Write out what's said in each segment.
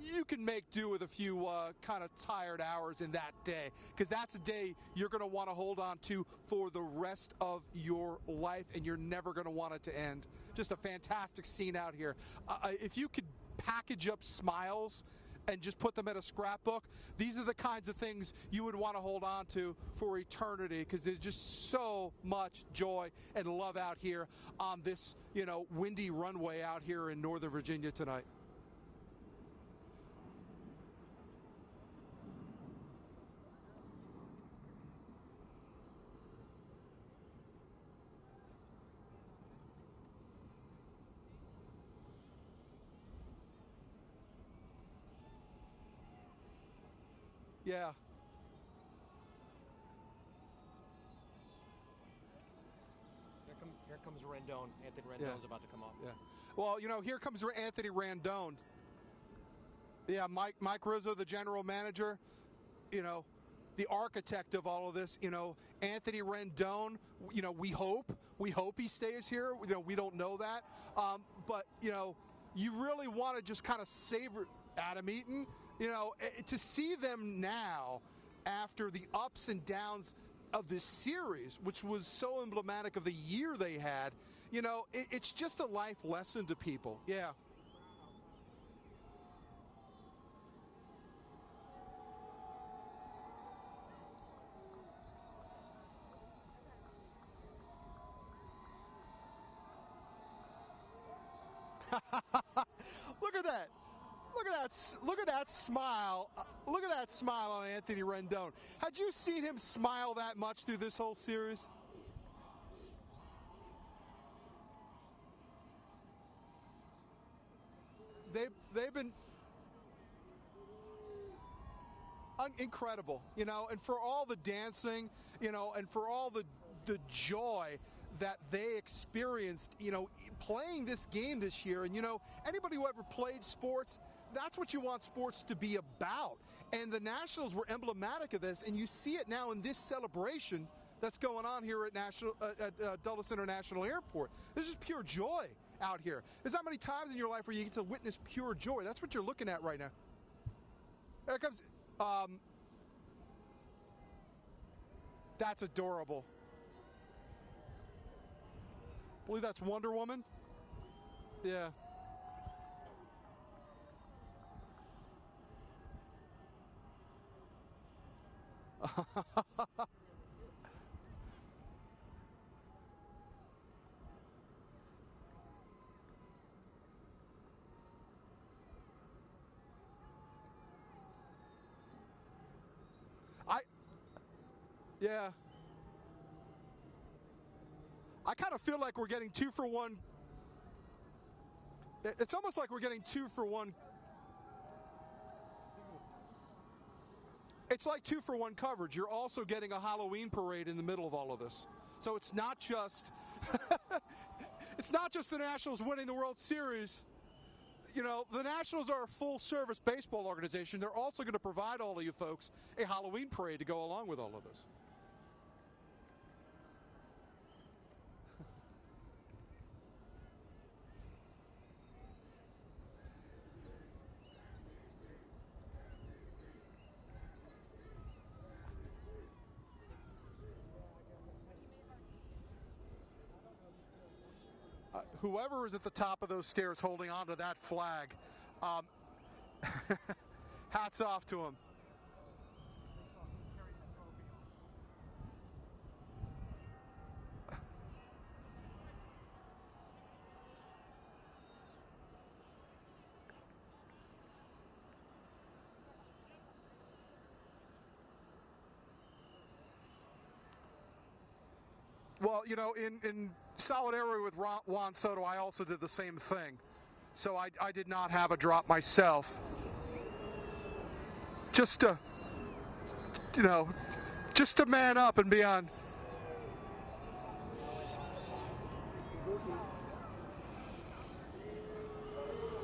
you can make do with a few kind of tired hours in that day, because that's a day you're going to want to hold on to for the rest of your life, and you're never going to want it to end. Just a fantastic scene out here. If you could package up smiles and just put them in a scrapbook, these are the kinds of things you would want to hold on to for eternity, because there's just so much joy and love out here on this, windy runway out here in Northern Virginia tonight. Yeah. Here comes Rendon. Anthony Rendon's about to come up. Yeah. Well, here comes Anthony Rendon. Yeah, Mike Rizzo, the general manager, the architect of all of this, Anthony Rendon, we hope he stays here. We don't know that. But, you really want to just kind of savor Adam Eaton. To see them now after the ups and downs of this series, which was so emblematic of the year they had, it's just a life lesson to people. Yeah. Look at that. Look at that smile. Look at that smile on Anthony Rendon. Had you seen him smile that much through this whole series? They've been incredible, and for all the dancing, and for all the joy that they experienced, playing this game this year. And, anybody who ever played sports, that's what you want sports to be about. And the Nationals were emblematic of this, and you see it now in this celebration that's going on here at Dulles International Airport. This is pure joy out here. There's not many times in your life where you get to witness pure joy. That's what you're looking at right now. There comes, that's adorable. I believe that's Wonder Woman. Yeah. Yeah. I kind of feel like we're getting 2 for 1. It's almost like we're getting 2 for 1. It's like 2 for 1 coverage. You're also getting a Halloween parade in the middle of all of this. So it's not just the Nationals winning the World Series. The Nationals are a full-service baseball organization. They're also going to provide all of you folks a Halloween parade to go along with all of this. Whoever is at the top of those stairs holding on to that flag, hats off to him. Well, in solidarity with Juan Soto, I also did the same thing. So I did not have a drop myself. Just to man up and be on.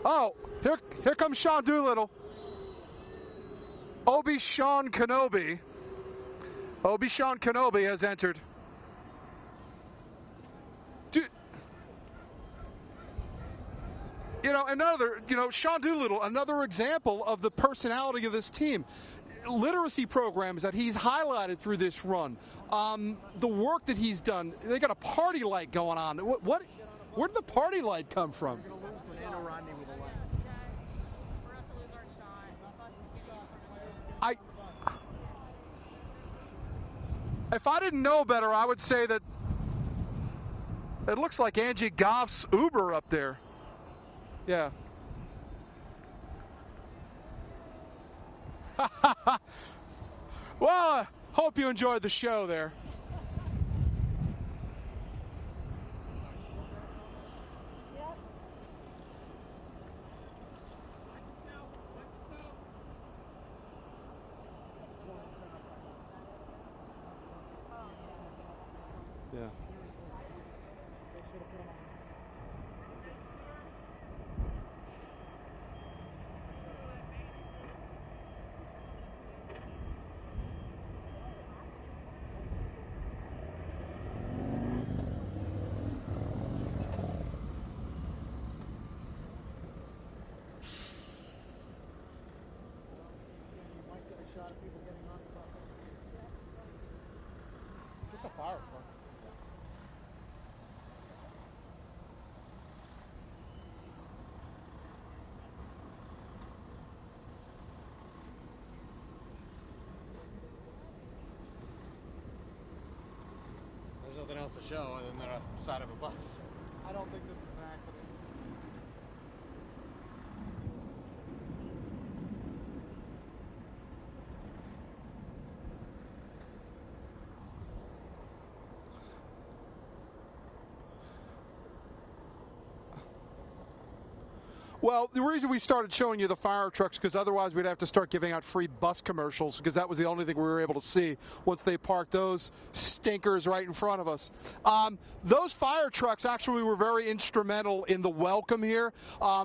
Oh, here comes Sean Doolittle. Obi-Wan Kenobi. Obi-Wan Kenobi has entered. Sean Doolittle, another example of the personality of this team. Literacy programs that he's highlighted through this run. The work that he's done. They got a party light going on. Where did the party light come from? If I didn't know better, I would say that it looks like Angie Goff's Uber up there. Yeah. Well, hope you enjoyed the show there. Yeah. Get the fire truck. There's nothing else to show other than the side of a bus. I don't think this is an accident. Well, the reason we started showing you the fire trucks because otherwise we'd have to start giving out free bus commercials because that was the only thing we were able to see once they parked those stinkers right in front of us. Those fire trucks actually were very instrumental in the welcome here.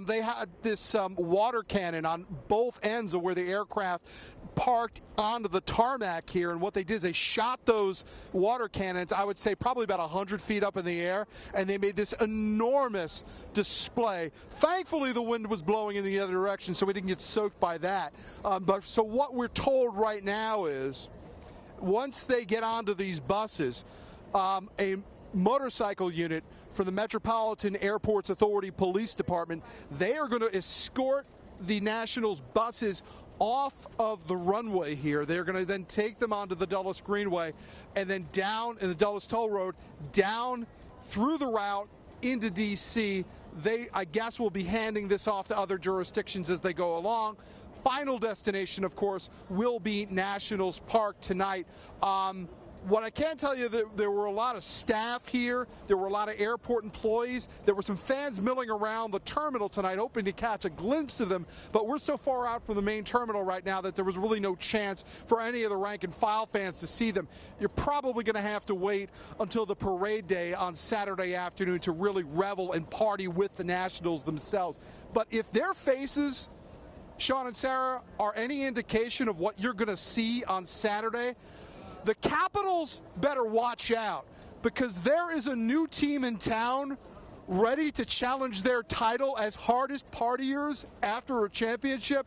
They had this water cannon on both ends of where the aircraft parked onto the tarmac here, and what they did is they shot those water cannons, I would say probably about 100 feet up in the air, and they made this enormous display. Thankfully, the wind was blowing in the other direction, so we didn't get soaked by that. So what we're told right now is once they get onto these buses, a motorcycle unit for the Metropolitan Airports Authority Police Department, they are going to escort the Nationals buses off of the runway here. They're going to then take them onto the Dulles Greenway and then down in the Dulles Toll Road, down through the route into D.C. They, I guess, will be handing this off to other jurisdictions as they go along. Final destination, of course, will be Nationals Park tonight. What I can tell you, there were a lot of staff here. There were a lot of airport employees. There were some fans milling around the terminal tonight, hoping to catch a glimpse of them. But we're so far out from the main terminal right now that there was really no chance for any of the rank and file fans to see them. You're probably going to have to wait until the parade day on Saturday afternoon to really revel and party with the Nationals themselves. But if their faces, Sean and Sarah, are any indication of what you're going to see on Saturday, the Capitals better watch out because there is a new team in town ready to challenge their title as hardest partiers after a championship.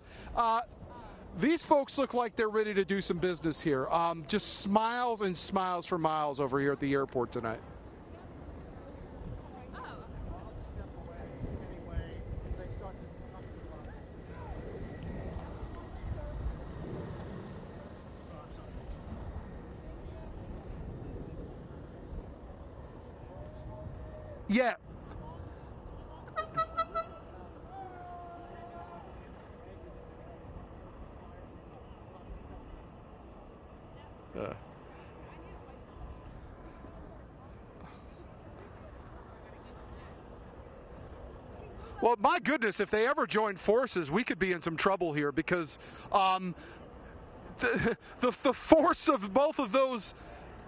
These folks look like they're ready to do some business here. Just smiles and smiles for miles over here at the airport tonight. Yeah. Well, my goodness, if they ever join forces, we could be in some trouble here because the force of both of those,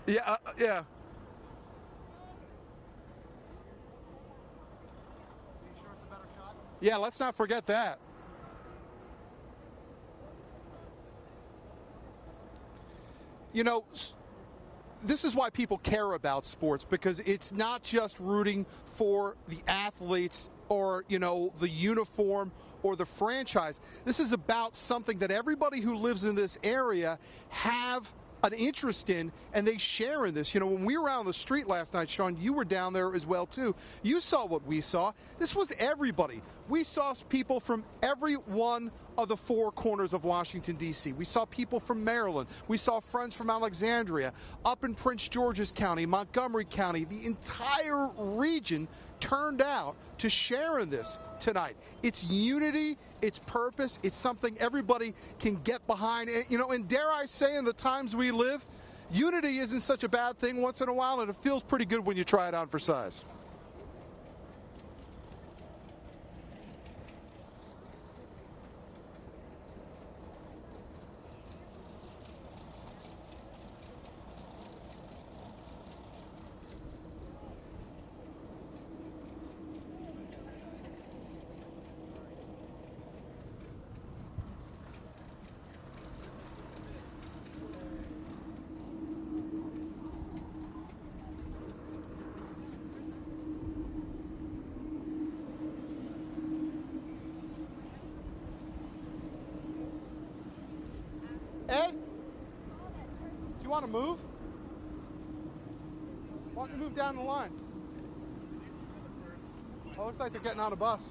yeah. Yeah, let's not forget that. You know, this is why people care about sports, because it's not just rooting for the athletes or, the uniform or the franchise. This is about something that everybody who lives in this area have an interest in, and they share in this. When we were out on the street last night, Sean, you were down there as well too. You saw what we saw. This was everybody. We saw people from every one of the four corners of Washington, D.C. We saw people from Maryland. We saw friends from Alexandria, up in Prince George's County, Montgomery County. The entire region turned out to share in this tonight. It's unity, it's purpose, it's something everybody can get behind. And dare I say, in the times we live, unity isn't such a bad thing once in a while, and it feels pretty good when you try it on for size. Ed, do you want to move? Why don't you move down the line? Oh, looks like they're getting on a bus.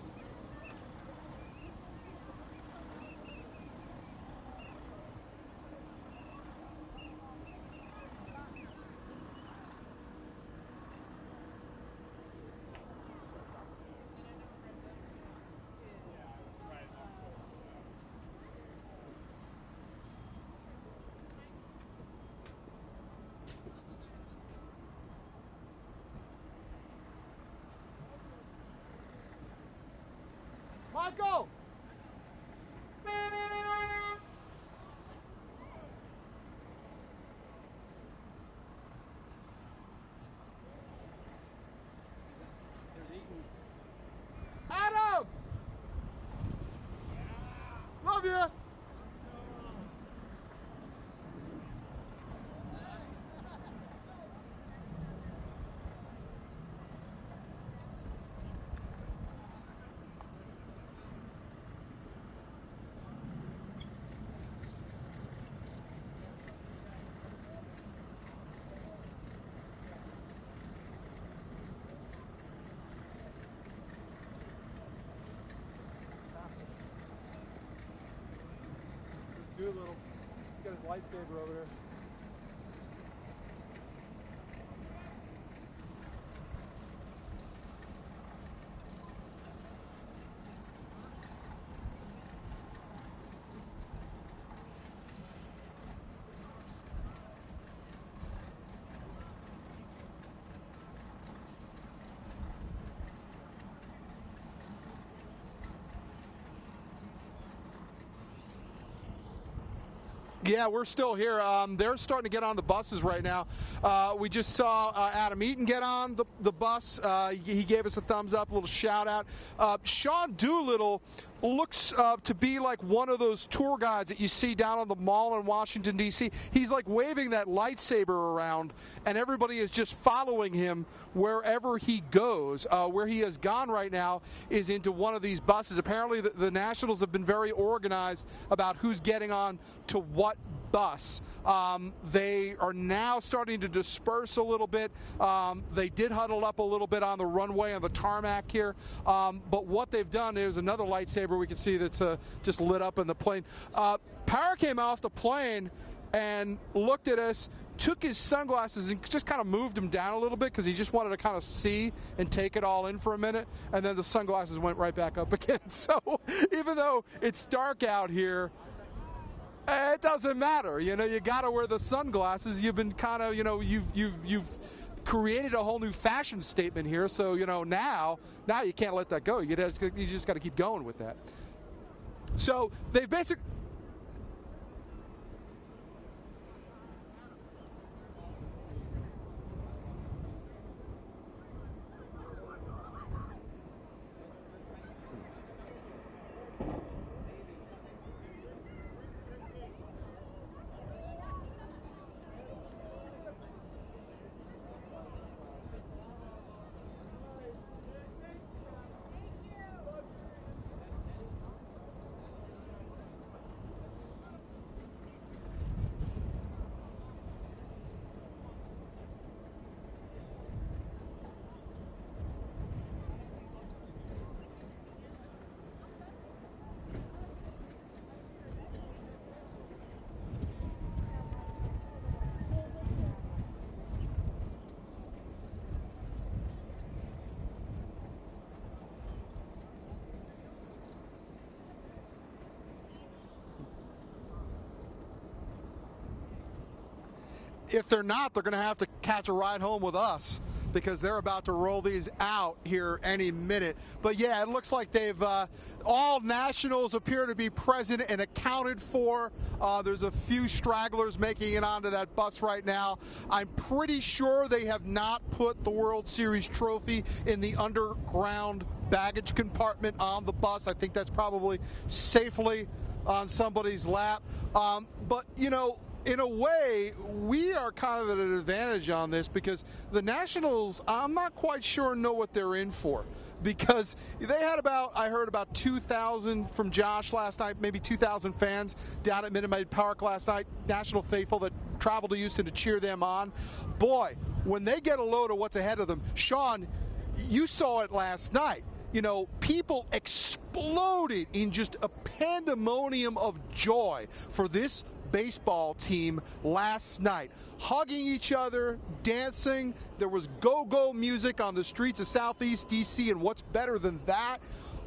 Michael! Adam! Love you! Doolittle. He's got his lightsaber over there. Yeah, we're still here. They're starting to get on the buses right now. We just saw Adam Eaton get on the bus. He gave us a thumbs up, a little shout out. Sean Doolittle looks to be like one of those tour guides that you see down on the mall in Washington, D.C. He's like waving that lightsaber around, and everybody is just following him wherever he goes. Where he has gone right now is into one of these buses. Apparently the Nationals have been very organized about who's getting on to what bus. They are now starting to disperse a little bit. They did huddle up a little bit on the runway on the tarmac here, but what they've done is another lightsaber we can see that's just lit up in the plane. Power came off the plane and looked at us, took his sunglasses and just kind of moved them down a little bit because he just wanted to kind of see and take it all in for a minute, and then the sunglasses went right back up again. So even though it's dark out here, it doesn't matter. You got to wear the sunglasses. You've been kind of, you've created a whole new fashion statement here. So, now you can't let that go. You just got to keep going with that. So they've basically... if they're not, they're going to have to catch a ride home with us, because they're about to roll these out here any minute. But yeah, it looks like they've all Nationals appear to be present and accounted for. There's a few stragglers making it onto that bus right now. I'm pretty sure they have not put the World Series trophy in the underground baggage compartment on the bus. I think that's probably safely on somebody's lap. But, you know, in a way, we are kind of at an advantage on this, because the Nationals, I'm not quite sure, know what they're in for. Because they had I heard about 2,000 from Josh last night, maybe 2,000 fans down at Minute Maid Park last night, National faithful that traveled to Houston to cheer them on. Boy, when they get a load of what's ahead of them, Sean, you saw it last night. You know, people exploded in just a pandemonium of joy for this baseball team last night, hugging each other, dancing. There was go-go music on the streets of Southeast DC, and what's better than that?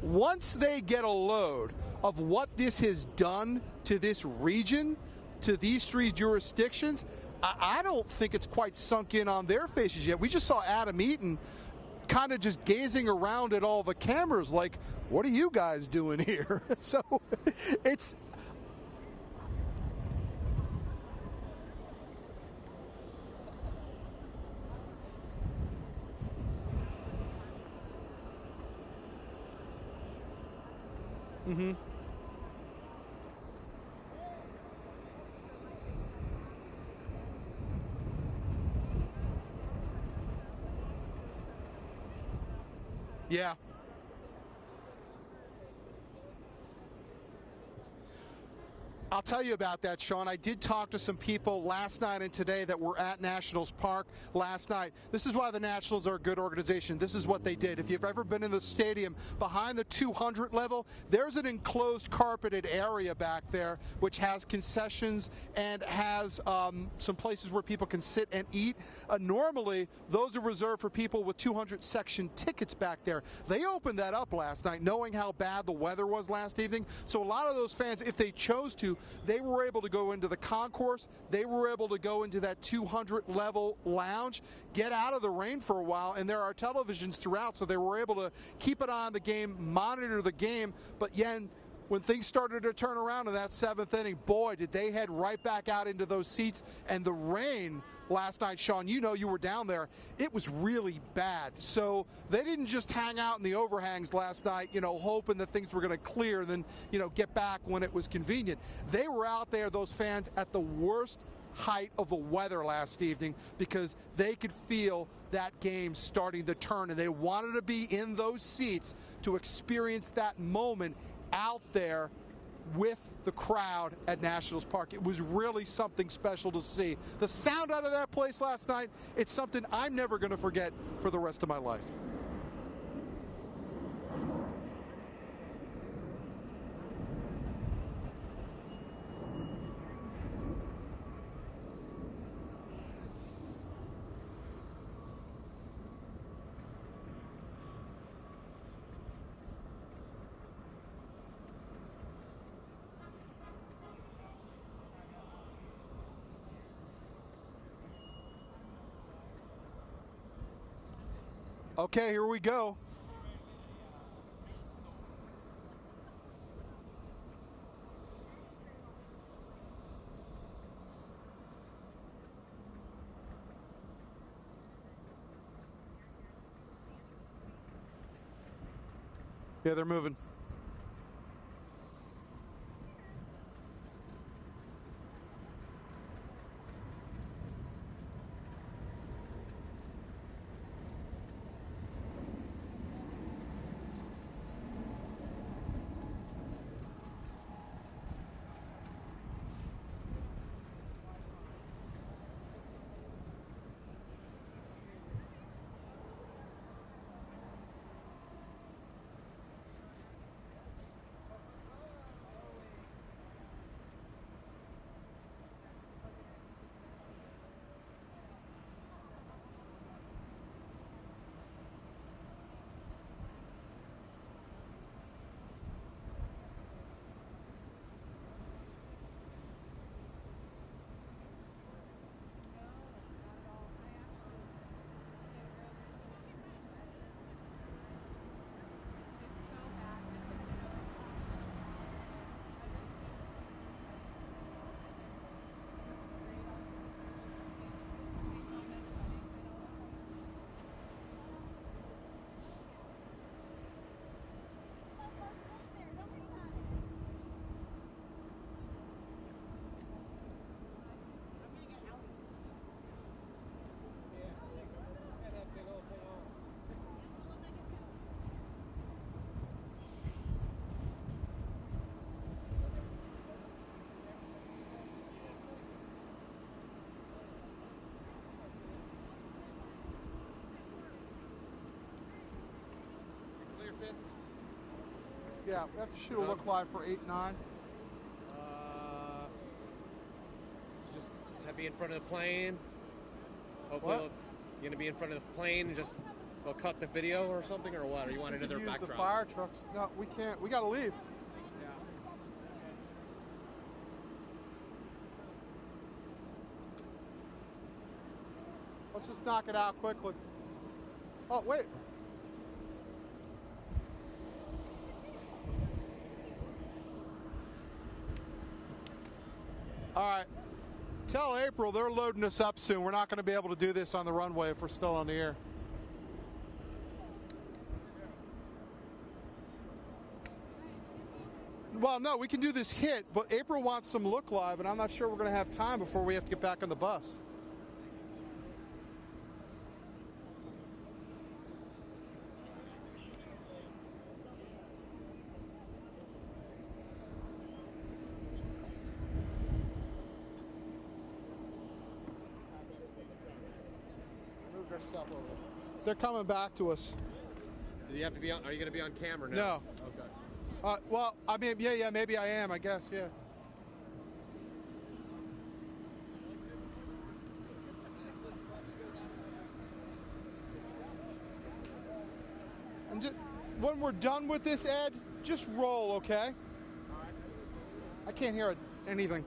Once they get a load of what this has done to this region, to these three jurisdictions, I don't think it's quite sunk in on their faces yet. We just saw Adam Eaton kind of just gazing around at all the cameras like, what are you guys doing here? So it's mm-hmm. Yeah. I'll tell you about that, Sean. I did talk to some people last night and today that were at Nationals Park last night. This is why the Nationals are a good organization. This is what they did. If you've ever been in the stadium behind the 200 level, there's an enclosed carpeted area back there which has concessions and has some places where people can sit and eat. Normally, those are reserved for people with 200 section tickets back there. They opened that up last night knowing how bad the weather was last evening. So a lot of those fans, if they chose to, they were able to go into the concourse. They were able to go into that 200 level lounge, get out of the rain for a while, and there are televisions throughout, so they were able to keep an eye on the game, monitor the game. But yet, when things started to turn around in that seventh inning, boy, did they head right back out into those seats. And the rain last night, Sean, you know, you were down there, it was really bad. So they didn't just hang out in the overhangs last night, you know, hoping that things were going to clear and then, you know, get back when it was convenient. They were out there, those fans, at the worst height of the weather last evening, because they could feel that game starting to turn, and they wanted to be in those seats to experience that moment out there with the crowd at Nationals Park. It was really something special to see. The sound out of that place last night, it's something I'm never going to forget for the rest of my life. Okay, here we go. Yeah, they're moving. minutes? Yeah, we have to shoot a look live for 8, 9. Just have be in front of the plane. Hopefully, What? you're gonna be in front of the plane and just they'll cut the video or something, or what? Or you want another Use backdrop? the fire trucks. No, we can't. We got to leave. Yeah. Let's just knock it out quickly. Oh, wait. All right. Tell April they're loading us up soon. We're not going to be able to do this on the runway if we're still on the air. Well, no, we can do this hit, but April wants some look live, and I'm not sure we're going to have time before we have to get back on the bus. Move their stuff over. They're coming back to us. Do you have to be on? Are you going to be on camera now? No. Okay. Well, I mean, yeah, maybe I am, I guess, yeah. And just, when we're done with this, Ed, just roll, okay? I can't hear anything.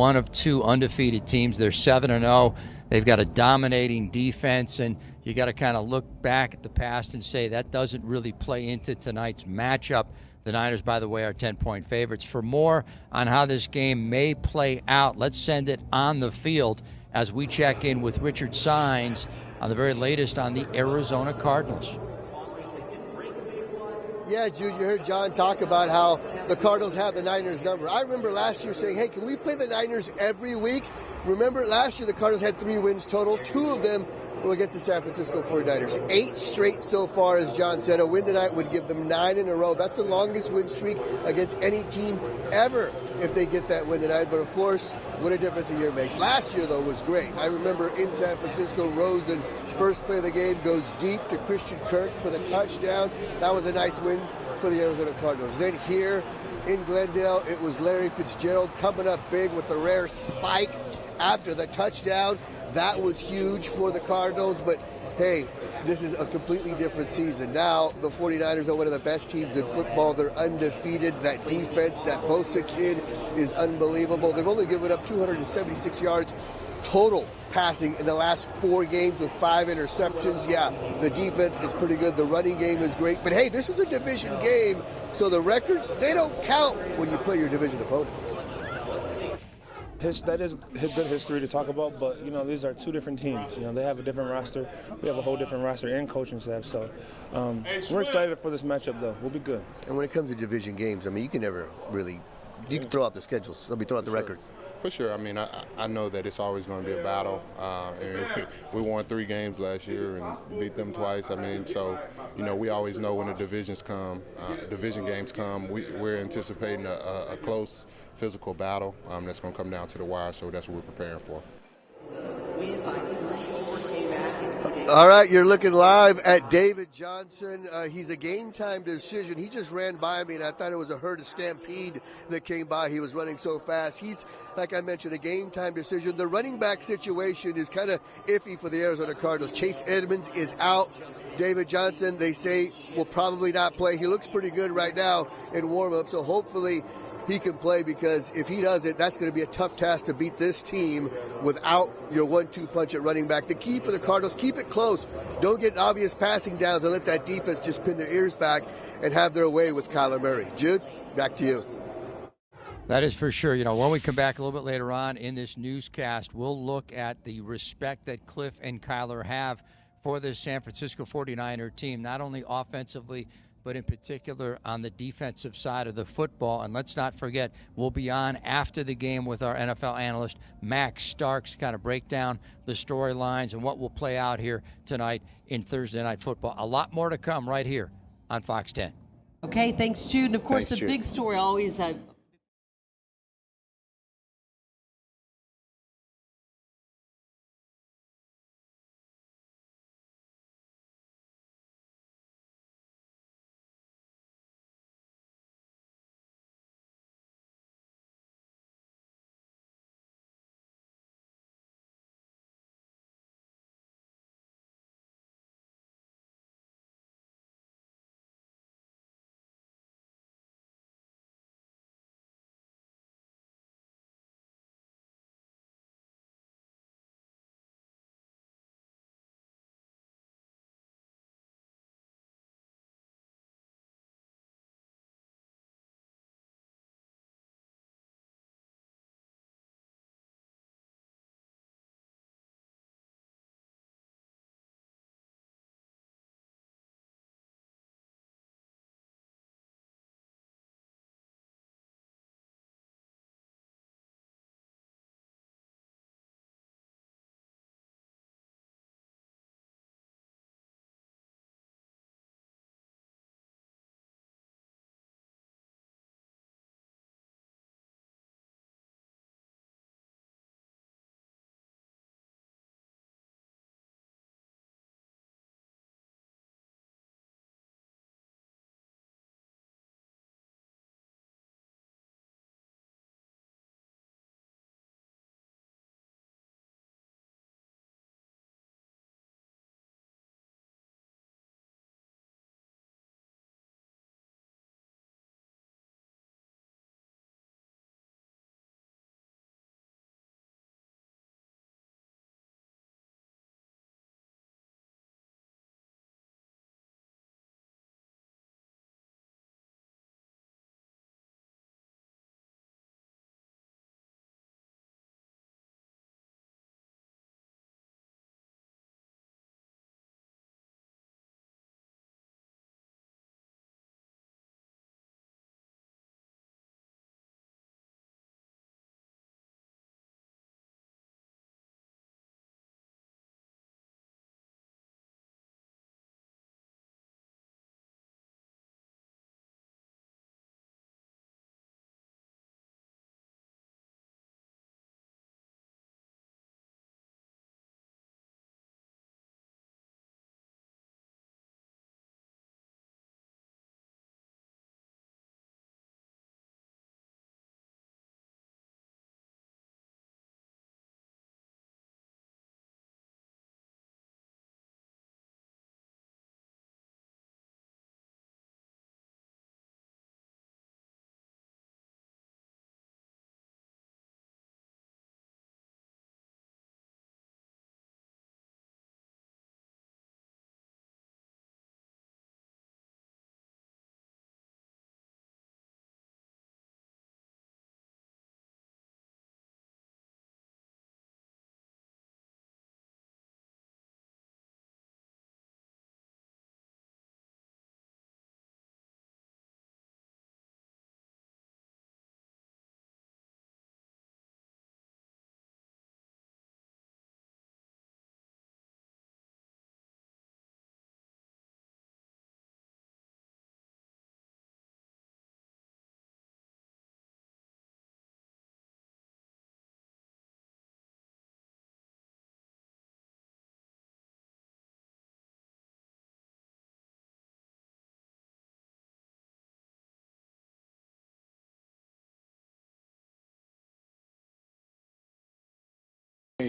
one of two undefeated teams. They're 7-0. They've got a dominating defense, and you got to kind of look back at the past and say that doesn't really play into tonight's matchup. The Niners, by the way, are 10-point favorites. For more on how this game may play out, let's send it on the field as we check in with Richard Sines on the very latest on the Arizona Cardinals. Yeah, Jude, you heard John talk about how the Cardinals have the Niners number. I remember last year saying, hey, can we play the Niners every week? Remember last year the Cardinals had 3 wins total. 2 of them were against the San Francisco 49ers. 8 straight so far, as John said. A win tonight would give them 9 in a row. That's the longest win streak against any team ever if they get that win tonight. But, of course, what a difference a year makes. Last year, though, was great. I remember in San Francisco, Rosen, first play of the game, goes deep to Christian Kirk for the touchdown. That was a nice win for the Arizona Cardinals. Then here in Glendale, it was Larry Fitzgerald coming up big with the rare spike after the touchdown. That was huge for the Cardinals, but hey, this is a completely different season. Now, the 49ers are one of the best teams in football. They're undefeated. That defense, that Bosa kid is unbelievable. They've only given up 276 yards total passing in the last 4 games with 5 interceptions. Yeah, the defense is pretty good. The running game is great. But hey, this is a division game, so the records, they don't count when you play your division opponents. That is good history to talk about, but, these are 2 different teams. They have a different roster. We have a whole different roster and coaching staff. So we're excited for this matchup, though. We'll be good. And when it comes to division games, you can never really, you can throw out the schedules. Throw out the records. For sure. I know that it's always going to be a battle. And we won 3 games last year and beat them twice. So, we always know when the division games come, we're anticipating a close physical battle that's going to come down to the wire. So that's what we're preparing for. All right, you're looking live at David Johnson. He's a game-time decision. He just ran by me, and I thought it was a herd of stampede that came by. He was running so fast. He's, like I mentioned, a game-time decision. The running back situation is kind of iffy for the Arizona Cardinals. Chase Edmonds is out. David Johnson, they say, will probably not play. He looks pretty good right now in warm-up, so hopefully he can play, because if he doesn't, that's going to be a tough task to beat this team without your 1-2 punch at running back. The key for the Cardinals, keep it close. Don't get obvious passing downs and let that defense just pin their ears back and have their way with Kyler Murray. Jude, back to you. That is for sure. When we come back a little bit later on in this newscast, we'll look at the respect that Cliff and Kyler have for the San Francisco 49er team, not only offensively, but in particular on the defensive side of the football. And let's not forget, we'll be on after the game with our NFL analyst, Max Starks, to kind of break down the storylines and what will play out here tonight in Thursday Night Football. A lot more to come right here on Fox 10. Okay, thanks, Jude. And, of course, Thanks, the Jude. big story always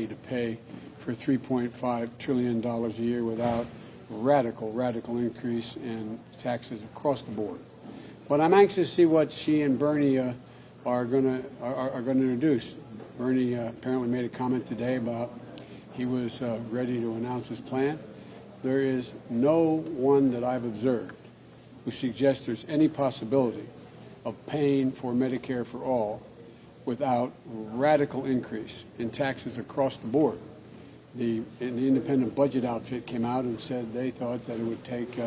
to pay for $3.5 trillion a year without radical increase in taxes across the board. But I'm anxious to see what she and Bernie are going to introduce. Bernie apparently made a comment today about he was ready to announce his plan. There is no one that I've observed who suggests there's any possibility of paying for Medicare for all without radical increase in taxes across the board. The independent budget outfit came out and said they thought that it would take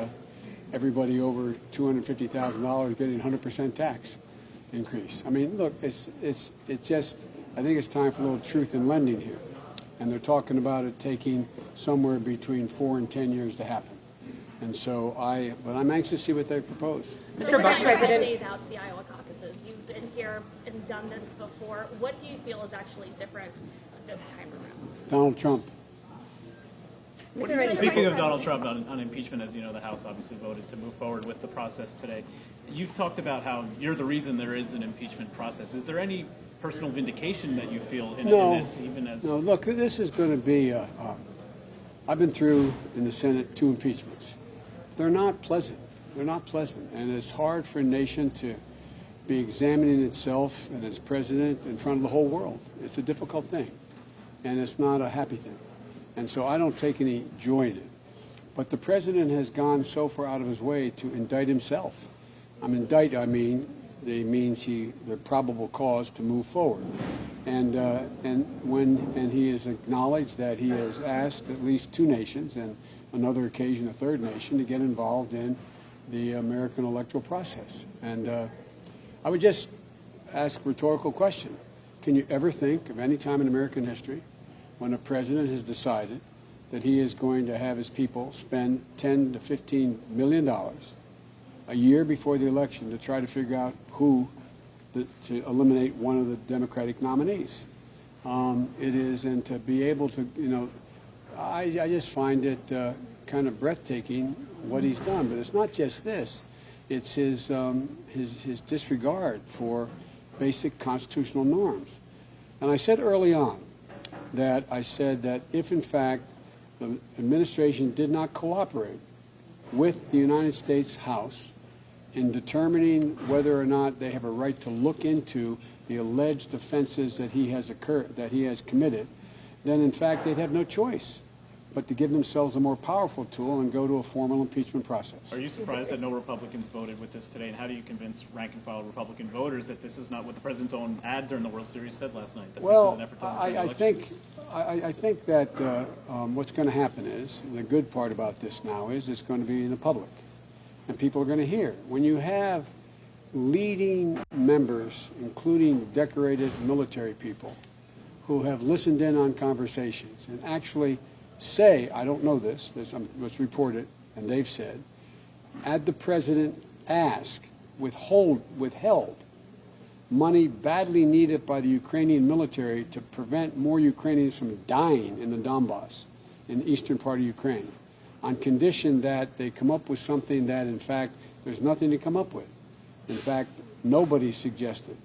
everybody over $250,000 getting 100% tax increase. I mean, look, it's just, I think it's time for a little truth in lending here. And they're talking about it taking somewhere between 4 and 10 years to happen. And so but I'm anxious to see what they propose. Mr. Vice President, days out to the Iowa caucuses. You've been here and done this before. What do you feel is actually different this time around? Donald Trump. Speaking of Donald Trump on impeachment, as you know, the House obviously voted to move forward with the process today. You've talked about how you're the reason there is an impeachment process. Is there any personal vindication that you feel in this, even as... No, look, this is going to be... I've been through, in the Senate, 2 impeachments. They're not pleasant. They're not pleasant. And it's hard for a nation to be examining itself and its president in front of the whole world. It's a difficult thing. And it's not a happy thing. And so I don't take any joy in it. But the president has gone so far out of his way to indict himself. It means the probable cause to move forward. And he has acknowledged that he has asked at least 2 nations, and another occasion a 3rd nation, to get involved in the American electoral process. And I would just ask a rhetorical question. Can you ever think of any time in American history when a president has decided that he is going to have his people spend $10 to $15 million a year before the election to try to figure out who to eliminate one of the Democratic nominees? It is, and to be able to, I just find it kind of breathtaking what he's done. But it's not just this; it's his disregard for basic constitutional norms. And I said early on that if in fact the administration did not cooperate with the United States House in determining whether or not they have a right to look into the alleged offenses that he has committed, then in fact they'd have no choice but to give themselves a more powerful tool and go to a formal impeachment process. Are you surprised that no Republicans voted with this today? And how do you convince rank-and-file Republican voters that this is not what the president's own ad during the World Series said last night? That Well, this is an effort to I think that what's going to happen is, the good part about this now is it's going to be in the public. And people are going to hear. When you have leading members, including decorated military people, who have listened in on conversations and actually say, I don't know this, let's report it, and they've said, had the president withheld money badly needed by the Ukrainian military to prevent more Ukrainians from dying in the Donbass, in the eastern part of Ukraine, on condition that they come up with something that, in fact, there's nothing to come up with. In fact, nobody suggested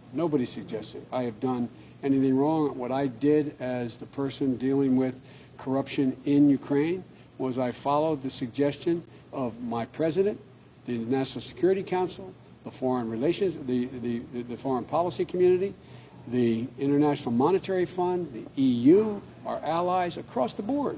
I have done anything wrong. What I did as the person dealing with corruption in Ukraine was I followed the suggestion of my president, the National Security Council, the foreign relations, the foreign policy community, the International Monetary Fund, the EU, our allies, across the board.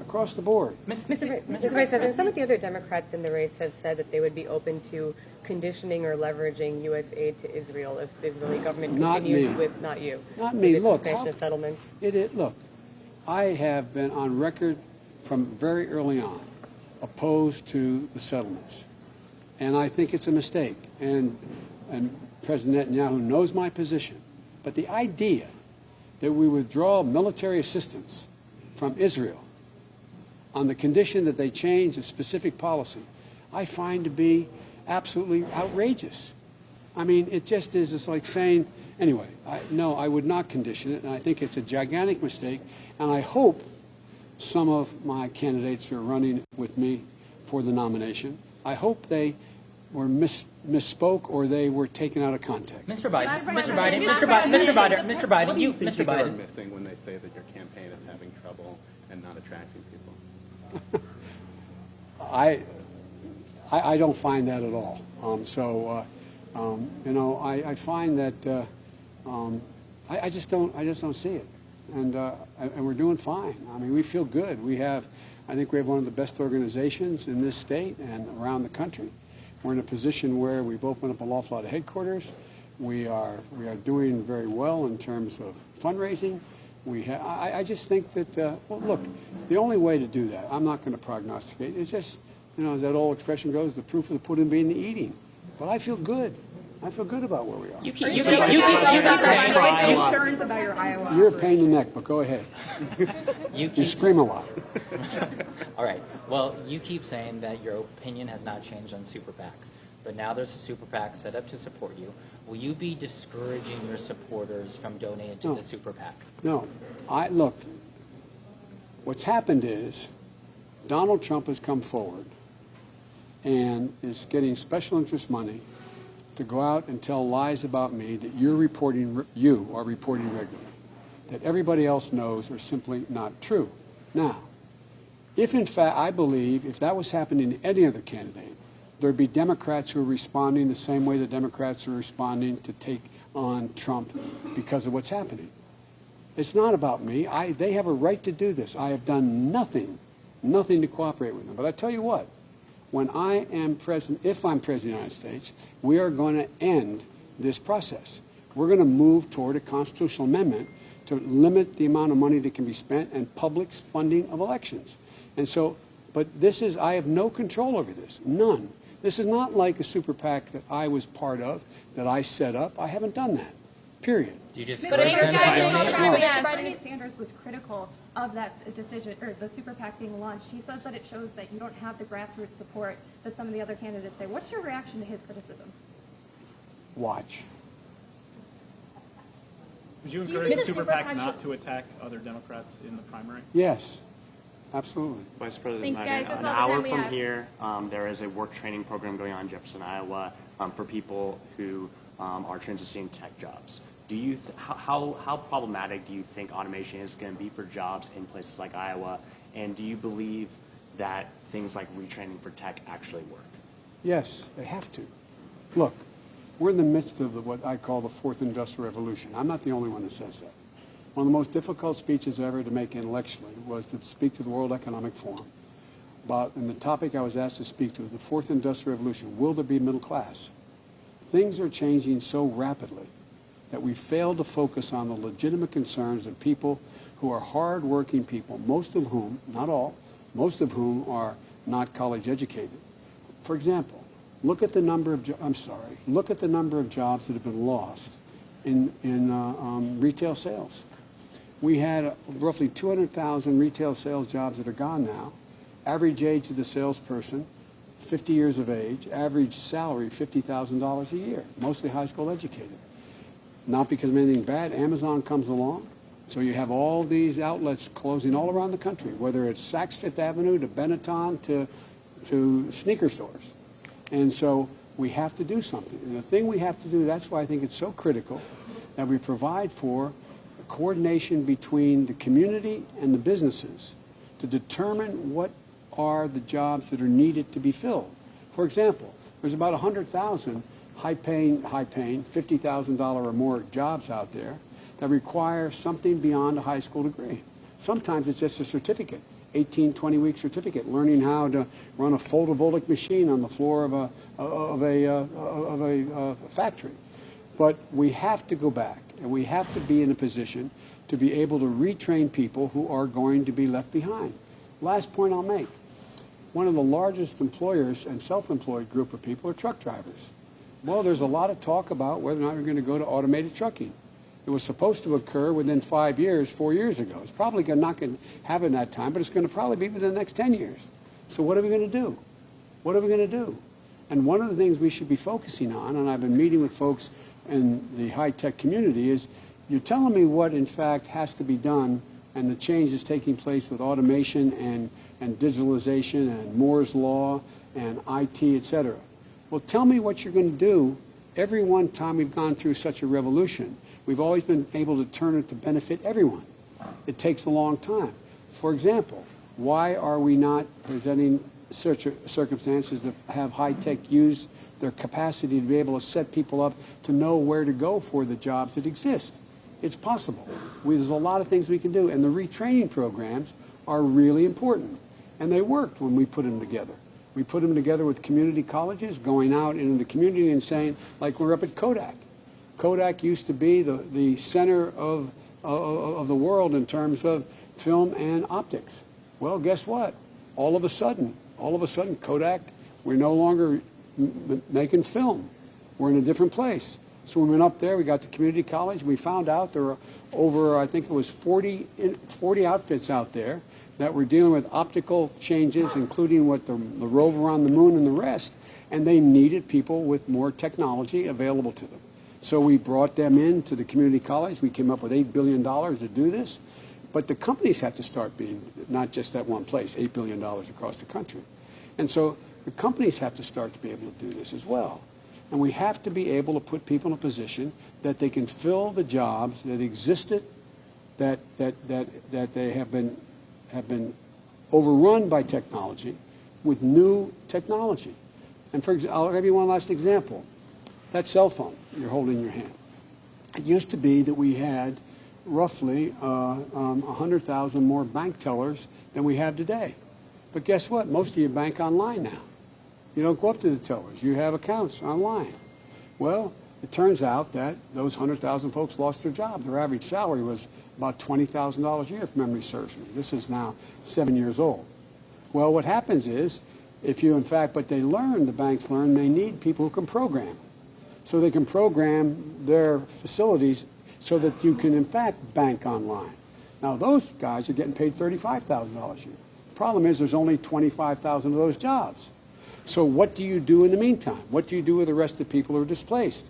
Across the board. Mr. Vice President, some of the other Democrats in the race have said that they would be open to conditioning or leveraging U.S. aid to Israel if the Israeli government continues with, not you. Not me. Look, expansion of settlements. Look, I have been on record from very early on opposed to the settlements. And I think it's a mistake. And President Netanyahu knows my position. But the idea that we withdraw military assistance from Israel on the condition that they change a specific policy, I find to be absolutely outrageous. I mean, it just is. It's like saying, anyway, I would not condition it, and I think it's a gigantic mistake, and I hope some of my candidates who are running with me for the nomination, I hope they misspoke or they were taken out of context. Mr. Biden, you are missing when they say that your campaign is having trouble and not attracting people? I don't find that at all. I find that I just don't see it, and we're doing fine. I mean, we feel good. I think we have one of the best organizations in this state and around the country. We're in a position where we've opened up an awful lot of headquarters. We are doing very well in terms of fundraising. I just think that, well, look, the only way to do that, I'm not going to prognosticate, it's just, as that old expression goes, the proof of the pudding being the eating. But I feel good. I feel good about where we are. You keep concerns about your Iowa. You're a pain in the neck, but go ahead. You scream a lot. All right. Well, you keep saying that your opinion has not changed on super PACs, but now there's a super PAC set up to support you. Will you be discouraging your supporters from donating to the super PAC? No. Look, what's happened is Donald Trump has come forward and is getting special interest money to go out and tell lies about me that you are reporting regularly, that everybody else knows are simply not true. Now, if in fact I believe if that was happening to any other candidate, there'd be Democrats who are responding the same way the Democrats are responding to take on Trump because of what's happening. It's not about me. They have a right to do this. I have done nothing to cooperate with them. But I tell you what, when I am president, if I'm president of the United States, we are going to end this process. We're going to move toward a constitutional amendment to limit the amount of money that can be spent and public's funding of elections. And so, but I have no control over this, none. This is not like a super PAC that I was part of, that I set up. I haven't done that, period. Do you just Bernie Sanders was critical of that decision, or the super PAC being launched. He says that it shows that you don't have the grassroots support that some of the other candidates say. What's your reaction to his criticism? Watch. Would you encourage the super PAC not to attack other Democrats in the primary? Yes, absolutely. Vice President, thanks, guys. That's an all the hour time we from have. here, there is a work training program going on in Jefferson, Iowa, for people who are transitioning tech jobs. Do you how problematic do you think automation is going to be for jobs in places like Iowa? And do you believe that things like retraining for tech actually work? Yes, they have to. Look, we're in the midst of what I call the fourth industrial revolution. I'm not the only one that says that. One of the most difficult speeches ever to make intellectually was to speak to the World Economic Forum and the topic I was asked to speak to was the fourth industrial revolution. Will there be middle class? Things are changing so rapidly that we fail to focus on the legitimate concerns of people who are hard-working people, most of whom, not all, most of whom are not college educated. For example, look at the number of jobs that have been lost in retail sales. We had roughly 200,000 retail sales jobs that are gone now. Average age of the salesperson, 50 years of age. Average salary, $50,000 a year, mostly high school educated. Not because of anything bad. Amazon comes along. So you have all these outlets closing all around the country, whether it's Saks Fifth Avenue to Benetton to sneaker stores. And so we have to do something. And the thing we have to do, that's why I think it's so critical that we provide for coordination between the community and the businesses to determine what are the jobs that are needed to be filled. For example, there's about 100,000 high-paying, $50,000 or more jobs out there that require something beyond a high school degree. Sometimes it's just a certificate, 18, 20-week certificate, learning how to run a photovoltaic machine on the floor of a factory. But we have to go back, and we have to be in a position to be able to retrain people who are going to be left behind. Last point I'll make. One of the largest employers and self-employed group of people are truck drivers. Well, there's a lot of talk about whether or not we're going to go to automated trucking. It was supposed to occur within 5 years, 4 years ago. It's probably not going to happen that time, but it's going to probably be within the next 10 years. So what are we going to do? What are we going to do? And one of the things we should be focusing on, and I've been meeting with folks in the high-tech community, is you're telling me what, in fact, has to be done and the changes taking place with automation and digitalization and Moore's Law and IT, et cetera. Well, tell me what you're going to do every one time we've gone through such a revolution. We've always been able to turn it to benefit everyone. It takes a long time. For example, why are we not presenting such circumstances that have high-tech use their capacity to be able to set people up to know where to go for the jobs that exist? It's possible. There's a lot of things we can do, and the retraining programs are really important. And they worked when we put them together. We put them together with community colleges, going out into the community and saying, like we're up at Kodak. Kodak used to be the center of the world in terms of film and optics. Well, guess what? All of a sudden, Kodak, we're no longer making film. We're in a different place. So we went up there, we got to community college, we found out there were over, I think it was 40 outfits out there that were dealing with optical changes, including what the rover on the moon and the rest, and they needed people with more technology available to them. So we brought them into the community college. We came up with $8 billion to do this. But the companies have to start being, not just that one place, $8 billion across the country. And so the companies have to start to be able to do this as well. And we have to be able to put people in a position that they can fill the jobs that existed, that they have been overrun by technology with new technology. And for example, I'll give you one last example. That cell phone you're holding in your hand. It used to be that we had roughly 100,000 more bank tellers than we have today. But guess what? Most of you bank online now. You don't go up to the tellers. You have accounts online. Well, it turns out that those 100,000 folks lost their job. Their average salary was about $20,000 a year, if memory serves me. This is now 7 years old. Well, what happens is, if you, in fact, but they learn, the banks learn, they need people who can program. So they can program their facilities so that you can, in fact, bank online. Now, those guys are getting paid $35,000 a year. The problem is there's only 25,000 of those jobs. So what do you do in the meantime? What do you do with the rest of the people who are displaced?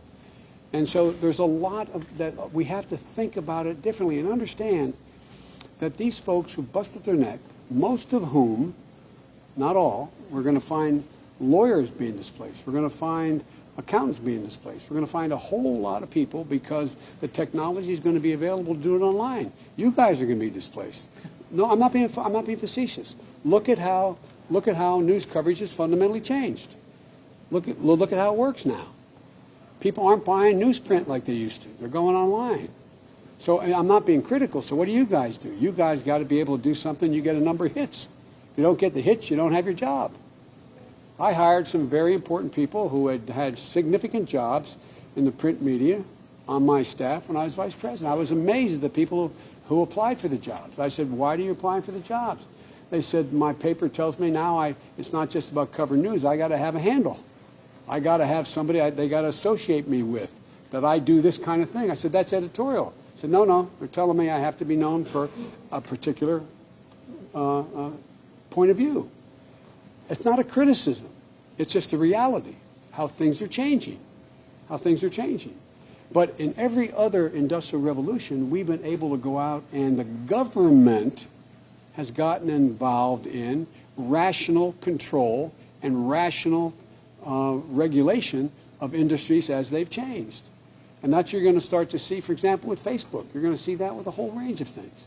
And so there's a lot of that. We have to think about it differently and understand that these folks who busted their neck, most of whom, not all, we're going to find lawyers being displaced. We're going to find accountants being displaced. We're going to find a whole lot of people because the technology is going to be available to do it online. You guys are going to be displaced. No, I'm not being facetious. Look at how news coverage has fundamentally changed. Look at how it works now. People aren't buying newsprint like they used to. They're going online. So I'm not being critical. So what do you guys do? You guys got to be able to do something. You get a number of hits. If you don't get the hits, you don't have your job. I hired some very important people who had had significant jobs in the print media on my staff when I was vice president. I was amazed at the people who applied for the jobs. I said, why do you apply for the jobs? They said, my paper tells me now it's not just about covering news. I got to have a handle. I got to have somebody they got to associate me with, that I do this kind of thing. I said, that's editorial. I said, no, they're telling me I have to be known for a particular point of view. It's not a criticism. It's just a reality, how things are changing, But in every other industrial revolution, we've been able to go out, and the government has gotten involved in rational control and rational regulation of industries as they've changed. And that's what you're going to start to see, for example, with Facebook. You're going to see that with a whole range of things.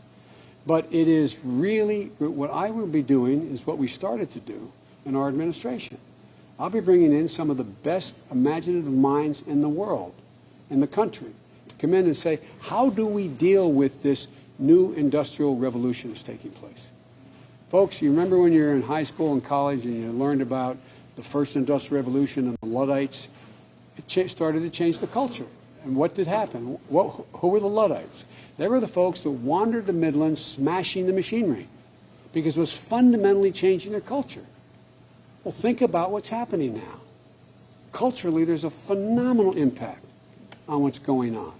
But it is really, what I will be doing is what we started to do in our administration. I'll be bringing in some of the best imaginative minds in the world, in the country, to come in and say, how do we deal with this new industrial revolution that's taking place? Folks, you remember when you were in high school and college and you learned about the first industrial revolution and the Luddites? It started to change the culture. And what did happen? Who were the Luddites? They were the folks that wandered the Midlands smashing the machinery because it was fundamentally changing their culture. Well, think about what's happening now. Culturally, there's a phenomenal impact on what's going on.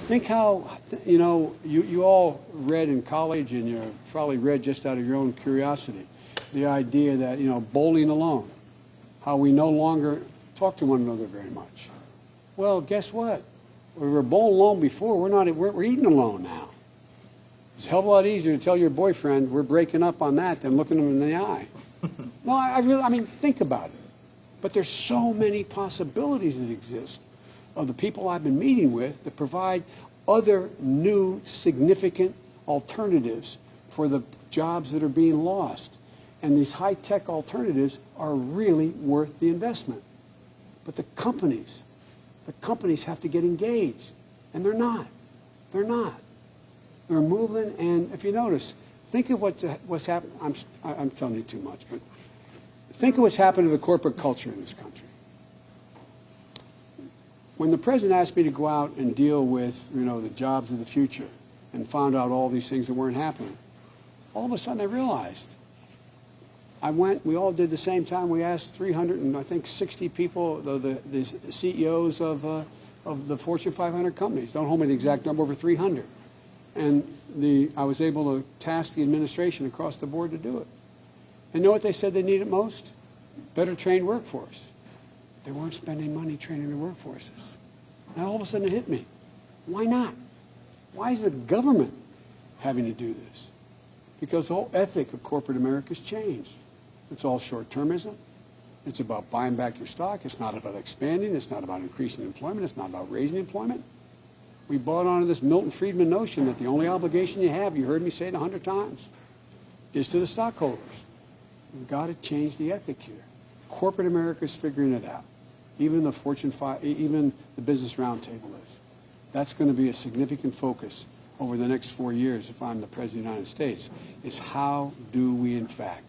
Think how, you all read in college, and you probably read just out of your own curiosity, the idea that, bowling alone, how we no longer talk to one another very much. Well, guess what? We were bowling alone before. We're eating alone now. It's a hell of a lot easier to tell your boyfriend we're breaking up on that than looking him in the eye. No, I mean, think about it. But there's so many possibilities that exist of the people I've been meeting with that provide other new significant alternatives for the jobs that are being lost. And these high-tech alternatives are really worth the investment. But the companies have to get engaged. And they're not. They're not. They're moving, and if you notice, think of what's happened. I'm telling you too much, but think of what's happened to the corporate culture in this country. When the president asked me to go out and deal with, the jobs of the future and found out all these things that weren't happening, all of a sudden I realized. We all did the same time. We asked 360 people, the CEOs of the Fortune 500 companies. Don't hold me to the exact number, over 300. And I was able to task the administration across the board to do it. And know what they said they needed most? Better trained workforce. They weren't spending money training their workforces. Now all of a sudden it hit me. Why not? Why is the government having to do this? Because the whole ethic of corporate America has changed. It's all short-termism. It's about buying back your stock. It's not about expanding. It's not about increasing employment. It's not about raising employment. We bought onto this Milton Friedman notion that the only obligation you have, you heard me say it 100 times, is to the stockholders. We've got to change the ethic here. Corporate America is figuring it out. Even the Fortune 5, even the Business Roundtable is. That's going to be a significant focus over the next 4 years if I'm the President of the United States, is how do we, in fact,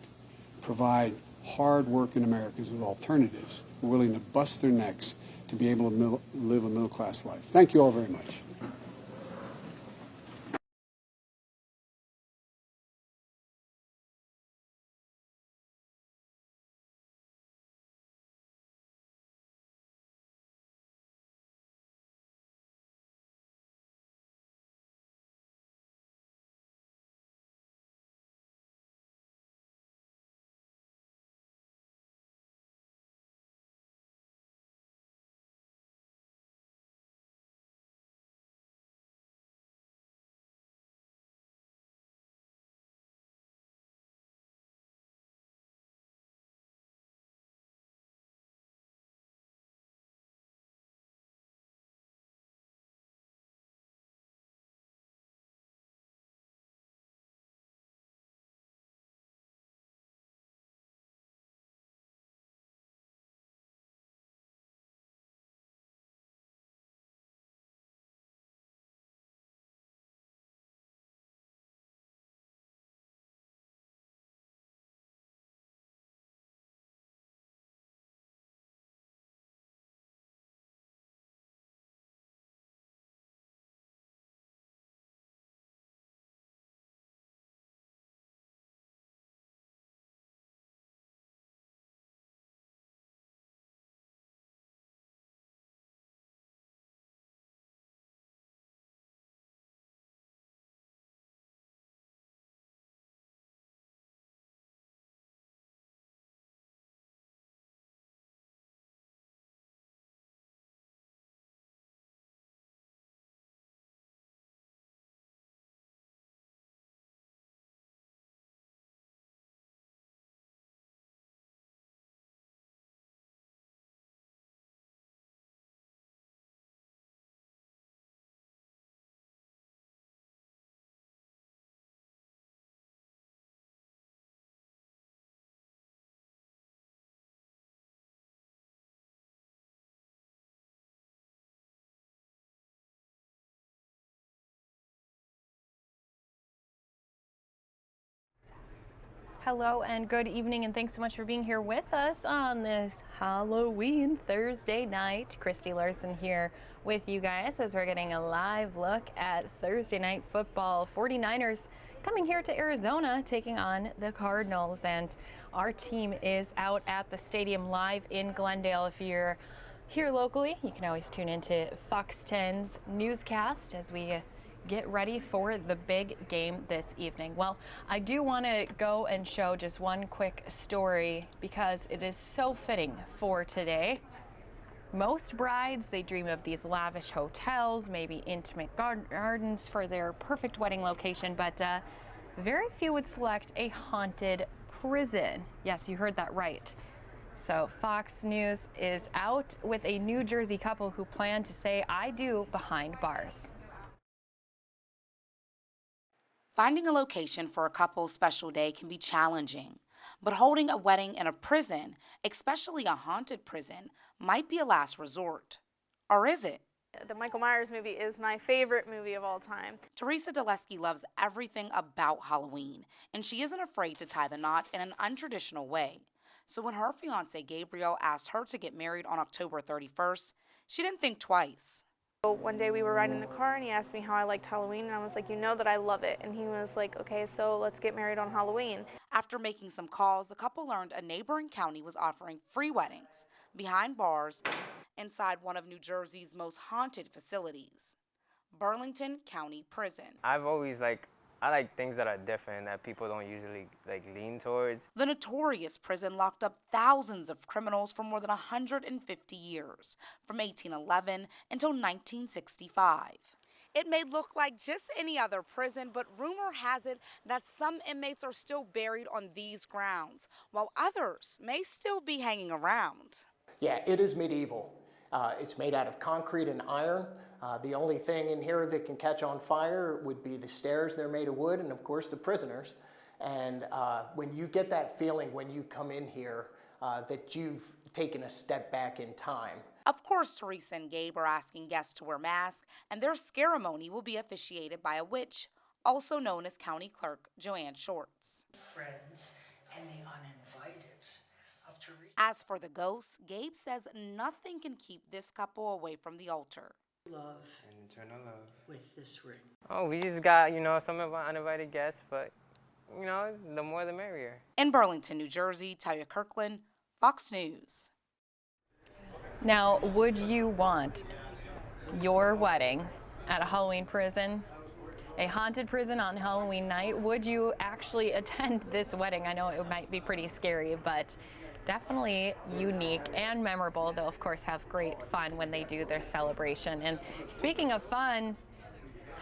provide hard-working Americans with alternatives who are willing to bust their necks to be able to live a middle-class life. Thank you all very much. Hello and good evening, and thanks so much for being here with us on this Halloween Thursday night. Christy Larson here with you guys as we're getting a live look at Thursday night football. 49ers coming here to Arizona, taking on the Cardinals, and our team is out at the stadium live in Glendale. If you're here locally, you can always tune into Fox 10's newscast as we get ready for the big game this evening. Well, I do want to go and show just one quick story because it is so fitting for today. Most brides, they dream of these lavish hotels, maybe intimate gardens for their perfect wedding location, but very few would select a haunted prison. Yes, you heard that right. So Fox News is out with a New Jersey couple who plan to say "I do" behind bars. Finding a location for a couple's special day can be challenging, but holding a wedding in a prison, especially a haunted prison, might be a last resort. Or is it? The Michael Myers movie is my favorite movie of all time. Teresa Dulesky loves everything about Halloween, and she isn't afraid to tie the knot in an untraditional way. So when her fiance Gabriel asked her to get married on October 31st, she didn't think twice. One day we were riding in the car and he asked me how I liked Halloween, and I was like, you know that I love it. And he was like, okay, so let's get married on Halloween. After making some calls, the couple learned a neighboring county was offering free weddings behind bars inside one of New Jersey's most haunted facilities, Burlington County Prison. I've always I like things that are different that people don't usually lean towards. The notorious prison locked up thousands of criminals for more than 150 years, from 1811 until 1965. It may look like just any other prison, but rumor has it that some inmates are still buried on these grounds, while others may still be hanging around. Yeah, it is medieval. It's made out of concrete and iron. The only thing in here that can catch on fire would be the stairs. They're made of wood, and of course the prisoners. And when you get that feeling when you come in here that you've taken a step back in time. Of course, Teresa and Gabe are asking guests to wear masks, and their ceremony will be officiated by a witch, also known as County Clerk Joanne Shorts. Friends and the uninvited. As for the ghosts, Gabe says nothing can keep this couple away from the altar. Love And eternal love. with this ring. Oh, we just got, some of our uninvited guests, but, the more the merrier. In Burlington, New Jersey, Talia Kirkland, Fox News. Now, would you want your wedding at a Halloween prison, a haunted prison on Halloween night? Would you actually attend this wedding? I know it might be pretty scary, but definitely unique and memorable. They'll, of course, have great fun when they do their celebration. And speaking of fun,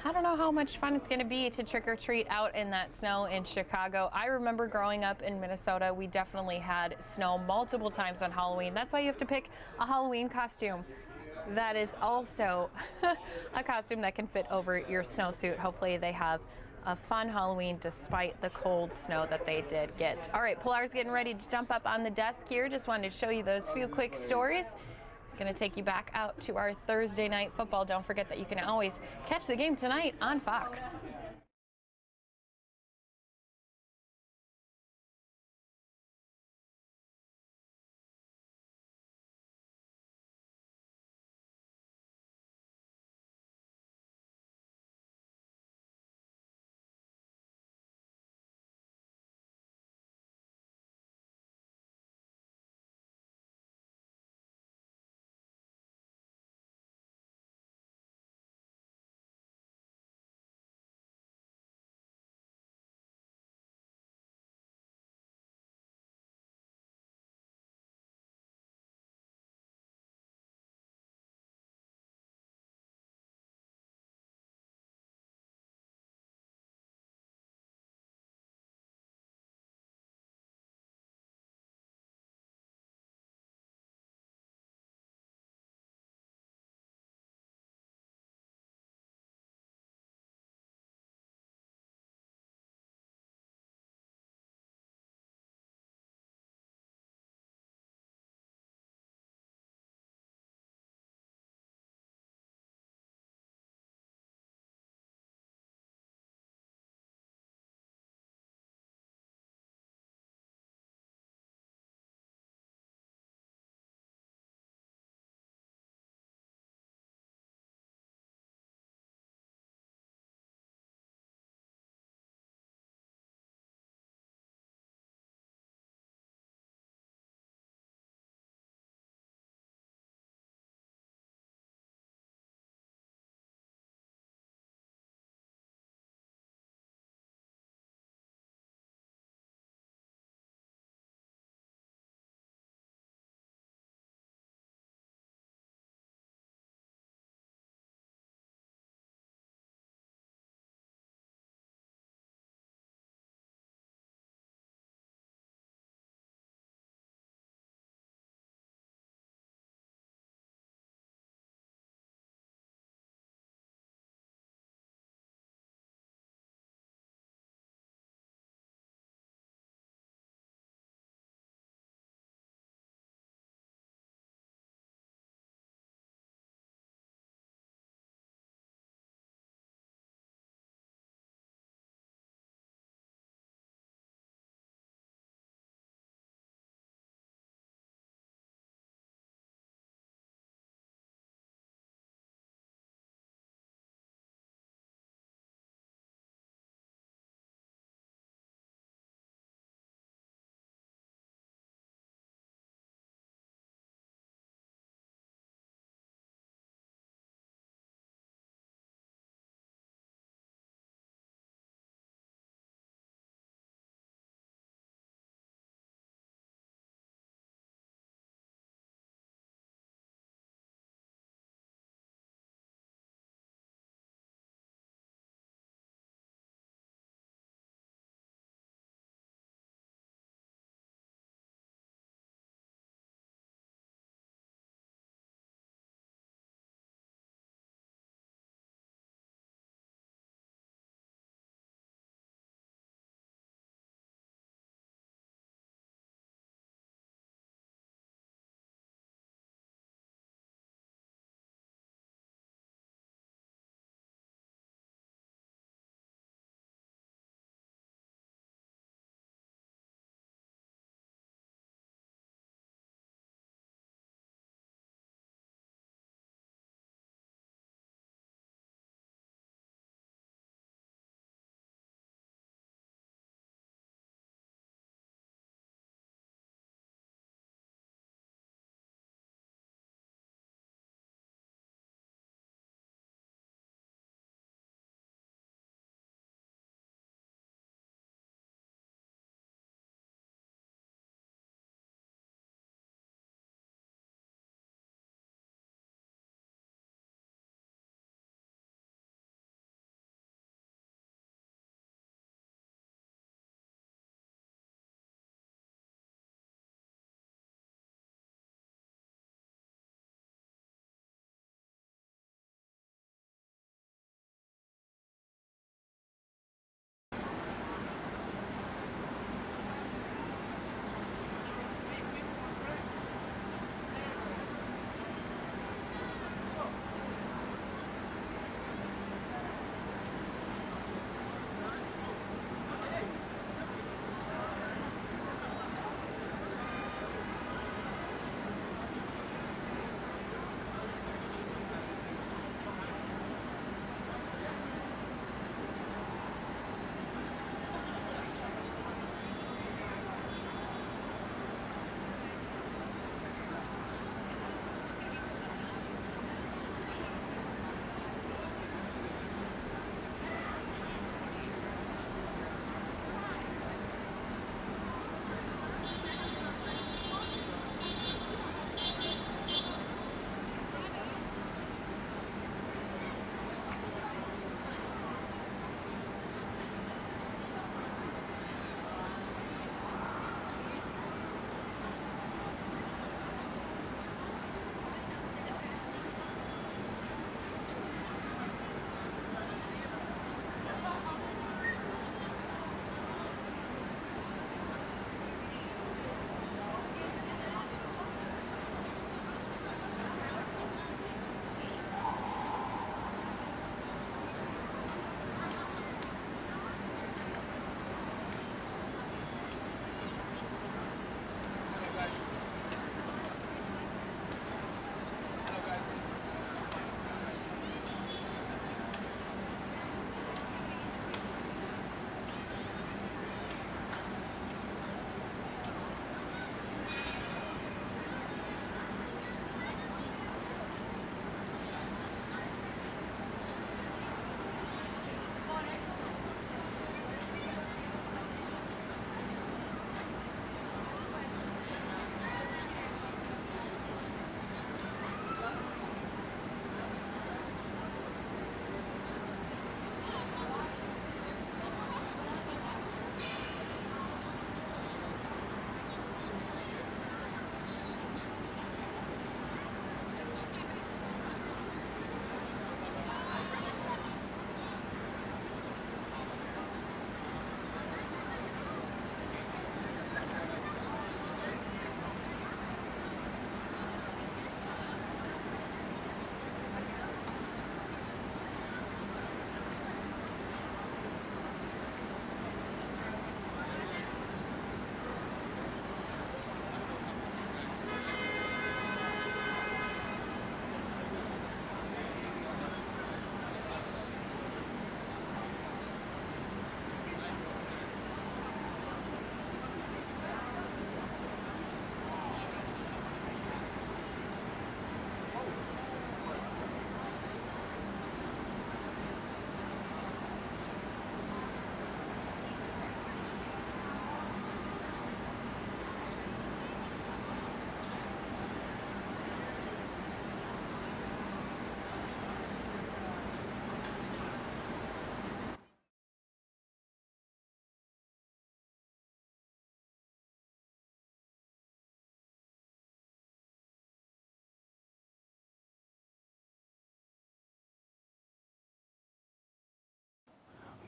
I don't know how much fun it's going to be to trick-or-treat out in that snow in Chicago. I remember growing up in Minnesota, we definitely had snow multiple times on Halloween. That's why you have to pick a Halloween costume that is also a costume that can fit over your snowsuit. Hopefully they have a fun Halloween despite the cold snow that they did get. All right, Pilar's getting ready to jump up on the desk here. Just wanted to show you those few quick stories. Going to take you back out to our Thursday night football. Don't forget that you can always catch the game tonight on Fox.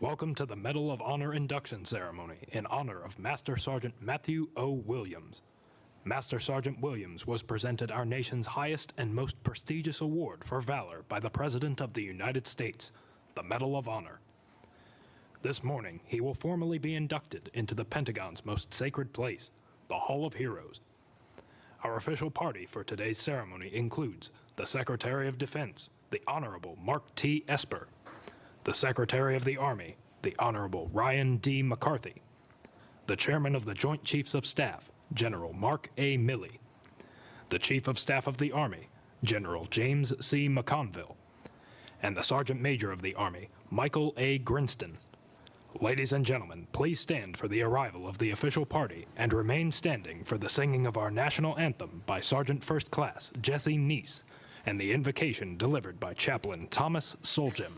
Welcome to the Medal of Honor induction ceremony in honor of Master Sergeant Matthew O. Williams. Master Sergeant Williams was presented our nation's highest and most prestigious award for valor by the President of the United States, the Medal of Honor. This morning, he will formally be inducted into the Pentagon's most sacred place, the Hall of Heroes. Our official party for today's ceremony includes the Secretary of Defense, the Honorable Mark T. Esper, the Secretary of the Army, the Honorable Ryan D. McCarthy, the Chairman of the Joint Chiefs of Staff, General Mark A. Milley, the Chief of Staff of the Army, General James C. McConville, and the Sergeant Major of the Army, Michael A. Grinston. Ladies and gentlemen, please stand for the arrival of the official party and remain standing for the singing of our national anthem by Sergeant First Class Jesse Neese and the invocation delivered by Chaplain Thomas Soljim.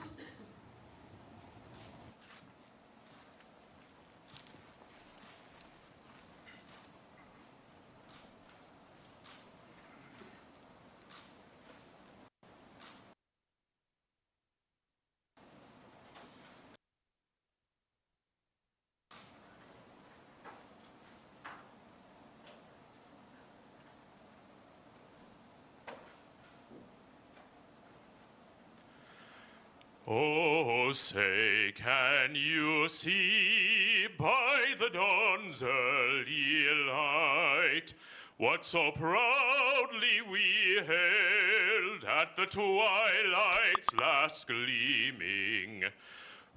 Oh, say, can you see by the dawn's early light what so proudly we hailed at the twilight's last gleaming,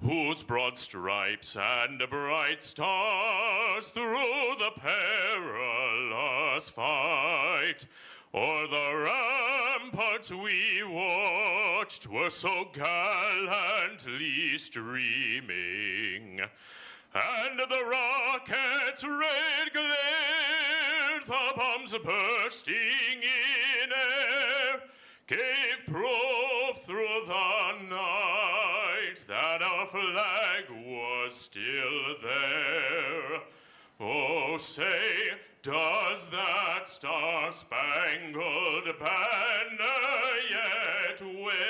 whose broad stripes and bright stars through the perilous fight o'er the ramparts we watched were so gallantly streaming, and the rockets' red glare, the bombs bursting in air, gave proof through the night that our flag was still there. Oh, say, does that star-spangled banner yet wave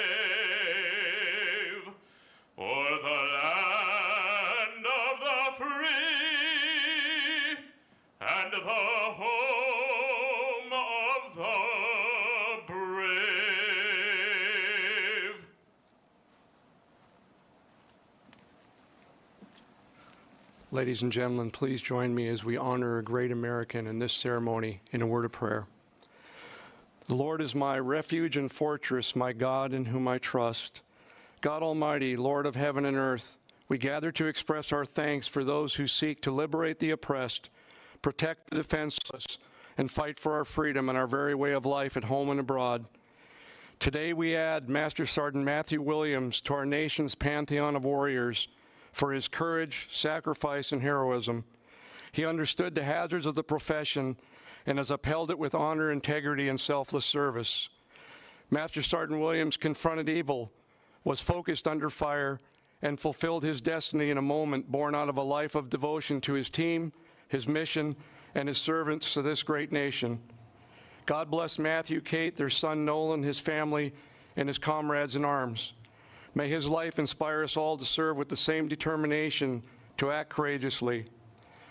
o'er the land of the free and the home of the brave? Ladies and gentlemen, please join me as we honor a great American in this ceremony in a word of prayer. The Lord is my refuge and fortress, my God in whom I trust. God Almighty, Lord of heaven and earth, we gather to express our thanks for those who seek to liberate the oppressed, protect the defenseless, and fight for our freedom and our very way of life at home and abroad. Today we add Master Sergeant Matthew Williams to our nation's pantheon of warriors for his courage, sacrifice, and heroism. He understood the hazards of the profession and has upheld it with honor, integrity, and selfless service. Master Sergeant Williams confronted evil, was focused under fire, and fulfilled his destiny in a moment born out of a life of devotion to his team, his mission, and his servants to this great nation. God bless Matthew, Kate, their son Nolan, his family, and his comrades in arms. May his life inspire us all to serve with the same determination, to act courageously.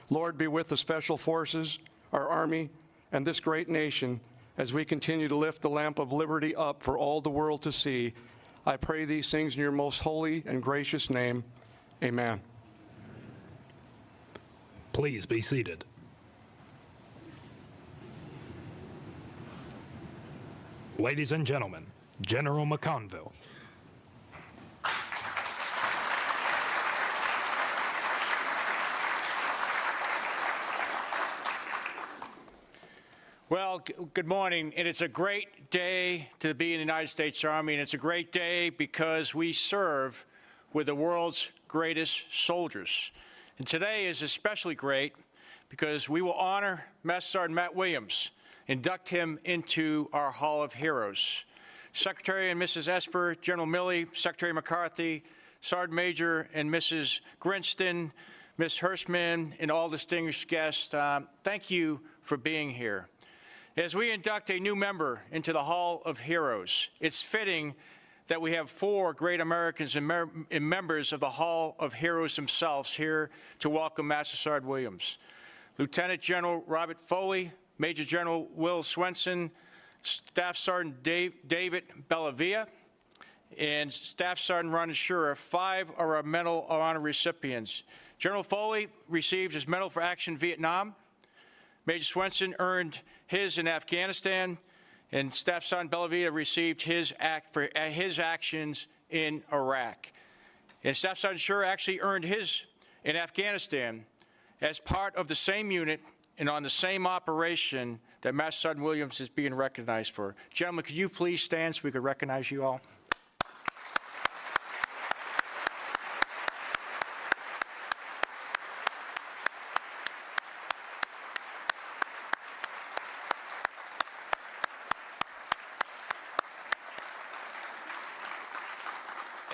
Lord, be with the Special Forces, our Army, and this great nation as we continue to lift the lamp of liberty up for all the world to see. I pray these things in your most holy and gracious name. Amen. Please be seated. Ladies and gentlemen, General McConville. Well, good morning, and it's a great day to be in the United States Army, and it's a great day because we serve with the world's greatest soldiers. And today is especially great because we will honor Master Sergeant Matt Williams, induct him into our Hall of Heroes. Secretary and Mrs. Esper, General Milley, Secretary McCarthy, Sergeant Major and Mrs. Grinston, Ms. Hirschman, and all distinguished guests, thank you for being here. As we induct a new member into the Hall of Heroes, it's fitting that we have 4 great Americans and members of the Hall of Heroes themselves here to welcome Master Sergeant Williams. Lieutenant General Robert Foley, Major General Will Swenson, Staff Sergeant David Bellavia, and Staff Sergeant Ron Shura. 5 are our Medal of Honor recipients. General Foley received his Medal for Action in Vietnam. Major Swenson earned his in Afghanistan, and Staff Sergeant Bellavia received his for his actions in Iraq. And Staff Sergeant Shura actually earned his in Afghanistan as part of the same unit and on the same operation that Master Sergeant Williams is being recognized for. Gentlemen, could you please stand so we could recognize you all?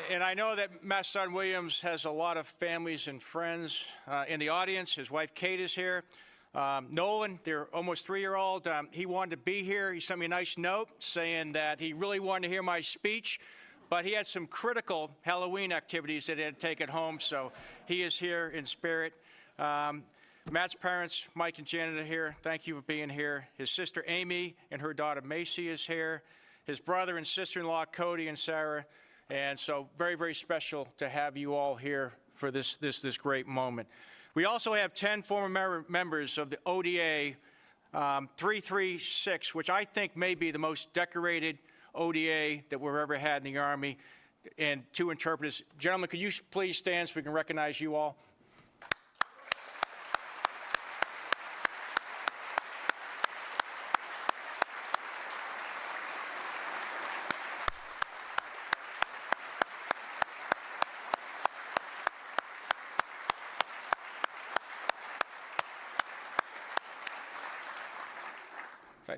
And I know that Master Sergeant Williams has a lot of families and friends in the audience. His wife Kate is here. Nolan, their almost 3-year-old, he wanted to be here. He sent me a nice note saying that he really wanted to hear my speech, but he had some critical Halloween activities that he had to take at home, so he is here in spirit. Matt's parents, Mike and Janet, are here. Thank you for being here. His sister Amy and her daughter Macy is here. His brother and sister-in-law Cody and Sarah. And so very, very special to have you all here for this great moment. We also have 10 former members of the ODA 336, which I think may be the most decorated ODA that we've ever had in the Army, and 2 interpreters. Gentlemen, could you please stand so we can recognize you all?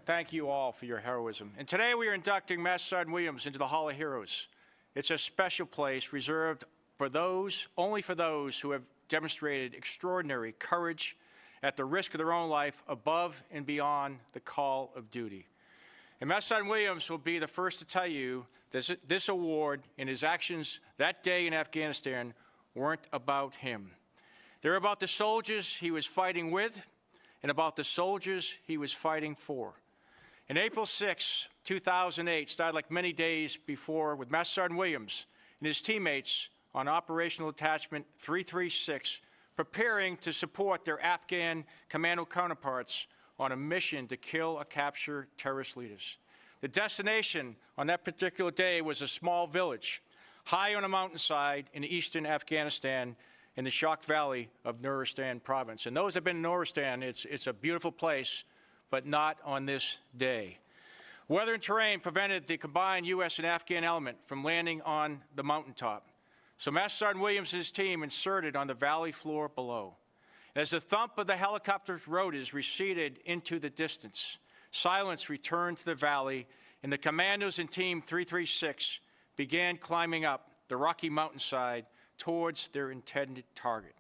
Thank you all for your heroism. And today we are inducting Master Sergeant Williams into the Hall of Heroes. It's a special place reserved for those, only for those who have demonstrated extraordinary courage at the risk of their own life above and beyond the call of duty. And Master Sergeant Williams will be the first to tell you that this award and his actions that day in Afghanistan weren't about him. They're about the soldiers he was fighting with and about the soldiers he was fighting for. In April 6, 2008, started like many days before with Master Sergeant Williams and his teammates on Operational Attachment 336, preparing to support their Afghan commando counterparts on a mission to kill or capture terrorist leaders. The destination on that particular day was a small village, high on a mountainside in eastern Afghanistan in the Shock Valley of Nuristan province. And those that have been in Nuristan, it's a beautiful place, but not on this day. Weather and terrain prevented the combined U.S. and Afghan element from landing on the mountaintop. So Master Sergeant Williams and his team inserted on the valley floor below. As the thump of the helicopter's rotors receded into the distance, silence returned to the valley, and the commandos in Team 336 began climbing up the rocky mountainside towards their intended target.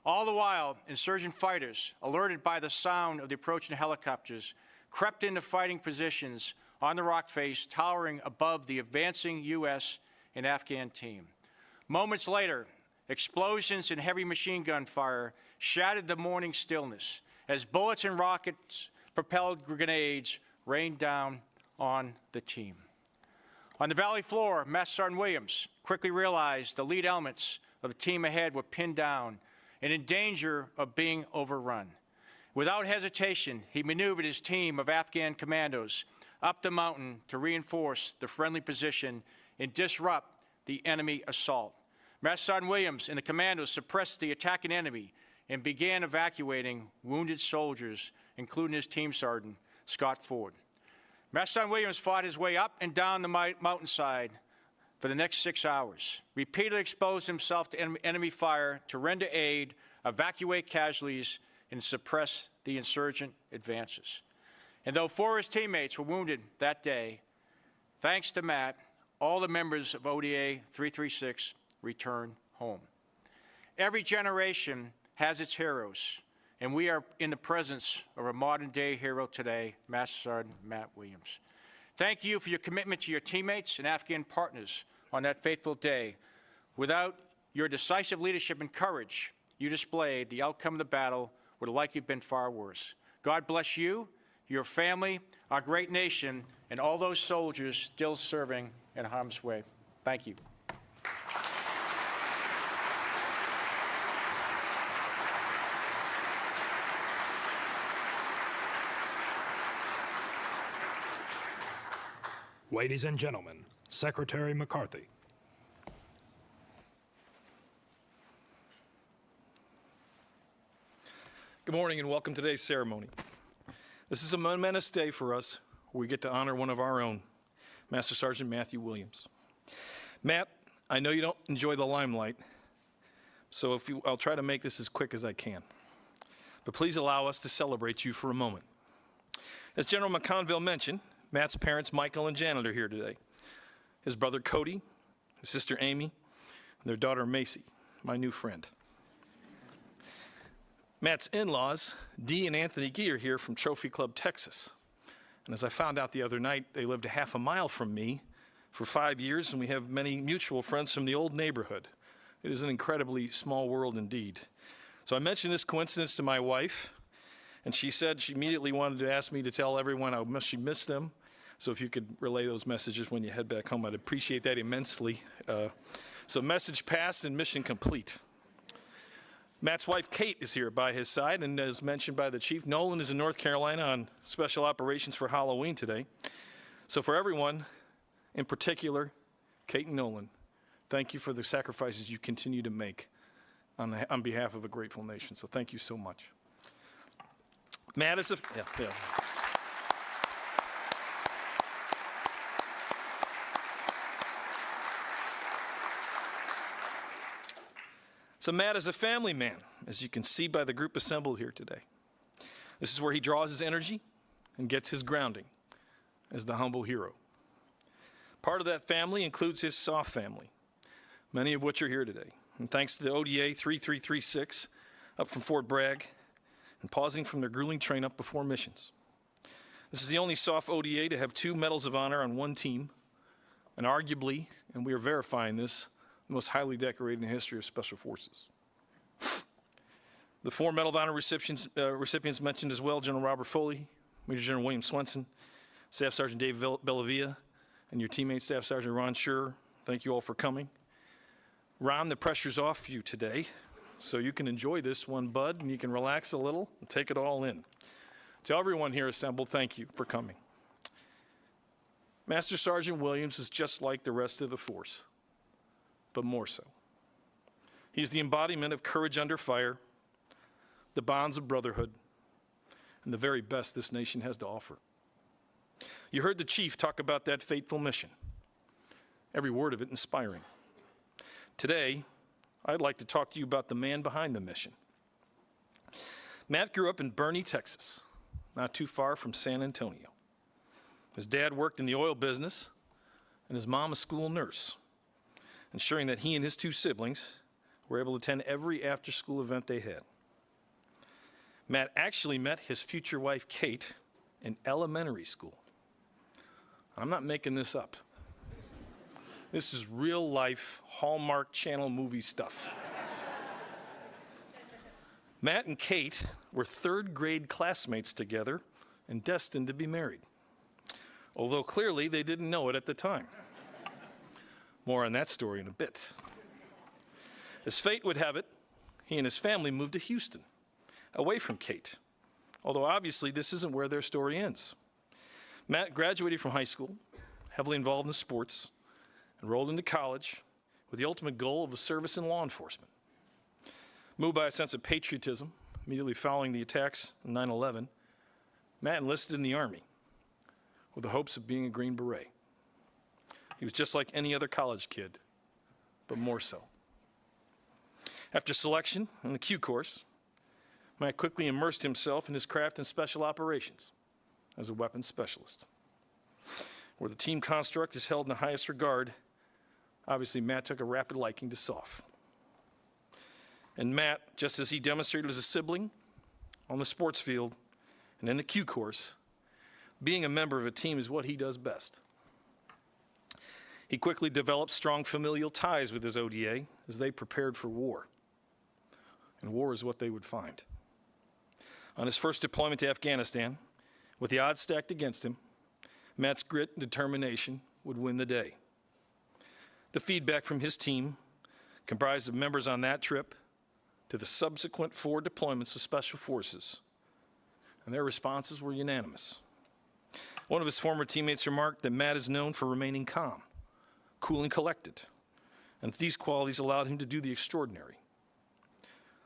All the while, insurgent fighters, alerted by the sound of the approaching helicopters, crept into fighting positions on the rock face, towering above the advancing U.S. and Afghan team. Moments later, explosions and heavy machine gun fire shattered the morning stillness as bullets and rocket-propelled grenades rained down on the team. On the valley floor, Master Sergeant Williams quickly realized the lead elements of the team ahead were pinned down and in danger of being overrun. Without hesitation, he maneuvered his team of Afghan commandos up the mountain to reinforce the friendly position and disrupt the enemy assault. Master Sergeant Williams and the commandos suppressed the attacking enemy and began evacuating wounded soldiers, including his team sergeant, Scott Ford. Master Sergeant Williams fought his way up and down the mountainside for the next 6 hours, repeatedly exposed himself to enemy fire to render aid, evacuate casualties, and suppress the insurgent advances. And though 4 of his teammates were wounded that day, thanks to Matt, all the members of ODA 336 returned home. Every generation has its heroes, and we are in the presence of a modern-day hero today, Master Sergeant Matt Williams. Thank you for your commitment to your teammates and Afghan partners on that fateful day. Without your decisive leadership and courage you displayed, the outcome of the battle would have likely been far worse. God bless you, your family, our great nation, and all those soldiers still serving in harm's way. Thank you. Ladies and gentlemen, Secretary McCarthy. Good morning and welcome to today's ceremony. This is a momentous day for us where we get to honor one of our own, Master Sergeant Matthew Williams. Matt, I know you don't enjoy the limelight, so I'll try to make this as quick as I can. But please allow us to celebrate you for a moment. As General McConville mentioned, Matt's parents, Michael and Janet, are here today. His brother, Cody, his sister, Amy, and their daughter, Macy, my new friend. Matt's in-laws, Dee and Anthony Gee, are here from Trophy Club, Texas. And as I found out the other night, they lived a half a mile from me for 5 years, and we have many mutual friends from the old neighborhood. It is an incredibly small world indeed. So I mentioned this coincidence to my wife, and she said she immediately wanted to ask me to tell everyone how much she missed them. So if you could relay those messages when you head back home, I'd appreciate that immensely. So message passed and mission complete. Matt's wife, Kate, is here by his side, and as mentioned by the chief, Nolan is in North Carolina on special operations for Halloween today. So for everyone, in particular, Kate and Nolan, thank you for the sacrifices you continue to make on behalf of a grateful nation. So thank you so much. Matt is a... Yeah. So Matt is a family man, as you can see by the group assembled here today. This is where he draws his energy and gets his grounding as the humble hero. Part of that family includes his soft family, many of which are here today. And thanks to the ODA 3336 up from Fort Bragg and pausing from their grueling train up before missions. This is the only soft ODA to have 2 Medals of Honor on one team, and arguably, and we are verifying this, the most highly decorated in the history of Special Forces. The 4 Medal of Honor recipients mentioned as well, General Robert Foley, Major General William Swenson, Staff Sergeant Dave Bellavia, and your teammate, Staff Sergeant Ron Schur. Thank you all for coming. Ron, the pressure's off you today, so you can enjoy this one, bud, and you can relax a little and take it all in. To everyone here assembled, thank you for coming. Master Sergeant Williams is just like the rest of the force, but more so. He's the embodiment of courage under fire, the bonds of brotherhood, and the very best this nation has to offer. You heard the chief talk about that fateful mission, every word of it inspiring. Today, I'd like to talk to you about the man behind the mission. Matt grew up in Boerne, Texas, not too far from San Antonio. His dad worked in the oil business, and his mom a school nurse, ensuring that he and his 2 siblings were able to attend every after-school event they had. Matt actually met his future wife, Kate, in elementary school. I'm not making this up. This is real-life Hallmark Channel movie stuff. Matt and Kate were 3rd grade classmates together and destined to be married, although clearly they didn't know it at the time. More on that story in a bit. As fate would have it, he and his family moved to Houston, away from Kate, although obviously this isn't where their story ends. Matt graduated from high school, heavily involved in sports, enrolled into college with the ultimate goal of a service in law enforcement. Moved by a sense of patriotism, immediately following the attacks on 9/11, Matt enlisted in the Army with the hopes of being a Green Beret. He was just like any other college kid, but more so. After selection in the Q course, Matt quickly immersed himself in his craft in special operations as a weapons specialist. Where the team construct is held in the highest regard, obviously Matt took a rapid liking to SOF. And Matt, just as he demonstrated as a sibling on the sports field and in the Q course, being a member of a team is what he does best. He quickly developed strong familial ties with his ODA as they prepared for war. And war is what they would find. On his first deployment to Afghanistan, with the odds stacked against him, Matt's grit and determination would win the day. The feedback from his team, comprised of members on that trip, to the subsequent 4 deployments of Special Forces, and their responses were unanimous. One of his former teammates remarked that Matt is known for remaining calm, cool and collected, and these qualities allowed him to do the extraordinary.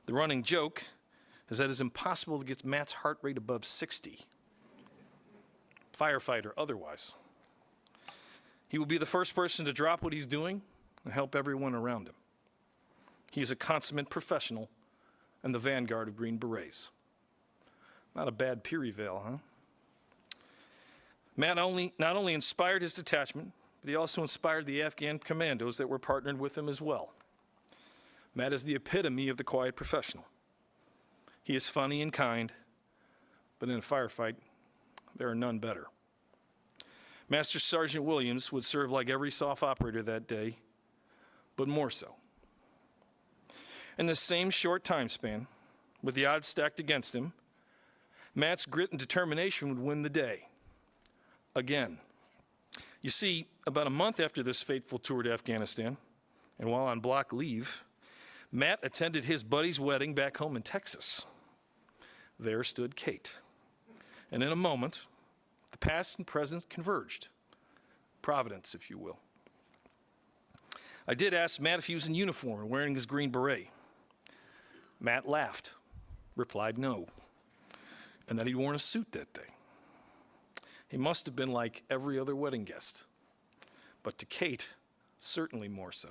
The running joke is that it is impossible to get Matt's heart rate above 60, firefighter otherwise. He will be the first person to drop what he's doing and help everyone around him. He is a consummate professional and the vanguard of Green Berets. Not a bad Pearyvale, huh? Matt not only inspired his detachment, but he also inspired the Afghan commandos that were partnered with him as well. Matt is the epitome of the quiet professional. He is funny and kind, but in a firefight, there are none better. Master Sergeant Williams would serve like every SOF operator that day, but more so. In the same short time span, with the odds stacked against him, Matt's grit and determination would win the day. Again. You see, about a month after this fateful tour to Afghanistan, and while on block leave, Matt attended his buddy's wedding back home in Texas. There stood Kate. And in a moment, the past and present converged. Providence, if you will. I did ask Matt if he was in uniform and wearing his green beret. Matt laughed, replied no, and that he'd worn a suit that day. He must have been like every other wedding guest, but to Kate, certainly more so.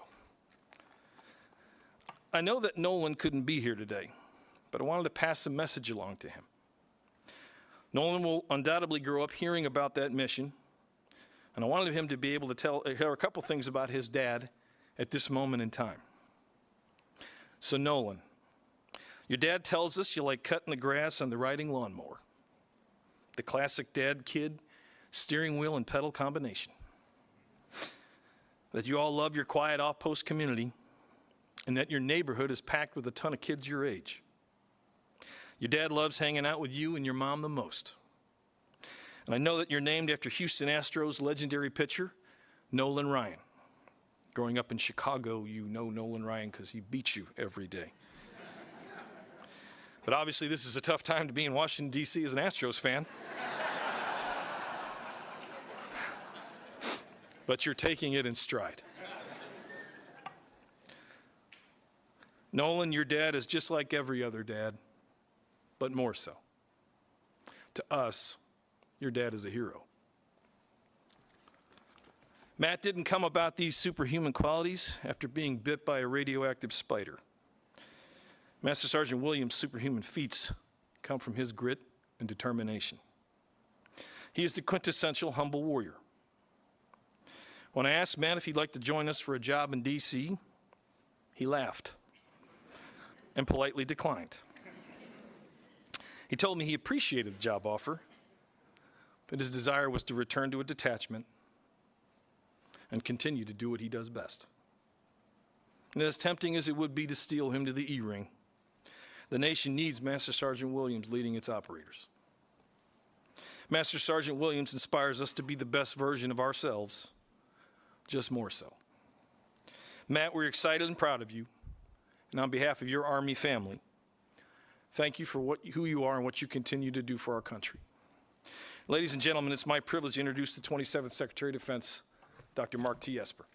I know that Nolan couldn't be here today, but I wanted to pass a message along to him. Nolan will undoubtedly grow up hearing about that mission, and I wanted him to be able to tell a couple things about his dad at this moment in time. So Nolan, your dad tells us you like cutting the grass on the riding lawnmower. The classic dad-kid steering wheel and pedal combination. That you all love your quiet off-post community, and that your neighborhood is packed with a ton of kids your age. Your dad loves hanging out with you and your mom the most. And I know that you're named after Houston Astros legendary pitcher, Nolan Ryan. Growing up in Chicago, you know Nolan Ryan because he beats you every day. But obviously this is a tough time to be in Washington, D.C. as an Astros fan. But you're taking it in stride. Nolan, your dad is just like every other dad, but more so. To us, your dad is a hero. Matt didn't come about these superhuman qualities after being bit by a radioactive spider. Master Sergeant Williams' superhuman feats come from his grit and determination. He is the quintessential humble warrior. When I asked Matt if he'd like to join us for a job in D.C., he laughed and politely declined. He told me he appreciated the job offer, but his desire was to return to a detachment and continue to do what he does best. And as tempting as it would be to steal him to the E-ring, the nation needs Master Sergeant Williams leading its operators. Master Sergeant Williams inspires us to be the best version of ourselves, just more so. Matt, we're excited and proud of you, and on behalf of your Army family, thank you for who you are and what you continue to do for our country. Ladies and gentlemen, it's my privilege to introduce the 27th Secretary of Defense, Dr. Mark T. Esper.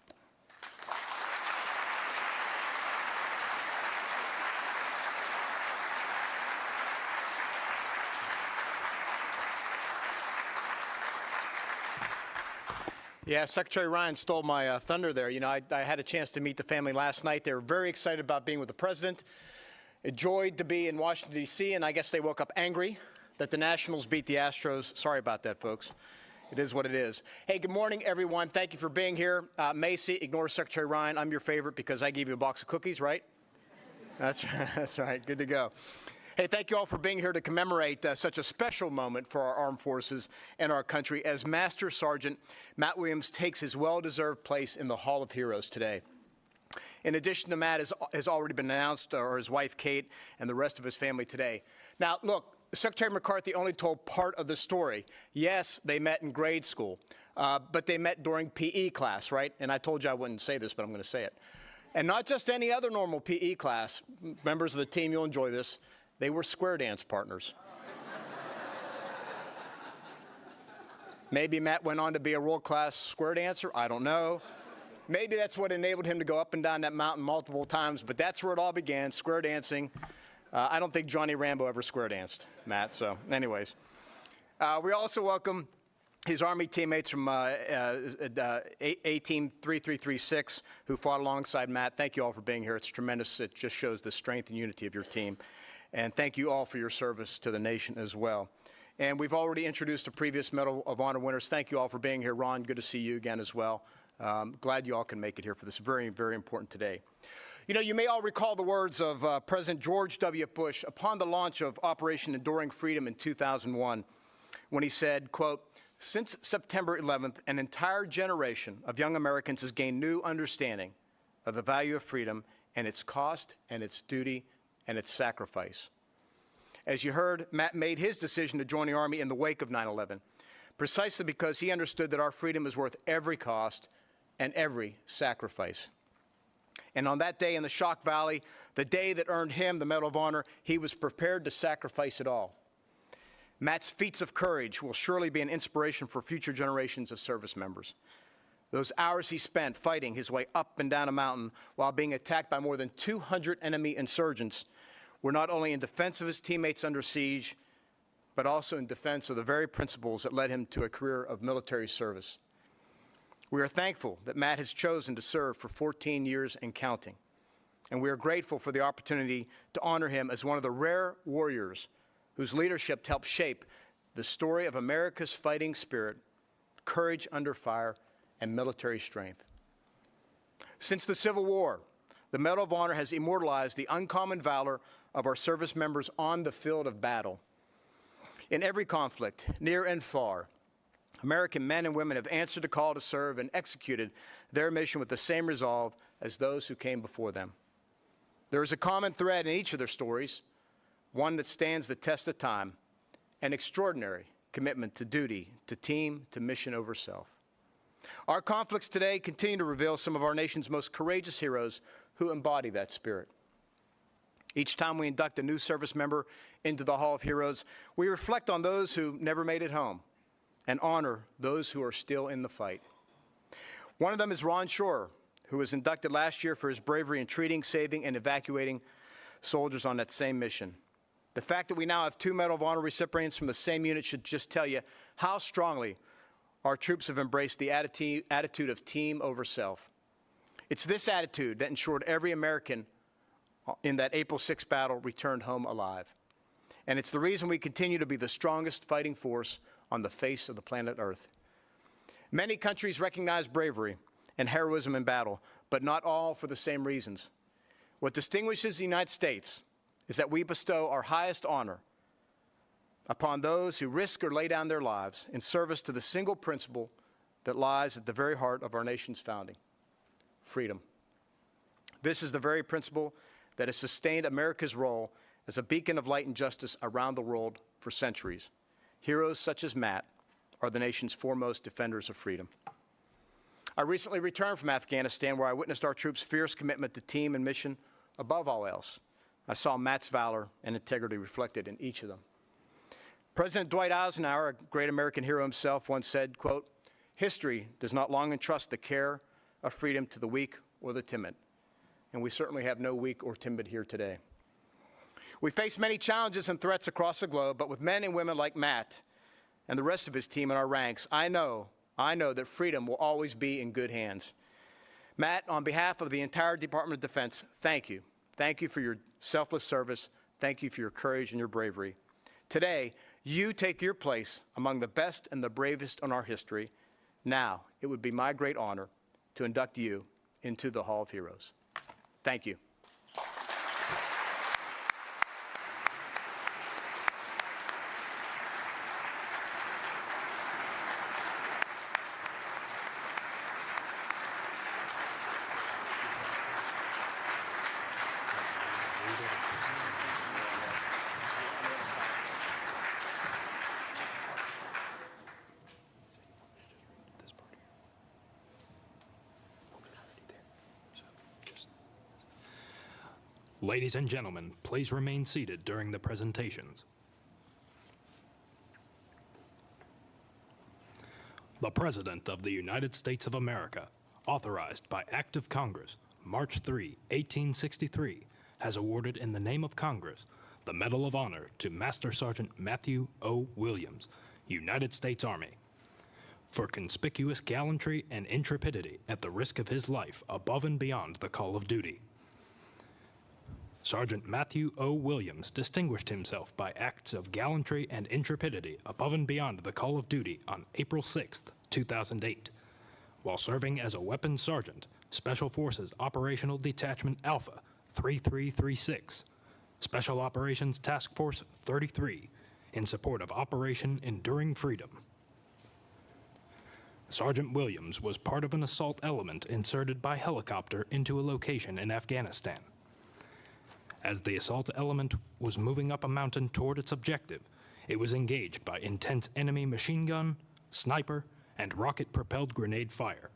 Yeah, Secretary Ryan stole my thunder there. You know, I had a chance to meet the family last night. They were very excited about being with the president, enjoyed to be in Washington, D.C., and I guess they woke up angry that the Nationals beat the Astros. Sorry about that, folks. It is what it is. Hey, good morning, everyone. Thank you for being here. Macy, ignore Secretary Ryan. I'm your favorite because I gave you a box of cookies, right? That's right. Good to go. Hey, thank you all for being here to commemorate such a special moment for our armed forces and our country as Master Sergeant Matt Williams takes his well-deserved place in the Hall of Heroes today. In addition to Matt, has already been announced, or his wife Kate and the rest of his family today. Now, look, Secretary McCarthy only told part of the story. Yes, they met in grade school, but they met during PE class, right? And I told you I wouldn't say this, but I'm going to say it. And not just any other normal PE class. Members of the team, you'll enjoy this. They were square dance partners. Maybe Matt went on to be a world-class square dancer. I don't know. Maybe that's what enabled him to go up and down that mountain multiple times, but that's where it all began, square dancing. I don't think Johnny Rambo ever square danced, Matt, so anyways. We also welcome his Army teammates from A-Team 3336 who fought alongside Matt. Thank you all for being here. It's tremendous. It just shows the strength and unity of your team. And thank you all for your service to the nation as well. And we've already introduced the previous Medal of Honor winners. Thank you all for being here. Ron, good to see you again as well. Glad you all can make it here for this very, very important today. You know, you may all recall the words of President George W. Bush upon the launch of Operation Enduring Freedom in 2001, when he said, quote, "Since September 11th, an entire generation of young Americans has gained new understanding of the value of freedom and its cost and its duty and its sacrifice." As you heard, Matt made his decision to join the Army in the wake of 9/11, precisely because he understood that our freedom is worth every cost and every sacrifice. And on that day in the Shock Valley, the day that earned him the Medal of Honor, he was prepared to sacrifice it all. Matt's feats of courage will surely be an inspiration for future generations of service members. Those hours he spent fighting his way up and down a mountain while being attacked by more than 200 enemy insurgents were not only in defense of his teammates under siege, but also in defense of the very principles that led him to a career of military service. We are thankful that Matt has chosen to serve for 14 years and counting, and we are grateful for the opportunity to honor him as one of the rare warriors whose leadership helped shape the story of America's fighting spirit, courage under fire, and military strength. Since the Civil War, the Medal of Honor has immortalized the uncommon valor of our service members on the field of battle. In every conflict, near and far, American men and women have answered the call to serve and executed their mission with the same resolve as those who came before them. There is a common thread in each of their stories, one that stands the test of time, an extraordinary commitment to duty, to team, to mission over self. Our conflicts today continue to reveal some of our nation's most courageous heroes who embody that spirit. Each time we induct a new service member into the Hall of Heroes, we reflect on those who never made it home and honor those who are still in the fight. One of them is Ron Shore, who was inducted last year for his bravery in treating, saving, and evacuating soldiers on that same mission. The fact that we now have 2 Medal of Honor recipients from the same unit should just tell you how strongly our troops have embraced the attitude of team over self. It's this attitude that ensured every American in that April 6th battle returned home alive. And it's the reason we continue to be the strongest fighting force on the face of the planet Earth. Many countries recognize bravery and heroism in battle, but not all for the same reasons. What distinguishes the United States is that we bestow our highest honor upon those who risk or lay down their lives in service to the single principle that lies at the very heart of our nation's founding: freedom. This is the very principle that has sustained America's role as a beacon of light and justice around the world for centuries. Heroes such as Matt are the nation's foremost defenders of freedom. I recently returned from Afghanistan, where I witnessed our troops' fierce commitment to team and mission above all else. I saw Matt's valor and integrity reflected in each of them. President Dwight Eisenhower, a great American hero himself, once said, quote, "History does not long entrust the care of freedom to the weak or the timid." And we certainly have no weak or timid here today. We face many challenges and threats across the globe, but with men and women like Matt and the rest of his team in our ranks, I know that freedom will always be in good hands. Matt, on behalf of the entire Department of Defense, thank you. Thank you for your selfless service. Thank you for your courage and your bravery. Today, you take your place among the best and the bravest in our history. Now, it would be my great honor to induct you into the Hall of Heroes. Thank you. Ladies and gentlemen, please remain seated during the presentations. The President of the United States of America, authorized by Act of Congress, March 3, 1863, has awarded in the name of Congress the Medal of Honor to Master Sergeant Matthew O. Williams, United States Army, for conspicuous gallantry and intrepidity at the risk of his life above and beyond the call of duty. Sergeant Matthew O. Williams distinguished himself by acts of gallantry and intrepidity above and beyond the call of duty on April 6, 2008, while serving as a weapons sergeant, Special Forces Operational Detachment Alpha 3336, Special Operations Task Force 33, in support of Operation Enduring Freedom. Sergeant Williams was part of an assault element inserted by helicopter into a location in Afghanistan. As the assault element was moving up a mountain toward its objective, it was engaged by intense enemy machine gun, sniper, and rocket-propelled grenade fire.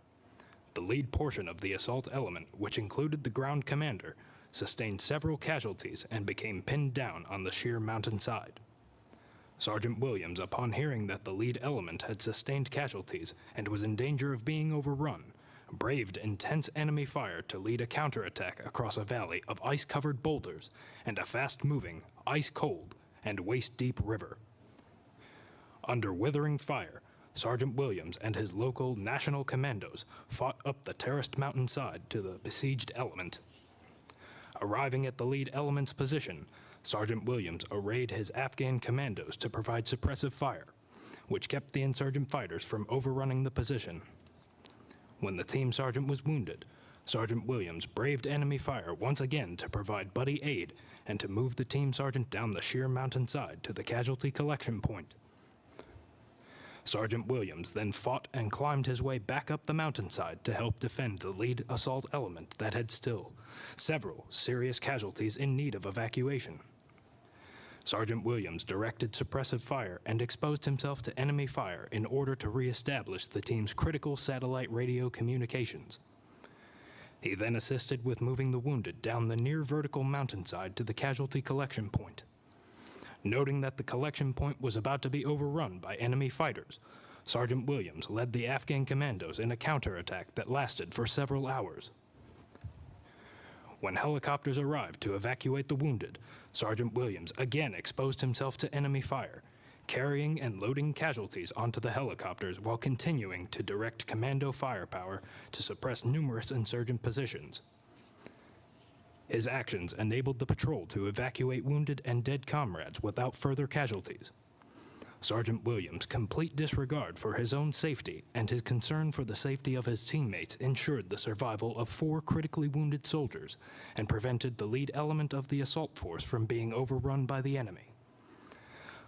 The lead portion of the assault element, which included the ground commander, sustained several casualties and became pinned down on the sheer mountainside. Sergeant Williams, upon hearing that the lead element had sustained casualties and was in danger of being overrun, braved intense enemy fire to lead a counterattack across a valley of ice-covered boulders and a fast-moving, ice-cold, and waist-deep river. Under withering fire, Sergeant Williams and his local National Commandos fought up the terraced mountainside to the besieged element. Arriving at the lead element's position, Sergeant Williams arrayed his Afghan commandos to provide suppressive fire, which kept the insurgent fighters from overrunning the position. When the team sergeant was wounded, Sergeant Williams braved enemy fire once again to provide buddy aid and to move the team sergeant down the sheer mountainside to the casualty collection point. Sergeant Williams then fought and climbed his way back up the mountainside to help defend the lead assault element that had still several serious casualties in need of evacuation. Sergeant Williams directed suppressive fire and exposed himself to enemy fire in order to reestablish the team's critical satellite radio communications. He then assisted with moving the wounded down the near vertical mountainside to the casualty collection point. Noting that the collection point was about to be overrun by enemy fighters, Sergeant Williams led the Afghan commandos in a counterattack that lasted for several hours. When helicopters arrived to evacuate the wounded, Sergeant Williams again exposed himself to enemy fire, carrying and loading casualties onto the helicopters while continuing to direct commando firepower to suppress numerous insurgent positions. His actions enabled the patrol to evacuate wounded and dead comrades without further casualties. Sergeant Williams' complete disregard for his own safety and his concern for the safety of his teammates ensured the survival of 4 critically wounded soldiers and prevented the lead element of the assault force from being overrun by the enemy.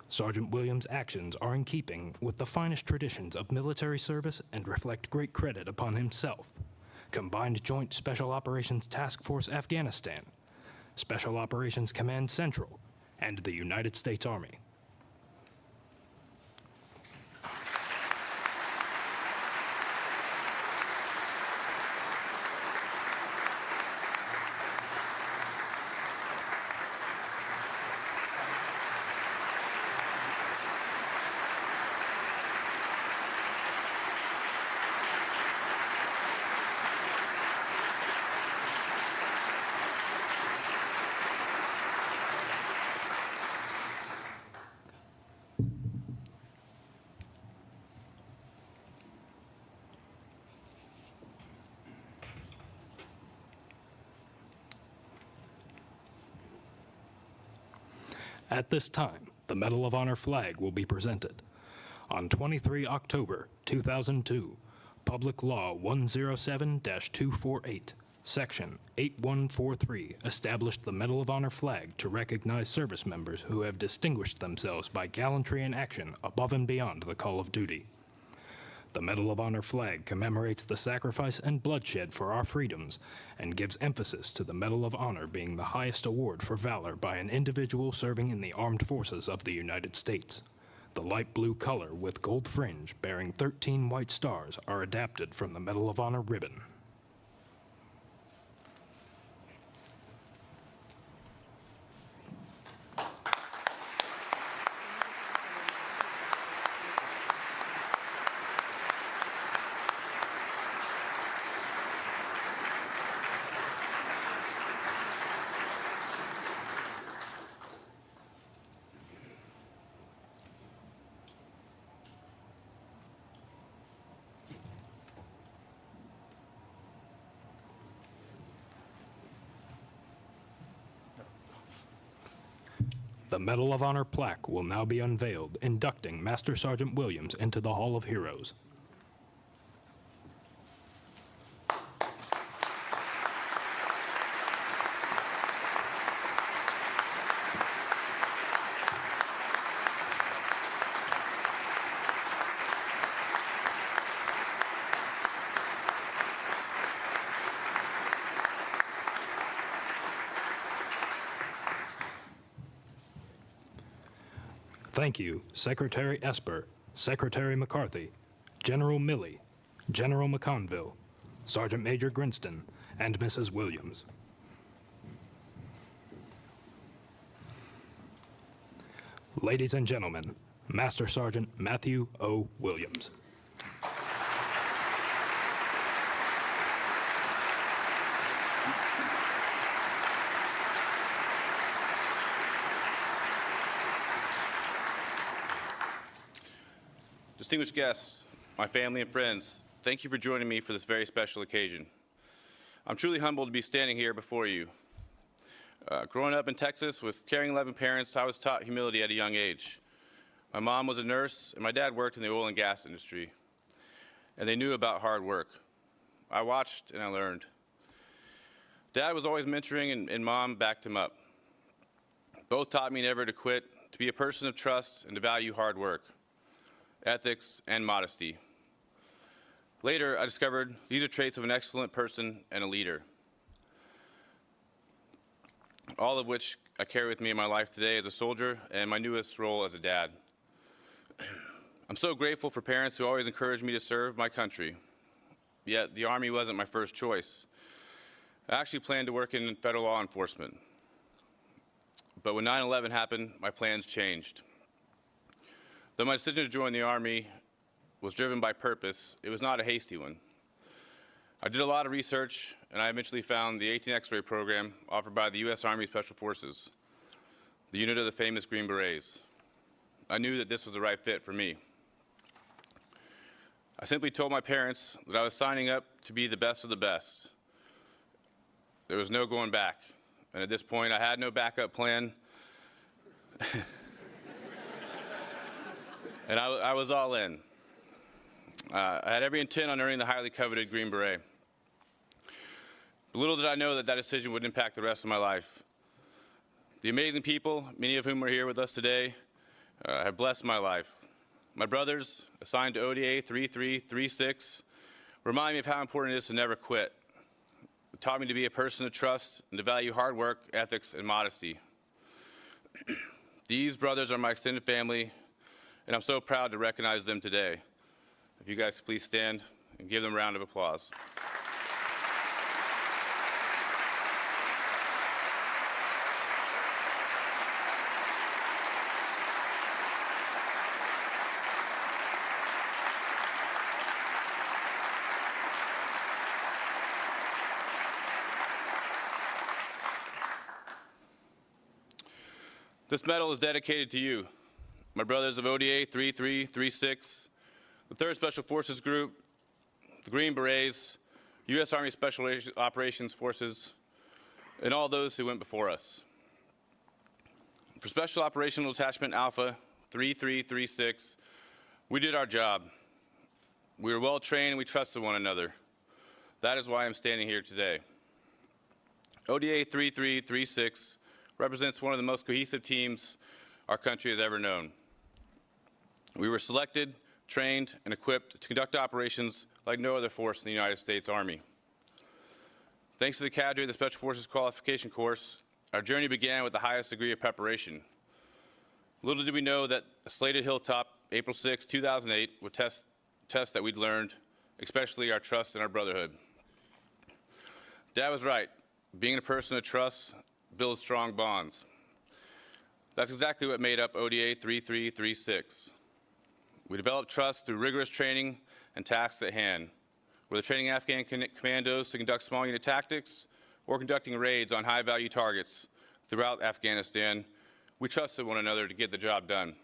Sergeant Williams' actions are in keeping with the finest traditions of military service and reflect great credit upon himself, Combined Joint Special Operations Task Force Afghanistan, Special Operations Command Central, and the United States Army. At this time, the Medal of Honor flag will be presented. On 23 October 2002, Public Law 107-248, Section 8143 established the Medal of Honor flag to recognize service members who have distinguished themselves by gallantry in action above and beyond the call of duty. The Medal of Honor flag commemorates the sacrifice and bloodshed for our freedoms and gives emphasis to the Medal of Honor being the highest award for valor by an individual serving in the armed forces of the United States. The light blue color with gold fringe bearing 13 white stars are adapted from the Medal of Honor ribbon. The Medal of Honor plaque will now be unveiled, inducting Master Sergeant Williams into the Hall of Heroes. Thank you, Secretary Esper, Secretary McCarthy, General Milley, General McConville, Sergeant Major Grinston, and Mrs. Williams. Ladies and gentlemen, Master Sergeant Matthew O. Williams. Distinguished guests, my family and friends, thank you for joining me for this very special occasion. I'm truly humbled to be standing here before you. Growing up in Texas with caring, loving parents, I was taught humility at a young age. My mom was a nurse, and my dad worked in the oil and gas industry, and they knew about hard work. I watched and I learned. Dad was always mentoring, and Mom backed him up. Both taught me never to quit, to be a person of trust, and to value hard work, ethics, and modesty. Later, I discovered these are traits of an excellent person and a leader, all of which I carry with me in my life today as a soldier and my newest role as a dad. I'm so grateful for parents who always encouraged me to serve my country, yet the Army wasn't my first choice. I actually planned to work in federal law enforcement, but when 9/11 happened, my plans changed. Though my decision to join the Army was driven by purpose, it was not a hasty one. I did a lot of research, and I eventually found the 18 X-ray program offered by the U.S. Army Special Forces, the unit of the famous Green Berets. I knew that this was the right fit for me. I simply told my parents that I was signing up to be the best of the best. There was no going back, and at this point, I had no backup plan. And I was all in. I had every intent on earning the highly coveted Green Beret. But little did I know that that decision would impact the rest of my life. The amazing people, many of whom are here with us today, have blessed my life. My brothers, assigned to ODA 3336, remind me of how important it is to never quit. It taught me to be a person of trust and to value hard work, ethics, and modesty. These brothers are my extended family, and I'm so proud to recognize them today. If you guys please stand and give them a round of applause. This medal is dedicated to you, my brothers of ODA 3336, the 3rd Special Forces Group, the Green Berets, U.S. Army Special Operations Forces, and all those who went before us. For Special Operational Detachment Alpha 3336, we did our job. We were well trained and we trusted one another. That is why I'm standing here today. ODA 3336 represents one of the most cohesive teams our country has ever known. We were selected, trained, and equipped to conduct operations like no other force in the United States Army. Thanks to the cadre of the Special Forces Qualification Course, our journey began with the highest degree of preparation. Little did we know that a slated hilltop, April 6, 2008, would test that we'd learned, especially our trust and our brotherhood. Dad was right. Being a person of trust builds strong bonds. That's exactly what made up ODA 3336. We developed trust through rigorous training and tasks at hand, whether training Afghan commandos to conduct small unit tactics or conducting raids on high-value targets throughout Afghanistan. We trusted one another to get the job done.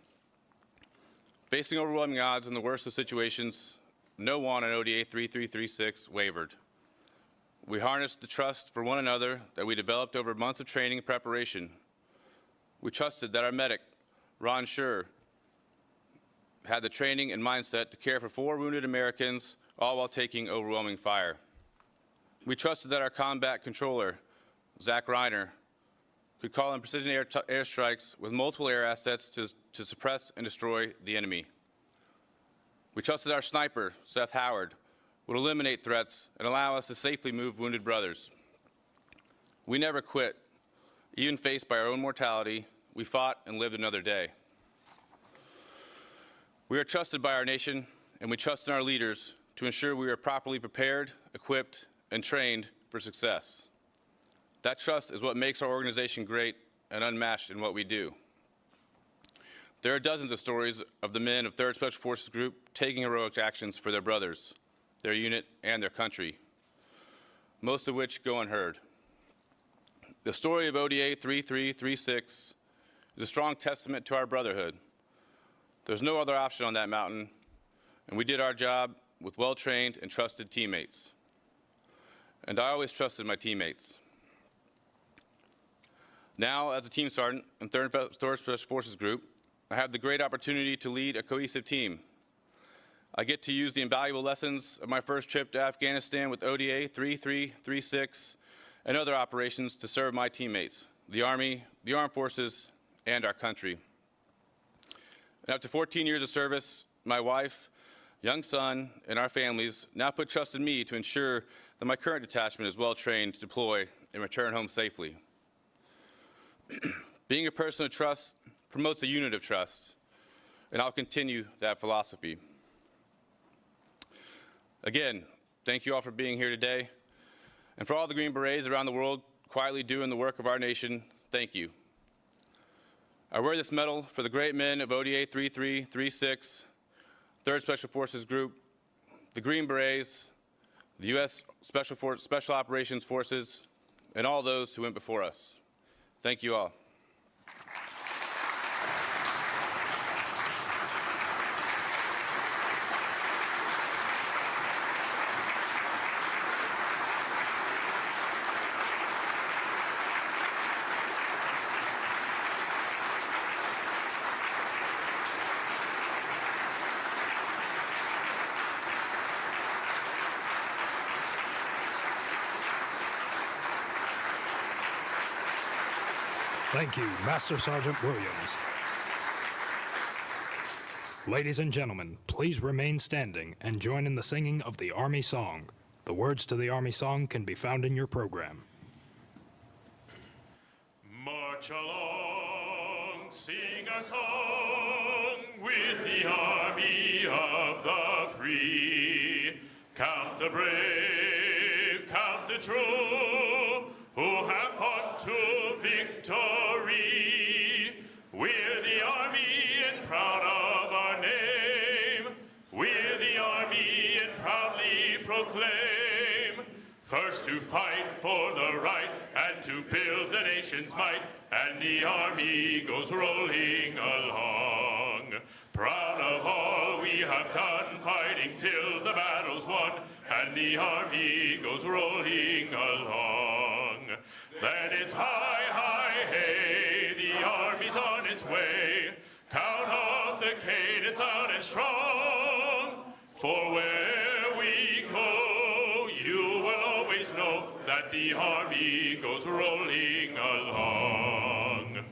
Facing overwhelming odds in the worst of situations, no one on ODA 3336 wavered. We harnessed the trust for one another that we developed over months of training and preparation. We trusted that our medic, Ron Schur, had the training and mindset to care for 4 wounded Americans, all while taking overwhelming fire. We trusted that our combat controller, Zach Reiner, could call in precision airstrikes with multiple air assets to suppress and destroy the enemy. We trusted our sniper, Seth Howard, would eliminate threats and allow us to safely move wounded brothers. We never quit. Even faced by our own mortality, we fought and lived another day. We are trusted by our nation, and we trust in our leaders to ensure we are properly prepared, equipped, and trained for success. That trust is what makes our organization great and unmatched in what we do. There are dozens of stories of the men of 3rd Special Forces Group taking heroic actions for their brothers, their unit, and their country, most of which go unheard. The story of ODA 3336 is a strong testament to our brotherhood. There's no other option on that mountain, and we did our job with well-trained and trusted teammates. And I always trusted my teammates. Now, as a team sergeant in 3rd Special Forces Group, I have the great opportunity to lead a cohesive team. I get to use the invaluable lessons of my first trip to Afghanistan with ODA 3336 and other operations to serve my teammates, the Army, the Armed Forces, and our country. And after 14 years of service, my wife, young son, and our families now put trust in me to ensure that my current detachment is well trained to deploy and return home safely. Being a person of trust promotes a unit of trust, and I'll continue that philosophy. Again, thank you all for being here today. And for all the Green Berets around the world quietly doing the work of our nation, thank you. I wear this medal for the great men of ODA 3336, 3rd Special Forces Group, the Green Berets, the U.S. Special Operations Forces, and all those who went before us. Thank you all. Thank you, Master Sergeant Williams. Ladies and gentlemen, please remain standing and join in the singing of the Army Song. The words to the Army Song can be found in your program. March along, sing a song with the army of the free. Count the brave, count the true, who have fought to victory. We're the army and proud of our name. We're the army and proudly proclaim. First to fight for the right and to build the nation's might, and the army goes rolling along. Proud of all we have done, fighting till the battle's won, and the army goes rolling along. Then it's hi, hi, hey, the army's on its way. Count off the cadence loud and strong. For where we go, you will always know that the army goes rolling along.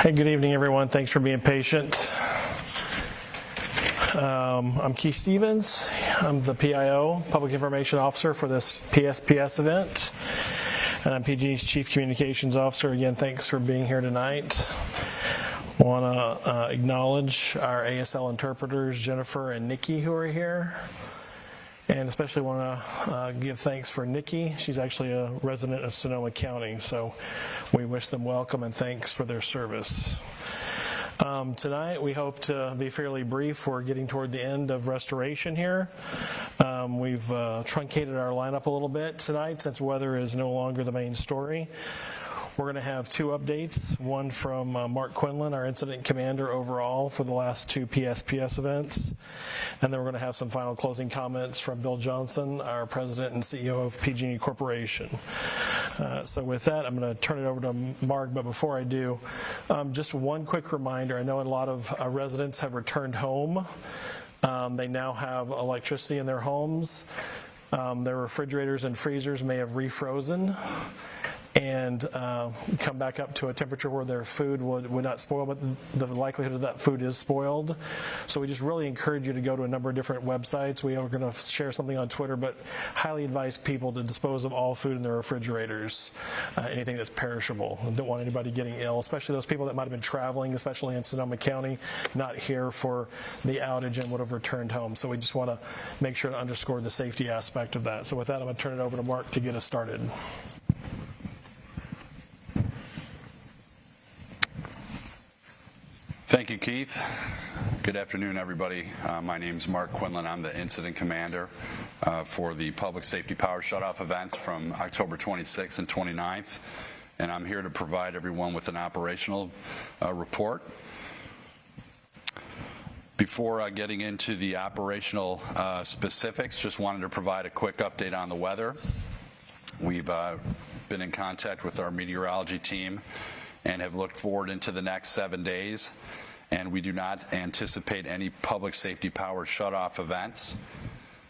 Hey, good evening, everyone. Thanks for being patient. I'm Keith Stevens. I'm the PIO, Public Information Officer for this PSPS event. And I'm PG&E's Chief Communications Officer. Again, thanks for being here tonight. I want to acknowledge our ASL interpreters, Jennifer and Nikki, who are here. And especially want to give thanks for Nikki. She's actually a resident of Sonoma County, so we wish them welcome and thanks for their service. Tonight, we hope to be fairly brief. We're getting toward the end of restoration here. We've truncated our lineup a little bit tonight since weather is no longer the main story. We're going to have two updates, one from Mark Quinlan, our incident commander overall for the last two PSPS events, and then we're going to have some final closing comments from Bill Johnson, our president and CEO of PG&E Corporation. So with that, I'm going to turn it over to Mark, but before I do, just one quick reminder. I know a lot of residents have returned home. They now have electricity in their homes. Their refrigerators and freezers may have refrozen and come back up to a temperature where their food would not spoil, but the likelihood of that food is spoiled. So we just really encourage you to go to a number of different websites. We are going to share something on Twitter, but highly advise people to dispose of all food in their refrigerators, anything that's perishable. We don't want anybody getting ill, especially those people that might have been traveling, especially in Sonoma County, not here for the outage and would have returned home. So we just want to make sure to underscore the safety aspect of that. So with that, I'm going to turn it over to Mark to get us started. Thank you, Keith. Good afternoon, everybody. My name is Mark Quinlan. I'm the incident commander for the public safety power shutoff events from October 26th and 29th, and I'm here to provide everyone with an operational report. Before getting into the operational specifics, just wanted to provide a quick update on the weather. We've been in contact with our meteorology team and have looked forward into the next 7 days, and we do not anticipate any public safety power shutoff events.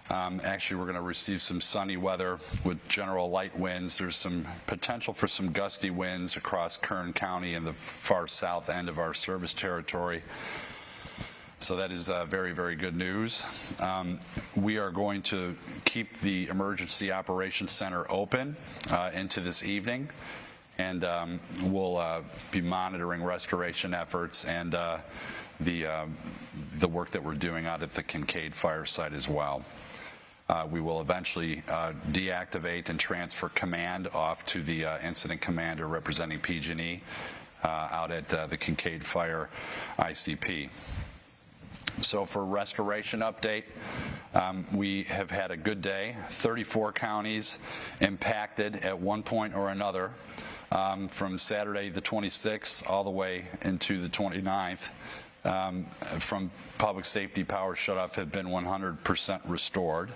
Actually, we're going to receive some sunny weather with general light winds. There's some potential for some gusty winds across Kern County and the far south end of our service territory. So that is very, very good news. We are going to keep the Emergency Operations Center open into this evening, and we'll be monitoring restoration efforts and the work that we're doing out at the Kincaid fire site as well. We will eventually deactivate and transfer command off to the incident commander representing PG&E out at the Kincaid Fire ICP. So for restoration update, we have had a good day. 34 counties impacted at one point or another. From Saturday the 26th all the way into the 29th, from public safety power shutoff have been 100% restored.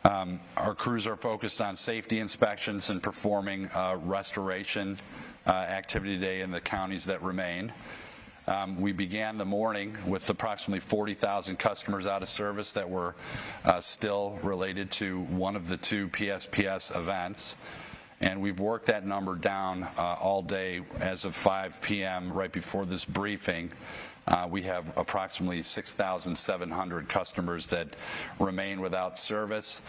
Our crews are focused on safety inspections and performing restoration activity today in the counties that remain. We began the morning with approximately 40,000 customers out of service that were still related to one of the two PSPS events. And we've worked that number down all day. As of 5 p.m., right before this briefing, we have approximately 6,700 customers that remain without service,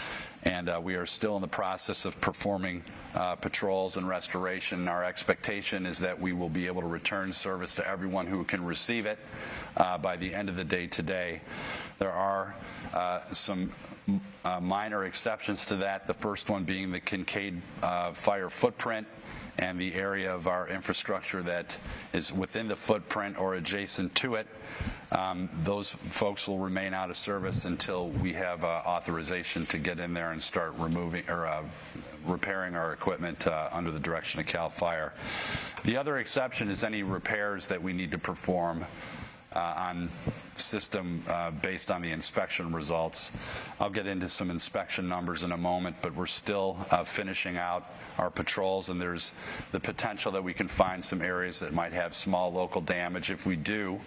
and we are still in the process of performing patrols and restoration. Our expectation is that we will be able to return service to everyone who can receive it by the end of the day today. There are some minor exceptions to that, the first one being the Kincaid fire footprint and the area of our infrastructure that is within the footprint or adjacent to it. Those folks will remain out of service until we have authorization to get in there and start removing or repairing our equipment under the direction of CAL FIRE. The other exception is any repairs that we need to perform on system based on the inspection results. I'll get into some inspection numbers in a moment, but we're still finishing out our patrols, and there's the potential that we can find some areas that might have small local damage. If we do,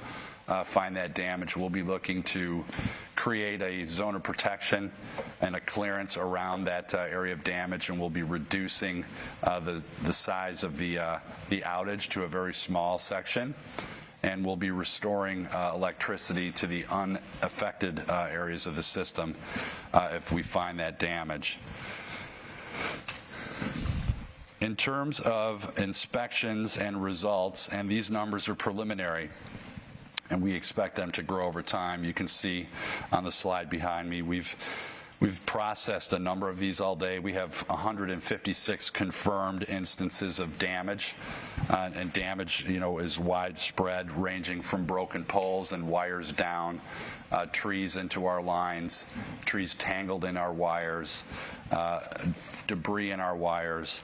find that damage, we'll be looking to create a zone of protection and a clearance around that area of damage, and we'll be reducing the size of the outage to a very small section, and we'll be restoring electricity to the unaffected areas of the system if we find that damage. In terms of inspections and results, and these numbers are preliminary, and we expect them to grow over time. You can see on the slide behind me, we've processed a number of these all day. We have 156 confirmed instances of damage, and damage, is widespread, ranging from broken poles and wires down, trees into our lines, trees tangled in our wires, debris in our wires,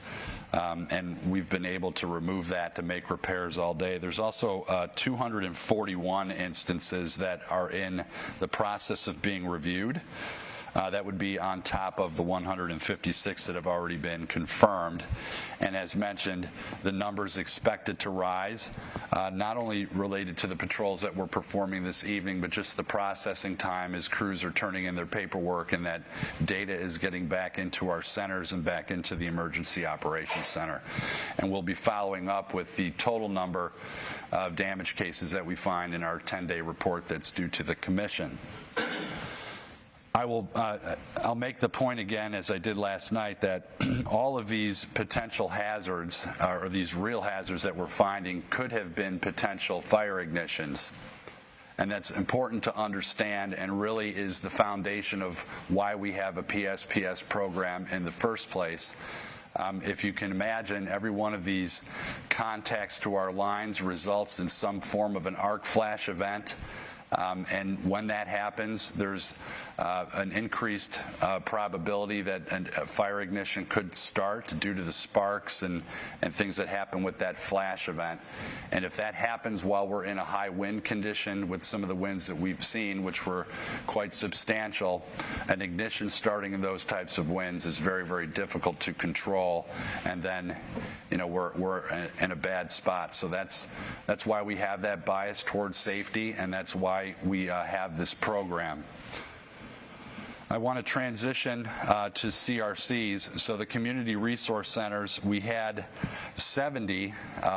and we've been able to remove that to make repairs all day. There's also 241 instances that are in the process of being reviewed. That would be on top of the 156 that have already been confirmed. And as mentioned, the numbers expected to rise, not only related to the patrols that we're performing this evening, but just the processing time as crews are turning in their paperwork and that data is getting back into our centers and back into the Emergency Operations Center. And we'll be following up with the total number of damage cases that we find in our 10-day report that's due to the Commission. I'll make the point again, as I did last night, that all of these potential hazards, or these real hazards that we're finding, could have been potential fire ignitions. And that's important to understand, and really is the foundation of why we have a PSPS program in the first place. If you can imagine, every one of these contacts to our lines results in some form of an arc flash event. And when that happens, there's an increased probability that a fire ignition could start due to the sparks and things that happen with that flash event. And if that happens while we're in a high wind condition with some of the winds that we've seen, which were quite substantial, an ignition starting in those types of winds is very, very difficult to control. And then, we're in a bad spot. So that's why we have that bias towards safety, and that's why we have this program. I want to transition to CRCs. So the Community Resource Centers, we had 70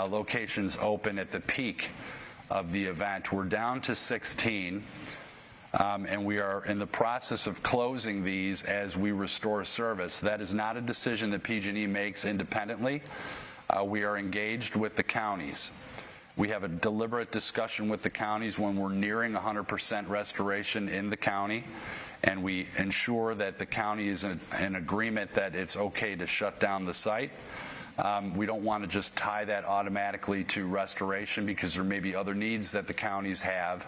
locations open at the peak of the event. We're down to 16, and we are in the process of closing these as we restore service. That is not a decision that PG&E makes independently. We are engaged with the counties. We have a deliberate discussion with the counties when we're nearing 100% restoration in the county, and we ensure that the county is in agreement that it's okay to shut down the site. We don't want to just tie that automatically to restoration, because there may be other needs that the counties have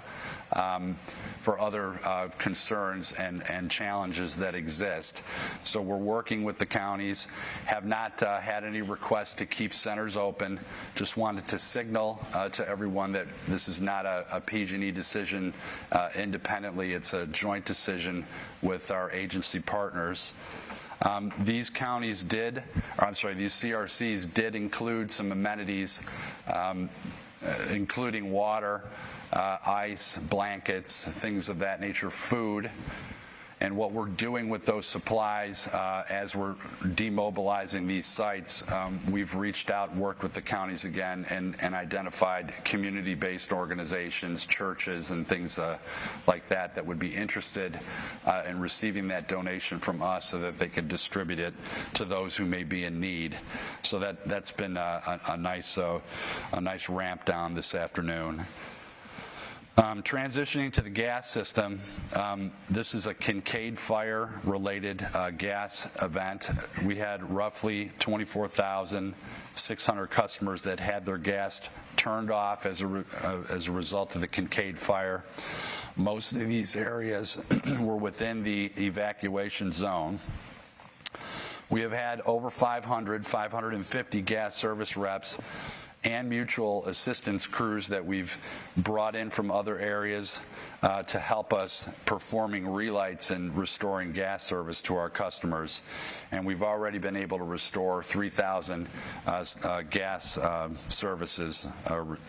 for other concerns and challenges that exist. So we're working with the counties, have not had any requests to keep centers open. Just wanted to signal to everyone that this is not a PG&E decision independently. It's a joint decision with our agency partners. These counties these CRCs did include some amenities, including water, ice, blankets, things of that nature, food. And what we're doing with those supplies as we're demobilizing these sites, we've reached out, worked with the counties again, and identified community-based organizations, churches, and things like that would be interested in receiving that donation from us so that they could distribute it to those who may be in need. So that's been a nice ramp down this afternoon. Transitioning to the gas system, this is a Kincaid fire-related gas event. We had roughly 24,600 customers that had their gas turned off as a result of the Kincaid fire. Most of these areas were within the evacuation zone. We have had over 550 gas service reps and mutual assistance crews that we've brought in from other areas to help us performing relights and restoring gas service to our customers. And we've already been able to restore 3,000 gas services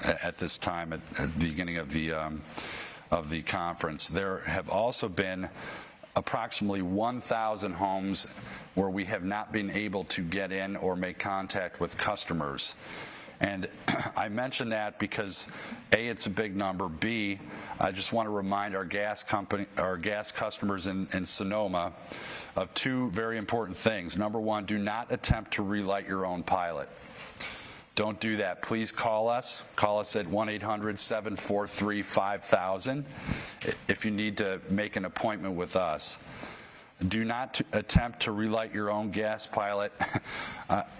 at this time at the beginning of the conference. There have also been approximately 1,000 homes where we have not been able to get in or make contact with customers. And I mention that because A, it's a big number. B, I just want to remind our gas customers in Sonoma of two very important things. Number one, do not attempt to relight your own pilot. Don't do that. Please call us. Call us at 1-800-743-5000 if you need to make an appointment with us. Do not attempt to relight your own gas pilot.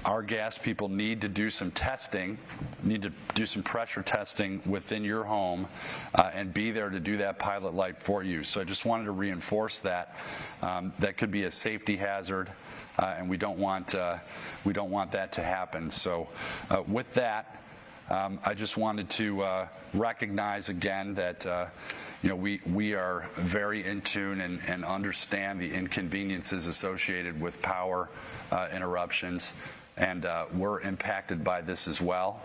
Our gas people need to do some testing, need to do some pressure testing within your home and be there to do that pilot light for you. So I just wanted to reinforce that. That could be a safety hazard, and we don't want that to happen. So with that, I just wanted to recognize again that we are very in tune and understand the inconveniences associated with power interruptions, and we're impacted by this as well,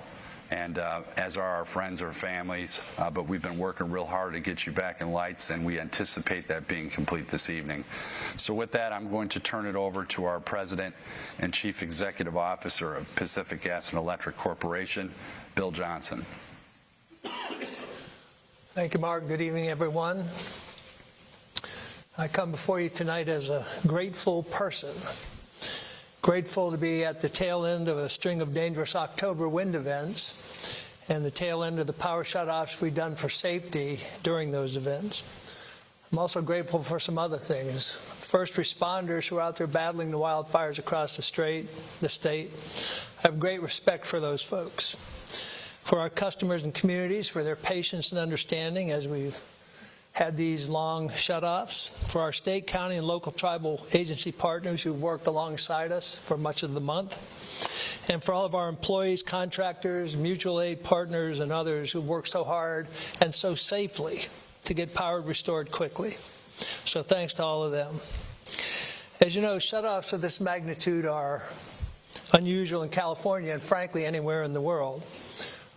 and as are our friends or families, but we've been working real hard to get you back in lights, and we anticipate that being complete this evening. So with that, I'm going to turn it over to our President and Chief Executive Officer of Pacific Gas and Electric Corporation, Bill Johnson. Thank you, Mark. Good evening, everyone. I come before you tonight as a grateful person. Grateful to be at the tail end of a string of dangerous October wind events and the tail end of the power shutoffs we've done for safety during those events. I'm also grateful for some other things. First responders who are out there battling the wildfires across the state. I have great respect for those folks. For our customers and communities, for their patience and understanding as we've had these long shutoffs. For our state, county, and local tribal agency partners who've worked alongside us for much of the month. And for all of our employees, contractors, mutual aid partners, and others who've worked so hard and so safely to get power restored quickly. So thanks to all of them. As you know, shutoffs of this magnitude are unusual in California and frankly anywhere in the world.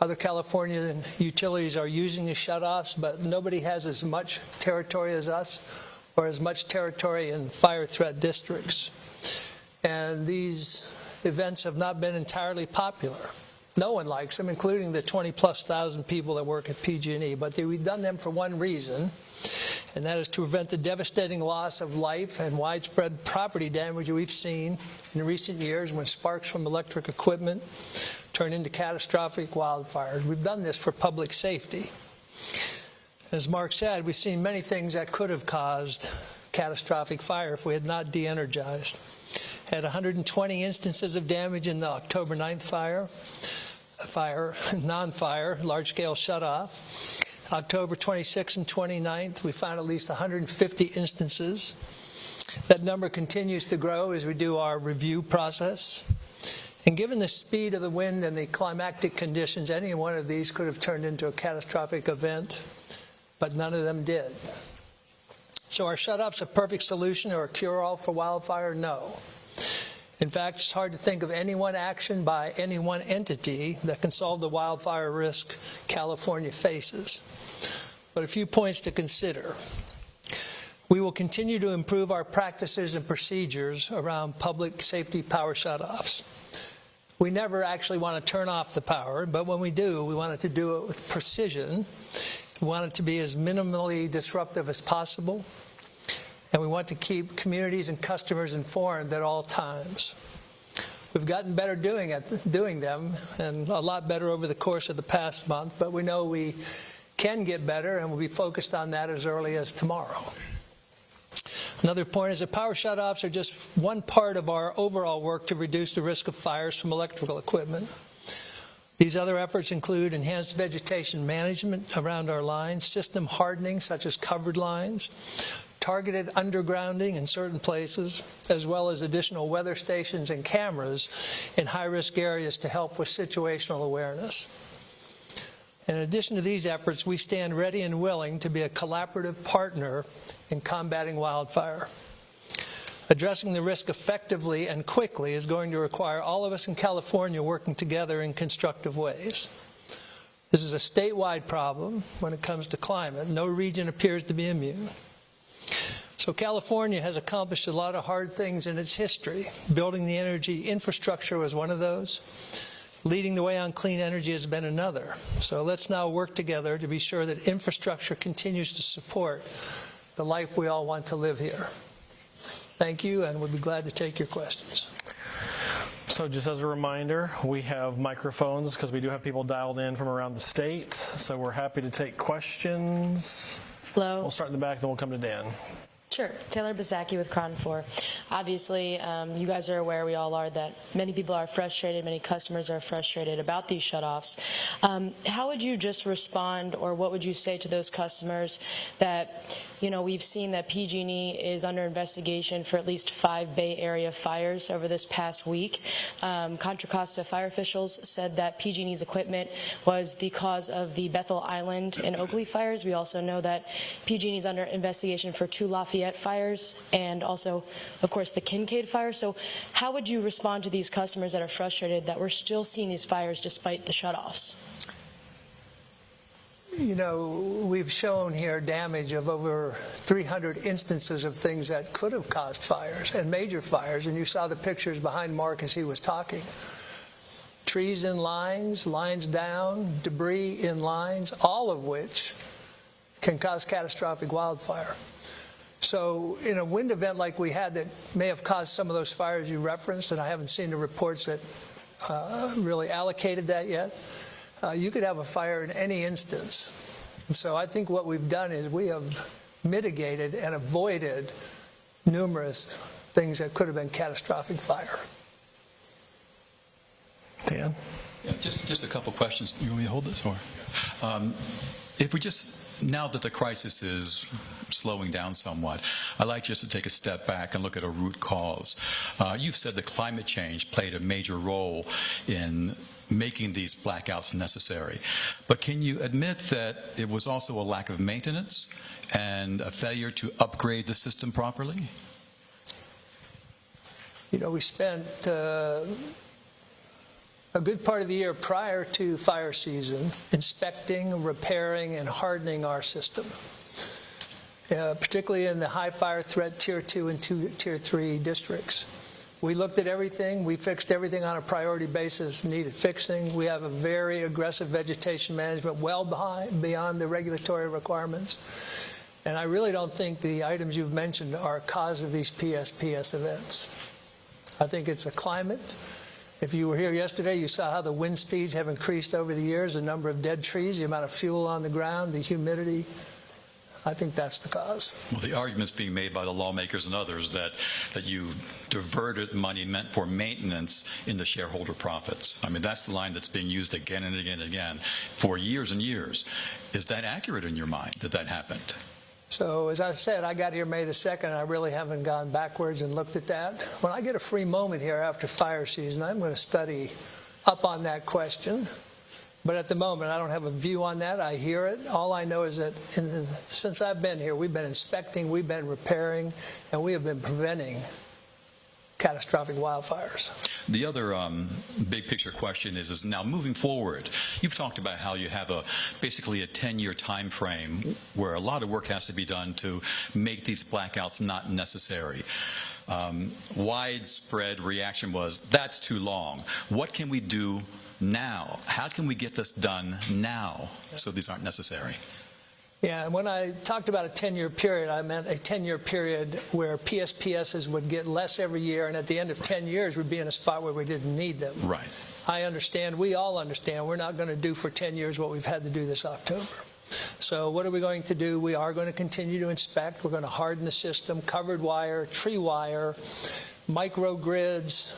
Other California utilities are using the shutoffs, but nobody has as much territory as us or as much territory in fire threat districts. And these events have not been entirely popular. No one likes them, including the 20,000+ people that work at PG&E, but we've done them for one reason, and that is to prevent the devastating loss of life and widespread property damage we've seen in recent years when sparks from electric equipment turn into catastrophic wildfires. We've done this for public safety. As Mark said, we've seen many things that could have caused catastrophic fire if we had not de-energized. Had 120 instances of damage in the October 9th non-fire, large-scale shutoff. October 26th and 29th, we found at least 150 instances. That number continues to grow as we do our review process. And given the speed of the wind and the climatic conditions, any one of these could have turned into a catastrophic event, but none of them did. So are shutoffs a perfect solution or a cure-all for wildfire? No. In fact, it's hard to think of any one action by any one entity that can solve the wildfire risk California faces. But a few points to consider. We will continue to improve our practices and procedures around public safety power shutoffs. We never actually want to turn off the power, but when we do, we want it to do it with precision. We want it to be as minimally disruptive as possible. And we want to keep communities and customers informed at all times. We've gotten better doing them, and a lot better over the course of the past month, but we know we can get better, and we'll be focused on that as early as tomorrow. Another point is that power shutoffs are just one part of our overall work to reduce the risk of fires from electrical equipment. These other efforts include enhanced vegetation management around our lines, system hardening such as covered lines, targeted undergrounding in certain places, as well as additional weather stations and cameras in high-risk areas to help with situational awareness. In addition to these efforts, we stand ready and willing to be a collaborative partner in combating wildfire. Addressing the risk effectively and quickly is going to require all of us in California working together in constructive ways. This is a statewide problem when it comes to climate. No region appears to be immune. So California has accomplished a lot of hard things in its history. Building the energy infrastructure was one of those. Leading the way on clean energy has been another. So let's now work together to be sure that infrastructure continues to support the life we all want to live here. Thank you, and we'll be glad to take your questions. So just as a reminder, we have microphones because we do have people dialed in from around the state. So we're happy to take questions. Hello. We'll start in the back, then we'll come to Dan. Sure. Taylor Bazaki with Cron 4. Obviously, you guys are aware, we all are, that many people are frustrated, many customers are frustrated about these shutoffs. How would you just respond, or what would you say to those customers that, you know, we've seen that PG&E is under investigation for at least 5 Bay Area fires over this past week. Contra Costa fire officials said that PG&E's equipment was the cause of the Bethel Island and Oakley fires. We also know that PG&E is under investigation for 2 Lafayette fires and also, of course, the Kincaid fire. So how would you respond to these customers that are frustrated that we're still seeing these fires despite the shutoffs? You know, we've shown here damage of over 300 instances of things that could have caused fires, and major fires, and you saw the pictures behind Mark as he was talking. Trees in lines, lines down, debris in lines, all of which can cause catastrophic wildfire. So in a wind event like we had that may have caused some of those fires you referenced, and I haven't seen the reports that really allocated that yet, you could have a fire in any instance. And so I think what we've done is we have mitigated and avoided numerous things that could have been catastrophic fire. Dan? Yeah, just a couple questions. You want me to hold this? Or if we just, now that the crisis is slowing down somewhat, I'd like just to take a step back and look at a root cause. You've said that climate change played a major role in making these blackouts necessary. But can you admit that it was also a lack of maintenance and a failure to upgrade the system properly? You know, we spent a good part of the year prior to fire season inspecting, repairing, and hardening our system, particularly in the high fire threat Tier 2 and Tier 3 districts. We looked at everything. We fixed everything on a priority basis needed fixing. We have a very aggressive vegetation management well beyond the regulatory requirements. And I really don't think the items you've mentioned are a cause of these PSPS events. I think it's a climate. If you were here yesterday, you saw how the wind speeds have increased over the years, the number of dead trees, the amount of fuel on the ground, the humidity. I think that's the cause. Well, the argument's being made by the lawmakers and others that you diverted money meant for maintenance into shareholder profits. I mean, that's the line that's being used again and again and again for years and years. Is that accurate in your mind that that happened? So, as I've said, I got here May the 2nd, and I really haven't gone backwards and looked at that. When I get a free moment here after fire season, I'm going to study up on that question. But at the moment, I don't have a view on that. I hear it. All I know is that since I've been here, we've been inspecting, we've been repairing, and we have been preventing catastrophic wildfires. The other big picture question is now moving forward, you've talked about how you have basically a 10-year time frame where a lot of work has to be done to make these blackouts not necessary. Widespread reaction was, that's too long. What can we do now? How can we get this done now so these aren't necessary? Yeah, and when I talked about a 10-year period, I meant a 10-year period where PSPSs would get less every year, and at the end of 10 years, we'd be in a spot where we didn't need them. Right. I understand, we all understand, we're not going to do for 10 years what we've had to do this October. So what are we going to do? We are going to continue to inspect. We're going to harden the system, covered wire, tree wire, microgrids,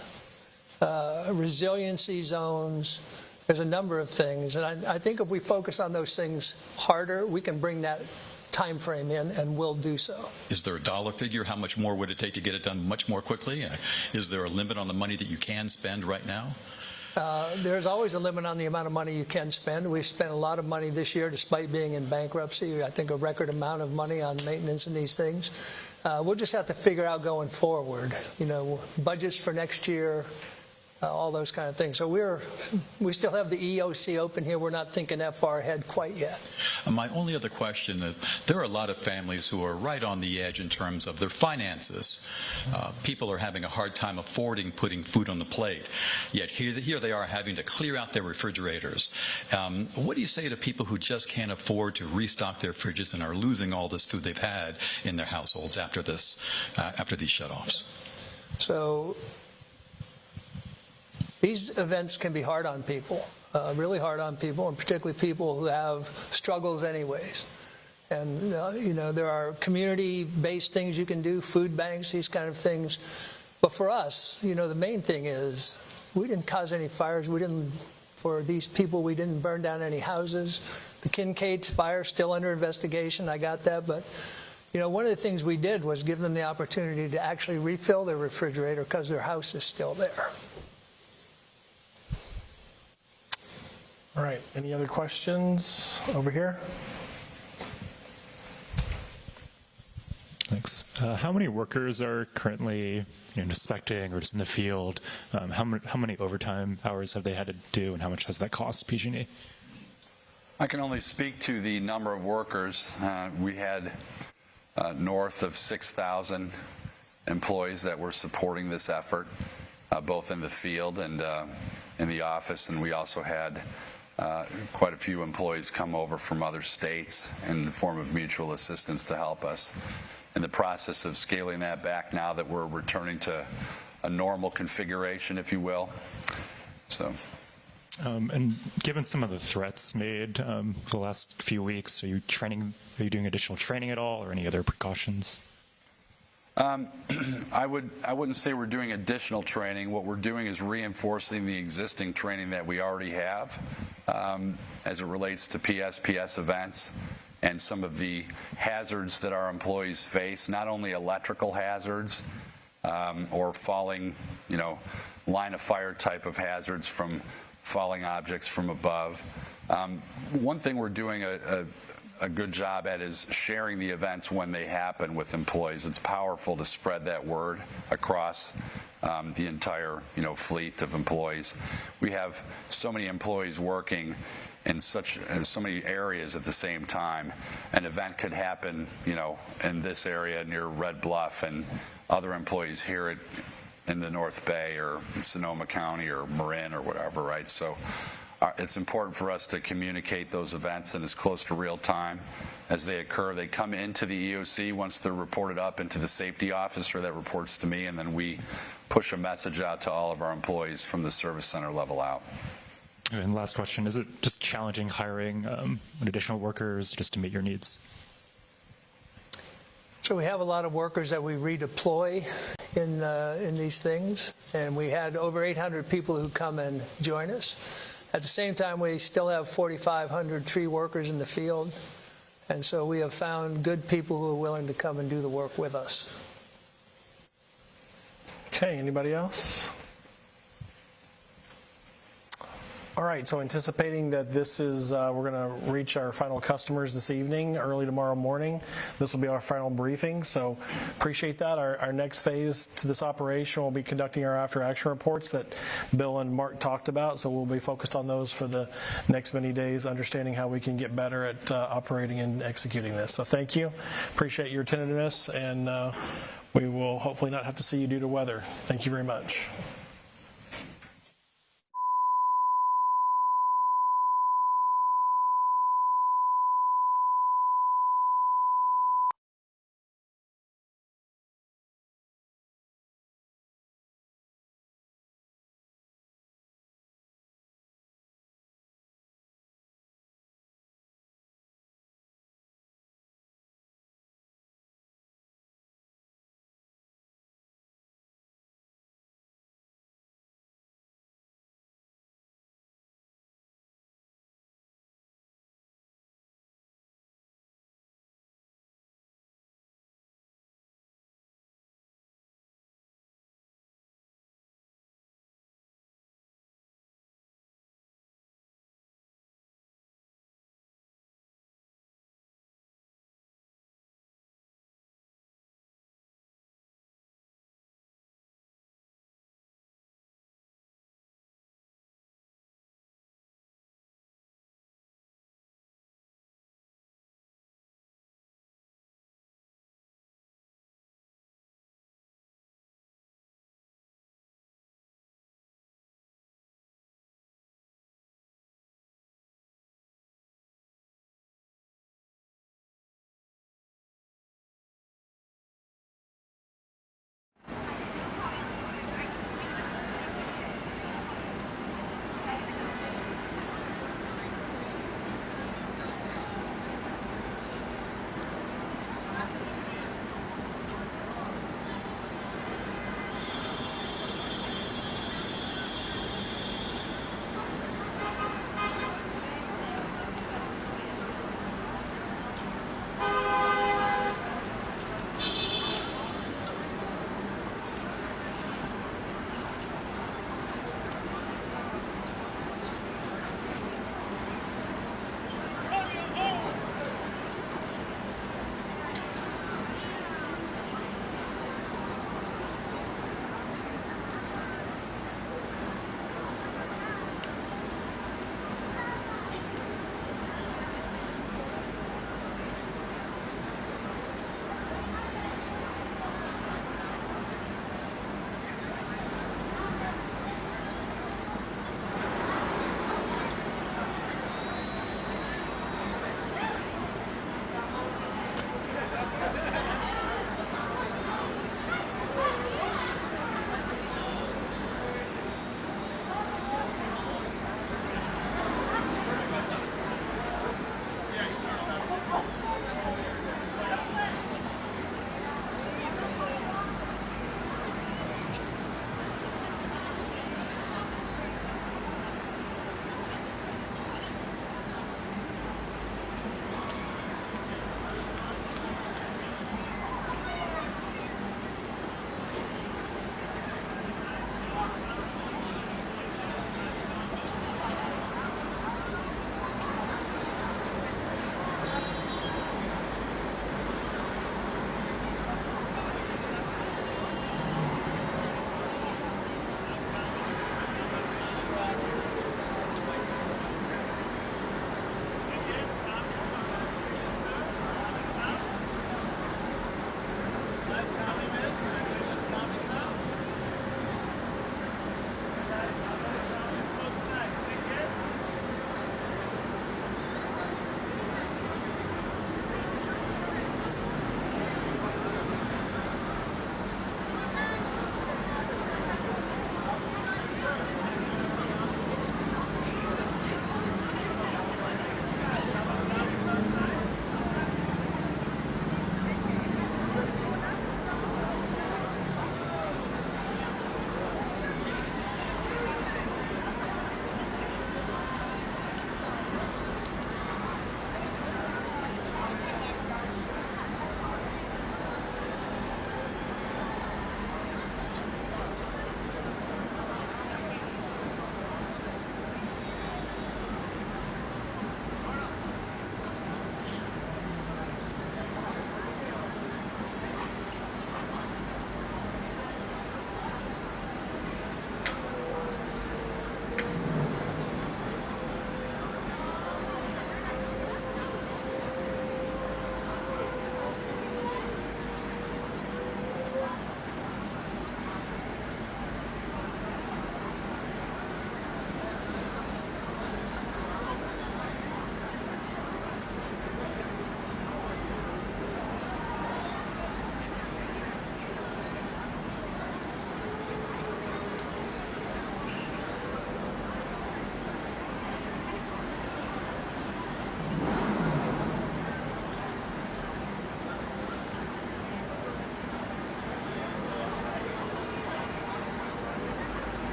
resiliency zones. There's a number of things, and I think if we focus on those things harder, we can bring that time frame in, and will do so. Is there a dollar figure? How much more would it take to get it done much more quickly? Is there a limit on the money that you can spend right now? There's always a limit on the amount of money you can spend. We've spent a lot of money this year despite being in bankruptcy. I think a record amount of money on maintenance and these things. We'll just have to figure out going forward, budgets for next year, all those kind of things. So we still have the EOC open here. We're not thinking that far ahead quite yet. My only other question is, there are a lot of families who are right on the edge in terms of their finances. People are having a hard time affording putting food on the plate, yet here they are having to clear out their refrigerators. What do you say to people who just can't afford to restock their fridges and are losing all this food they've had in their households after these shutoffs? So these events can be hard on people, really hard on people, and particularly people who have struggles anyways. And, there are community-based things you can do, food banks, these kind of things. But for us, the main thing is we didn't cause any fires. For these people, we didn't burn down any houses. The Kincaid fire is still under investigation. I got that. But, one of the things we did was give them the opportunity to actually refill their refrigerator because their house is still there. All right, any other questions over here? Thanks. How many workers are currently inspecting or just in the field? How many overtime hours have they had to do, and how much has that cost PG&E? I can only speak to the number of workers. We had north of 6,000 employees that were supporting this effort, both in the field and in the office, and we also had quite a few employees come over from other states in the form of mutual assistance to help us. In the process of scaling that back now that we're returning to a normal configuration, if you will. So. And given some of the threats made for the last few weeks, are you doing additional training at all, or any other precautions? I wouldn't say we're doing additional training. What we're doing is reinforcing the existing training that we already have as it relates to PSPS events and some of the hazards that our employees face, not only electrical hazards or falling, line of fire type of hazards from falling objects from above. One thing we're doing a good job at is sharing the events when they happen with employees. It's powerful to spread that word across the entire fleet of employees. We have so many employees working in so many areas at the same time. An event could happen in this area near Red Bluff, and other employees hear it in the North Bay or in Sonoma County or Marin or whatever, right? So it's important for us to communicate those events in as close to real time as they occur. They come into the EOC once they're reported up into the safety officer that reports to me, and then we push a message out to all of our employees from the service center level out. And last question, is it just challenging hiring additional workers just to meet your needs? So we have a lot of workers that we redeploy in these things, and we had over 800 people who come and join us. At the same time, we still have 4,500 tree workers in the field, and so we have found good people who are willing to come and do the work with us. Okay, anybody else? All right, so anticipating that this is, we're going to reach our final customers this evening, early tomorrow morning. This will be our final briefing, so appreciate that. Our next phase to this operation will be conducting our after-action reports that Bill and Mark talked about, so we'll be focused on those for the next many days, understanding how we can get better at operating and executing this. So thank you. Appreciate your attentiveness, and we will hopefully not have to see you due to weather. Thank you very much.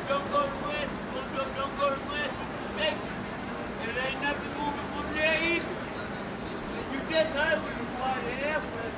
Don't go to west. Don't go to west. Hey, it ain't nothing moving from there either. And you just heard when you fly the airplane.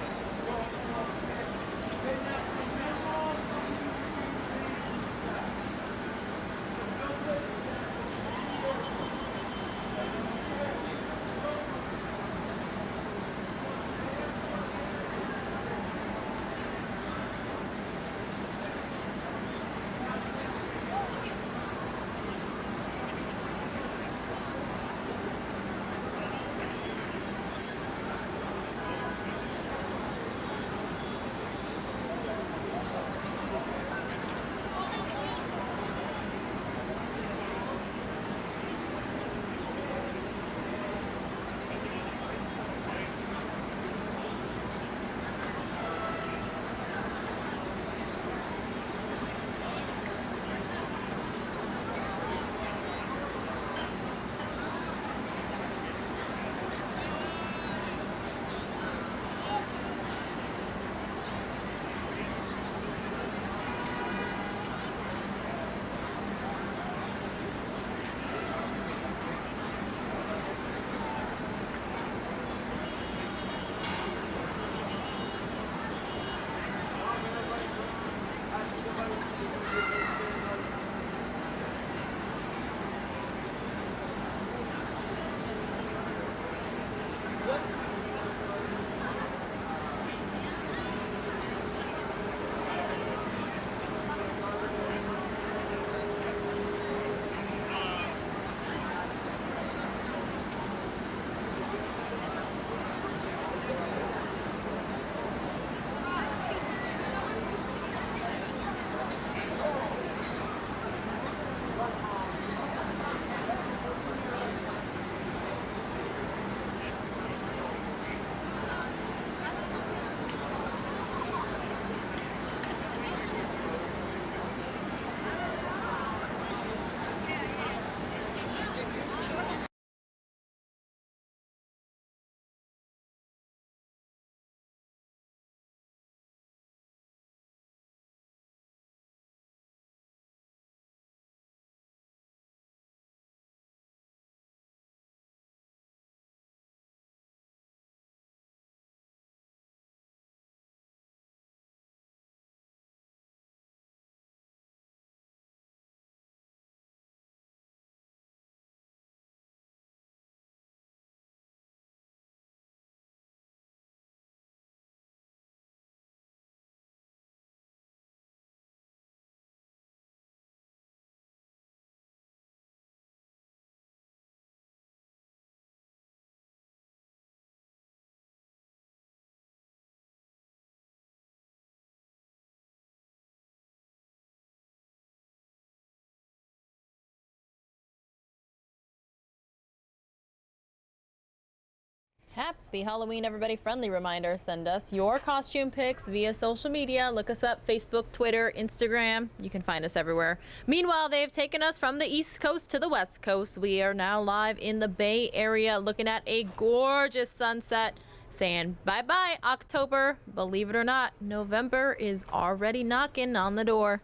Happy Halloween, everybody. Friendly reminder, send us your costume pics via social media. Look us up, Facebook, Twitter, Instagram. You can find us everywhere. Meanwhile, they've taken us from the East Coast to the West Coast. We are now live in the Bay Area looking at a gorgeous sunset, saying bye-bye, October. Believe it or not, November is already knocking on the door.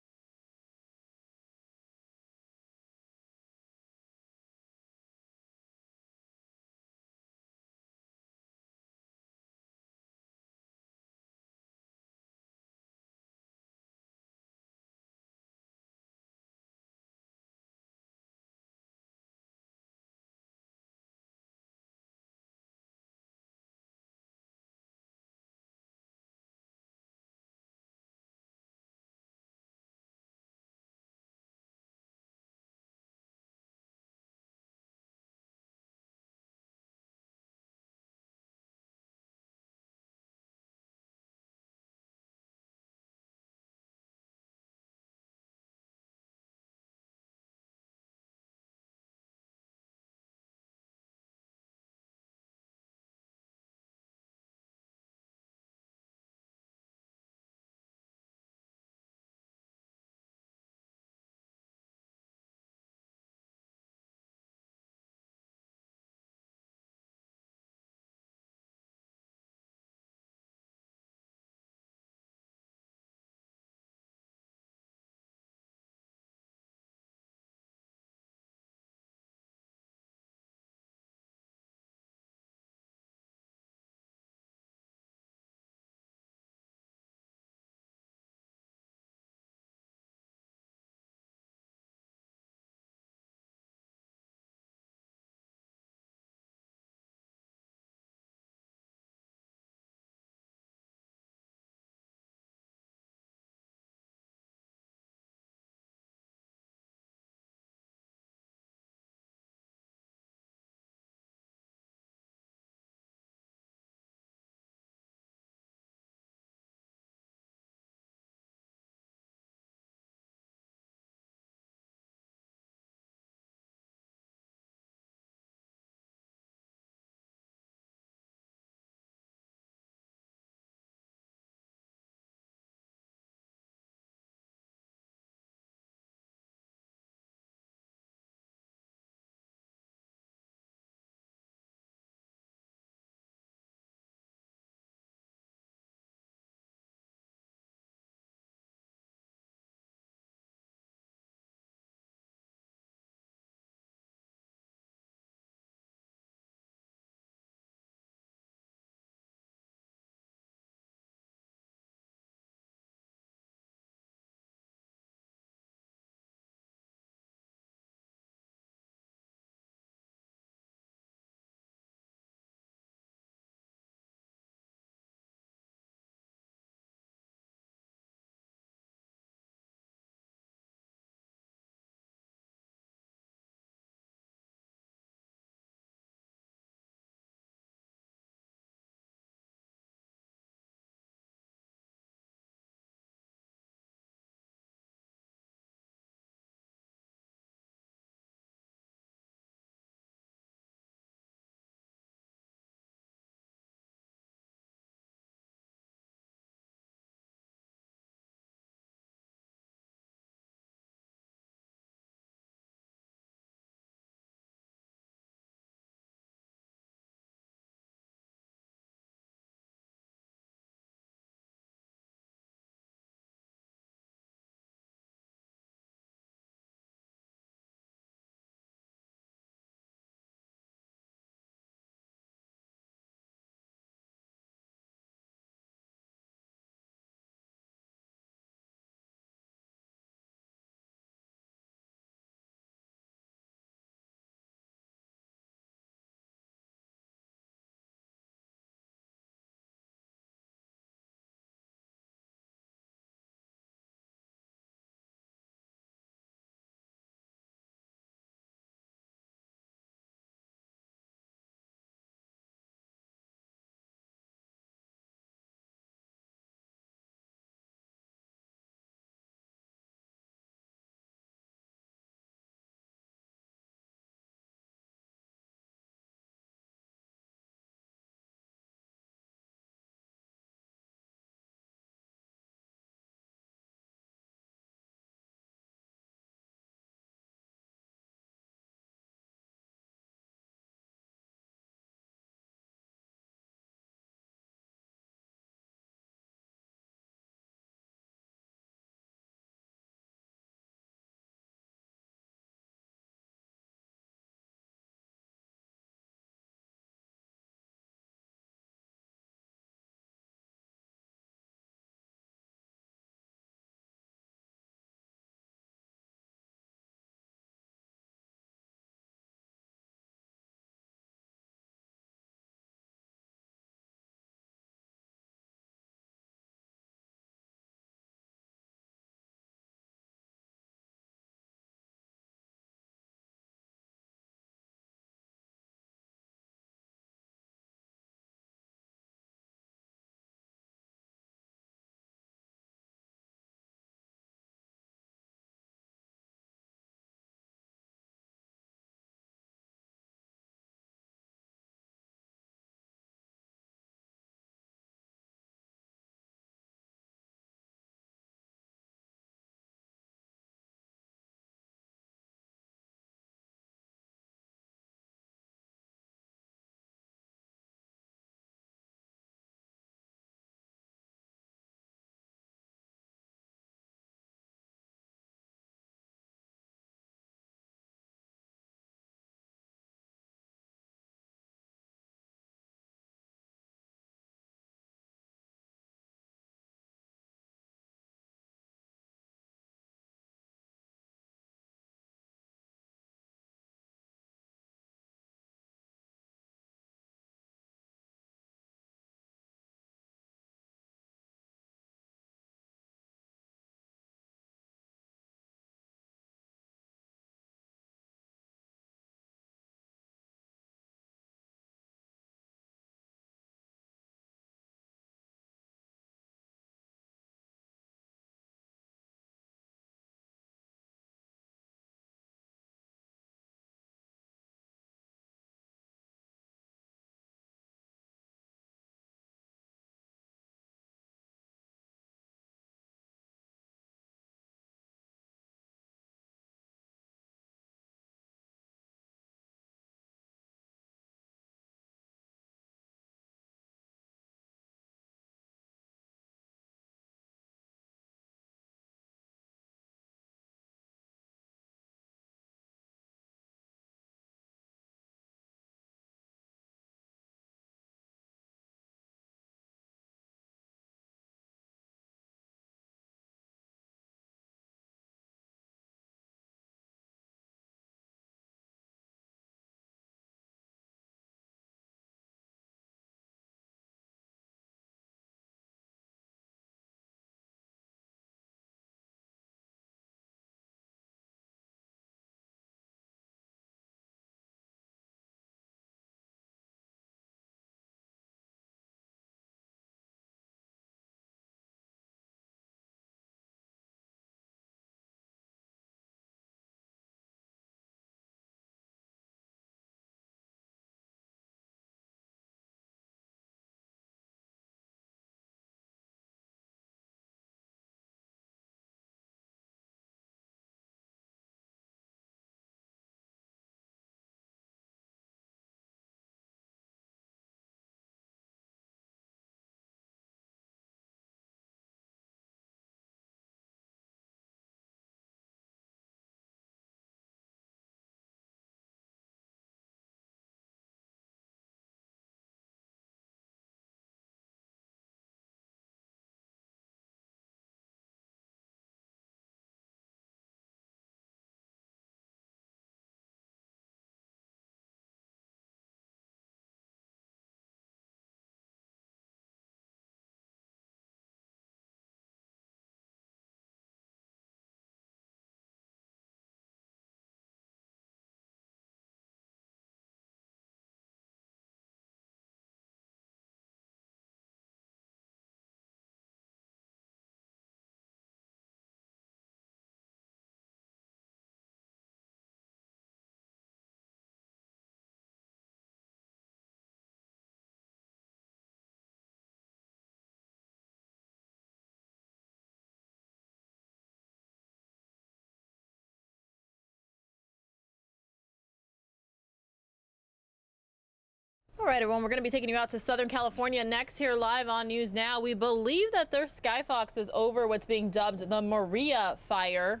All right, everyone, we're going to be taking you out to Southern California next here live on News Now. We believe that their Skyfox is over what's being dubbed the Maria fire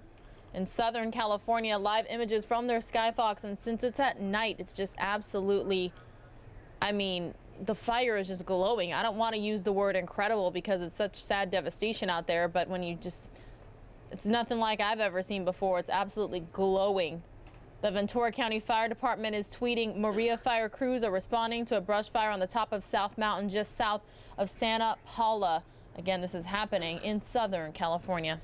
in Southern California. Live images from their Skyfox, and since it's at night, it's just absolutely, I mean, the fire is just glowing. I don't want to use the word incredible because it's such sad devastation out there, but when you just, it's nothing like I've ever seen before. It's absolutely glowing. The Ventura County Fire Department is tweeting Maria fire crews are responding to a brush fire on the top of South Mountain just south of Santa Paula. Again, this is happening in Southern California.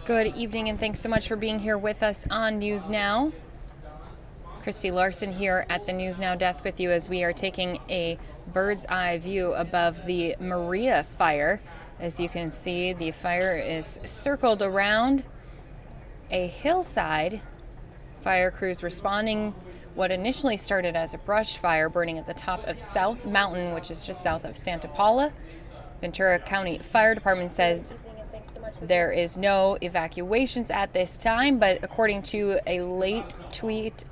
Good evening, and thanks so much for being here with us on News Now. Christy Larson here at the News Now desk with you as we are taking a bird's eye view above the Maria fire. As you can see, the fire is circled around a hillside. Fire crews responding what initially started as a brush fire burning at the top of South Mountain, which is just south of Santa Paula. Ventura County Fire Department says there is no evacuations at this time, but according to a late tweet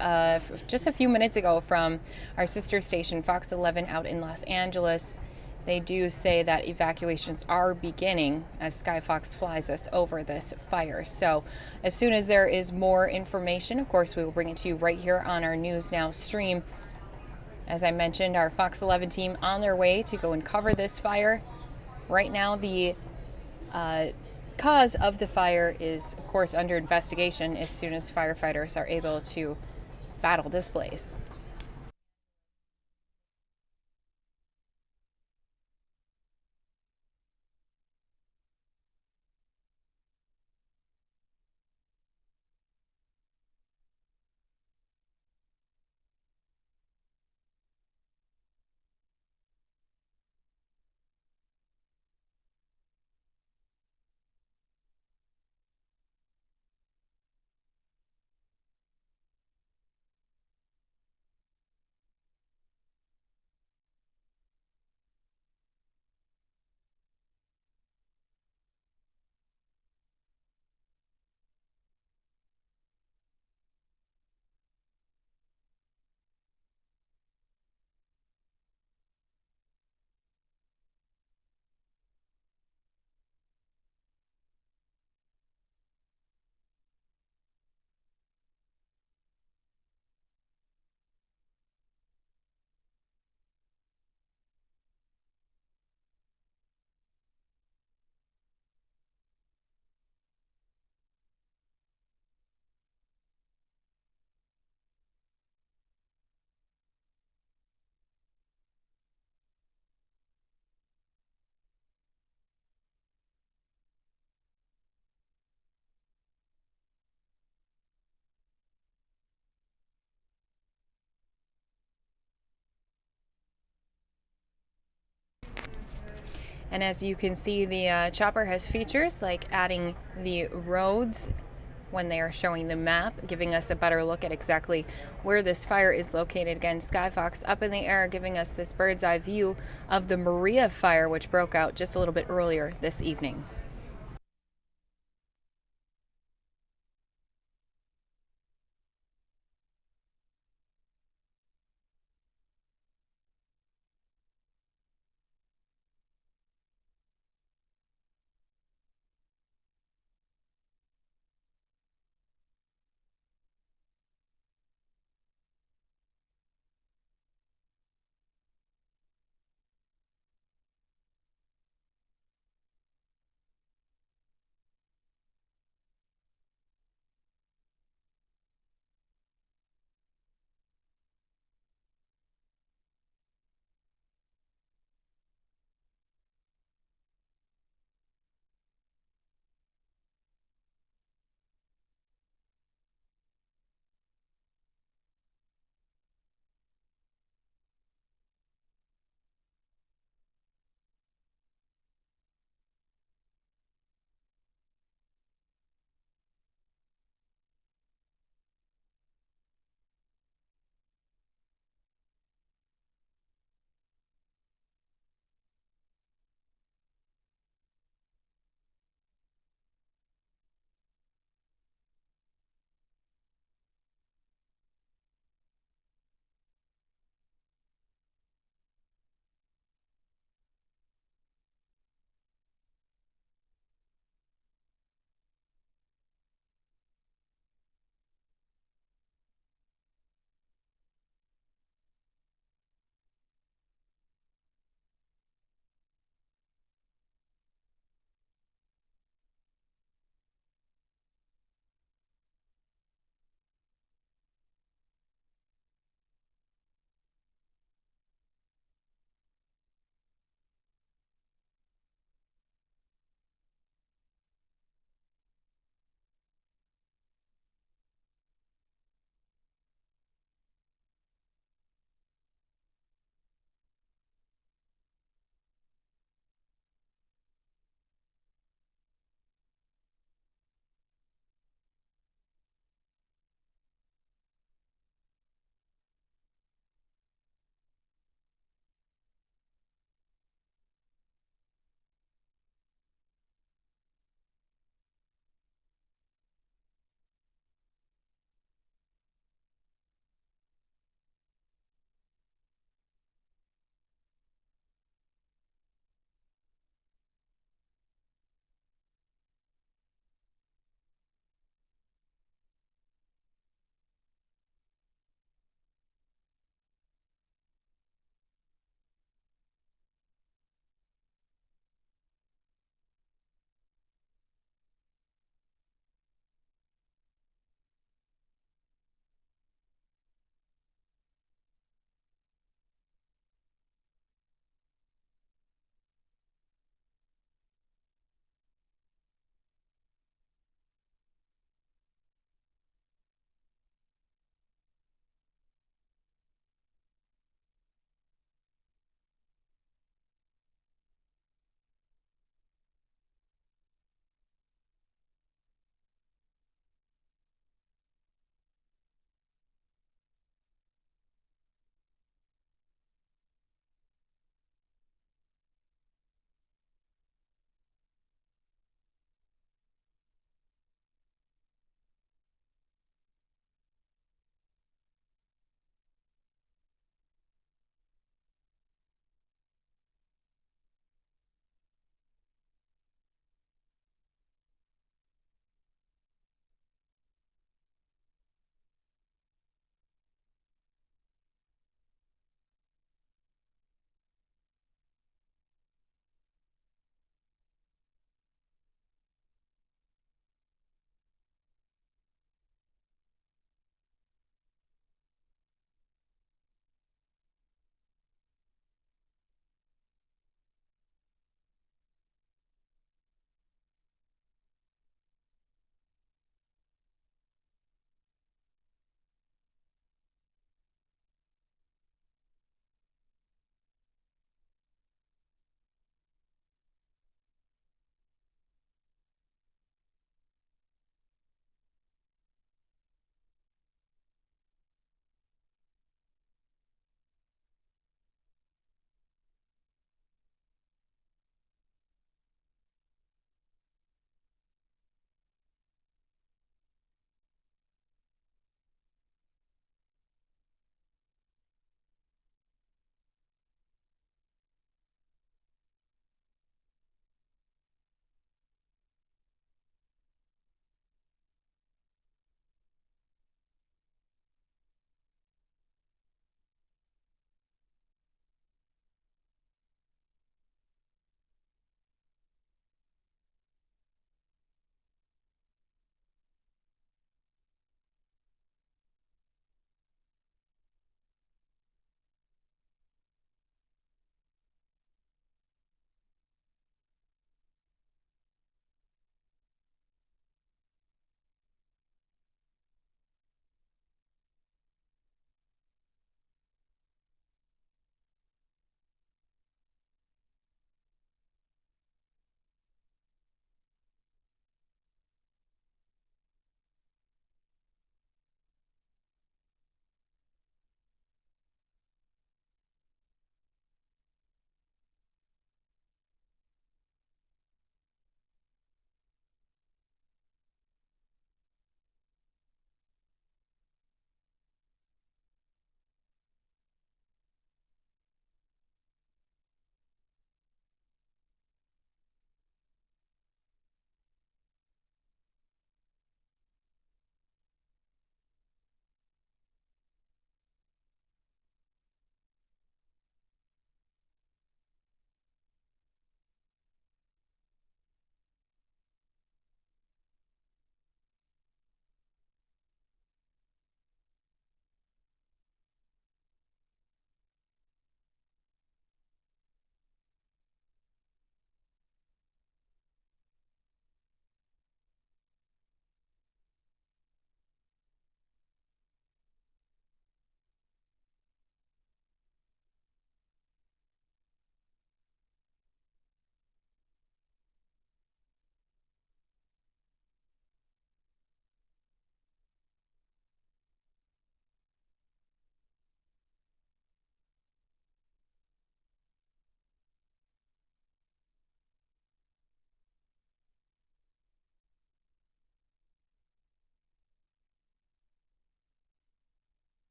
just a few minutes ago from our sister station Fox 11 out in Los Angeles, they do say that evacuations are beginning as Skyfox flies us over this fire. So as soon as there is more information, of course, we will bring it to you right here on our News Now stream. As I mentioned, our Fox 11 team on their way to go and cover this fire. Right now, the cause of the fire is, of course, under investigation as soon as firefighters are able to battle this blaze. And as you can see, the chopper has features like adding the roads when they are showing the map, giving us a better look at exactly where this fire is located. Again, Skyfox up in the air, giving us this bird's eye view of the Maria fire, which broke out just a little bit earlier this evening.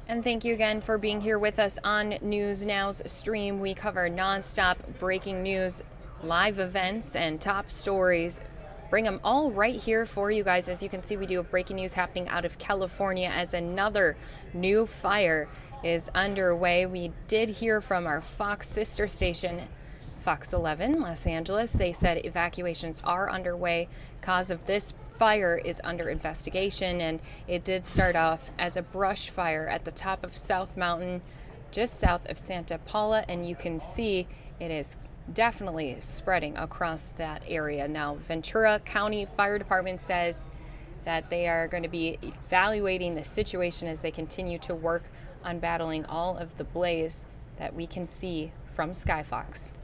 And thank you again for being here with us on News Now's stream. We cover nonstop breaking news, live events, and top stories. Bring them all right here for you guys. As you can see, we do have breaking news happening out of California as another new fire is underway. We did hear from our Fox sister station, Fox 11, Los Angeles. They said evacuations are underway. Cause of this fire is under investigation, and it did start off as a brush fire at the top of South Mountain, just south of Santa Paula, and you can see it is definitely spreading across that area. Now, Ventura County Fire Department says that they are going to be evaluating the situation as they continue to work on battling all of the blaze that we can see from Skyfox.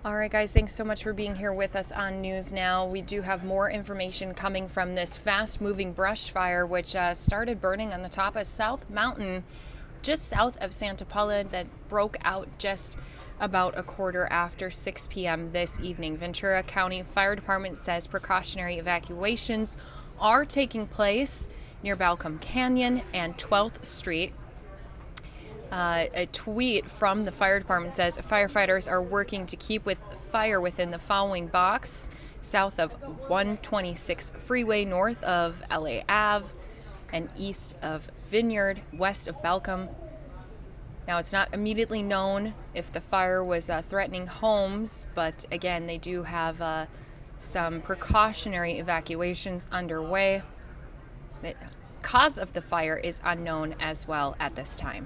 All right, guys, thanks so much for being here with us on News Now. We do have more information coming from this fast-moving brush fire, which started burning on the top of South Mountain, just south of Santa Paula, that broke out just about a quarter after 6 p.m. this evening. Ventura County Fire Department says precautionary evacuations are taking place near Balcom Canyon and 12th Street. A tweet from the fire department says firefighters are working to keep with fire within the following box: south of 126 freeway, north of LA Ave, and east of Vineyard, west of Balcom. Now, it's not immediately known if the fire was threatening homes, but again, they do have some precautionary evacuations underway. The cause of the fire is unknown as well at this time.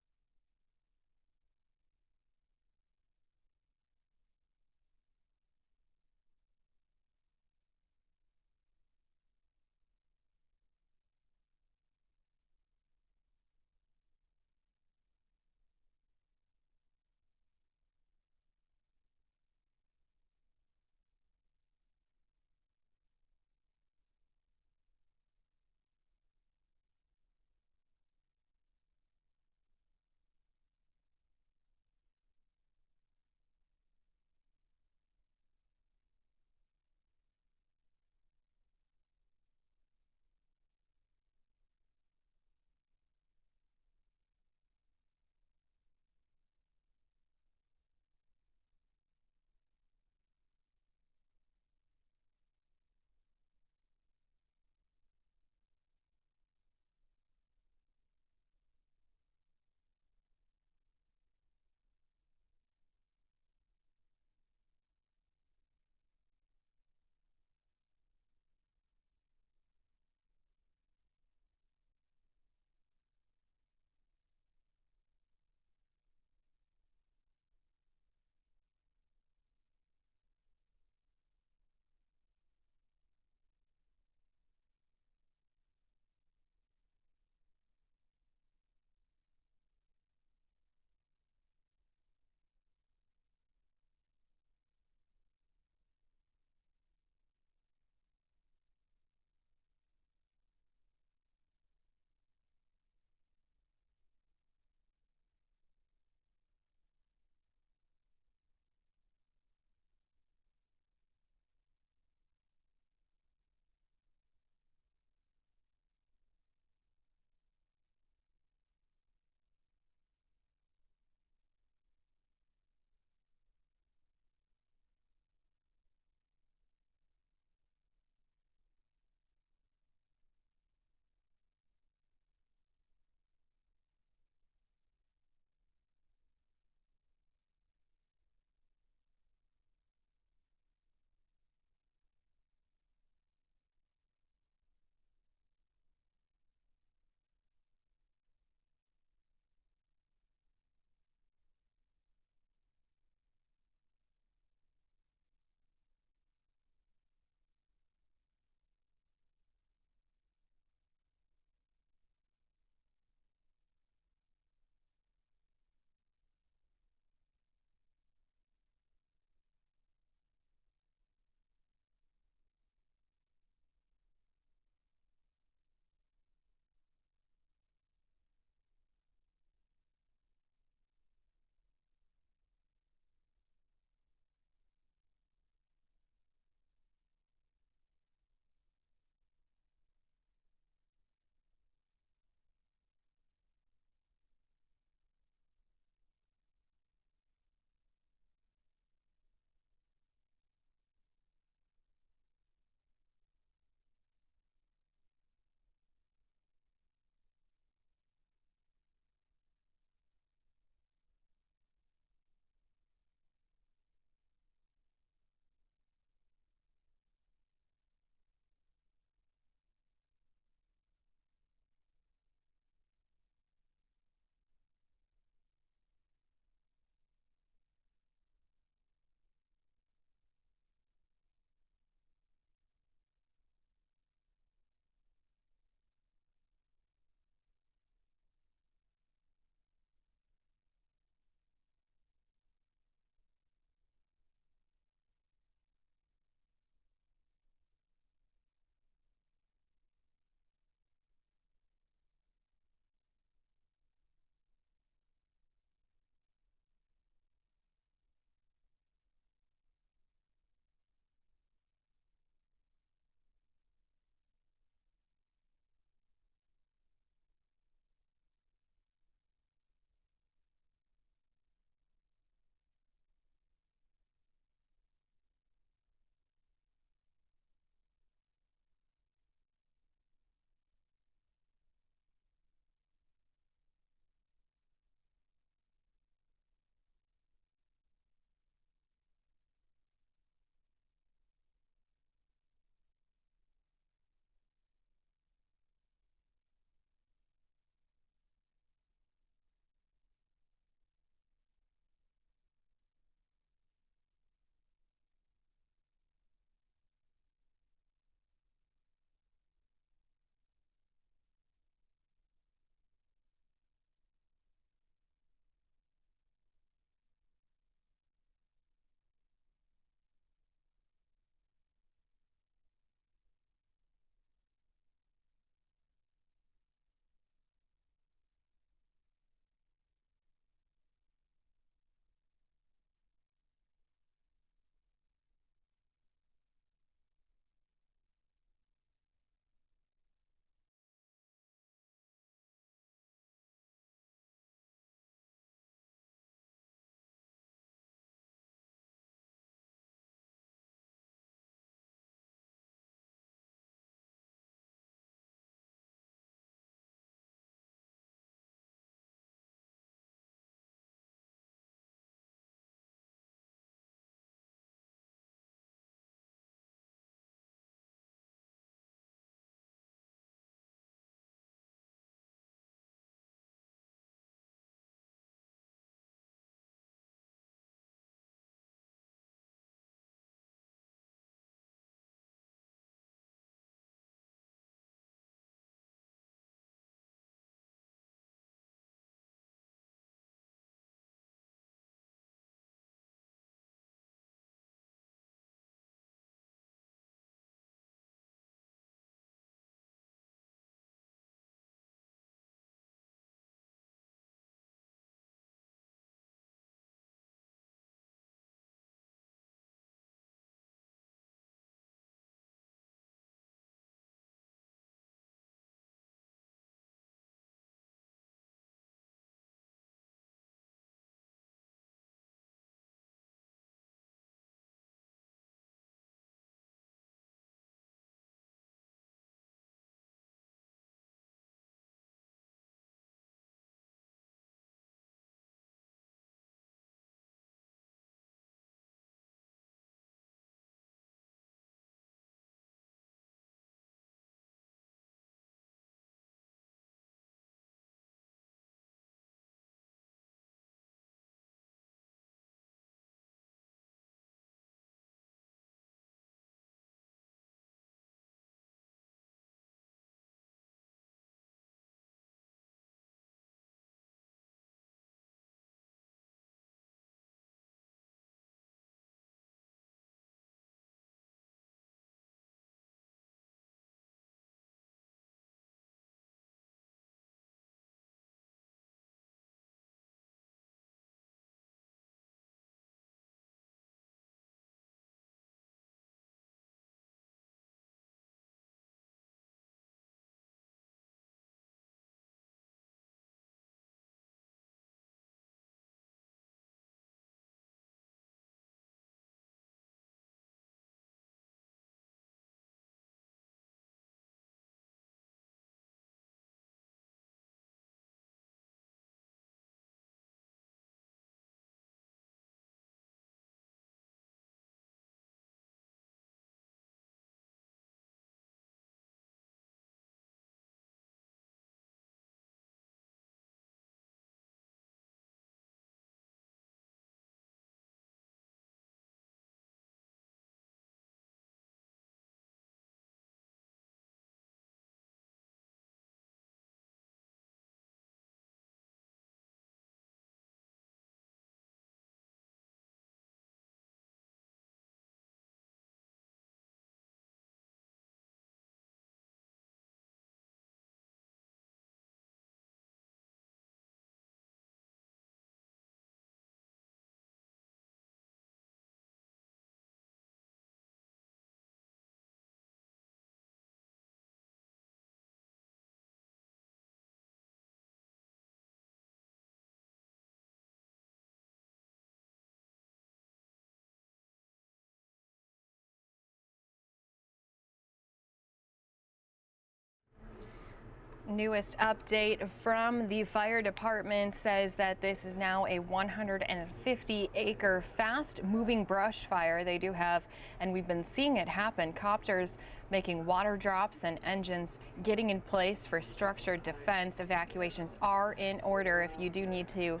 newest update from the fire department says that this is now a 150-acre fast-moving brush fire. They do have, and we've been seeing it happen, copters making water drops and engines getting in place for structured defense. Evacuations are in order. If you do need to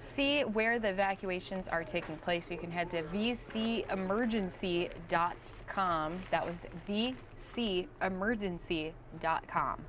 see where the evacuations are taking place, you can head to vcemergency.com. That was vcemergency.com.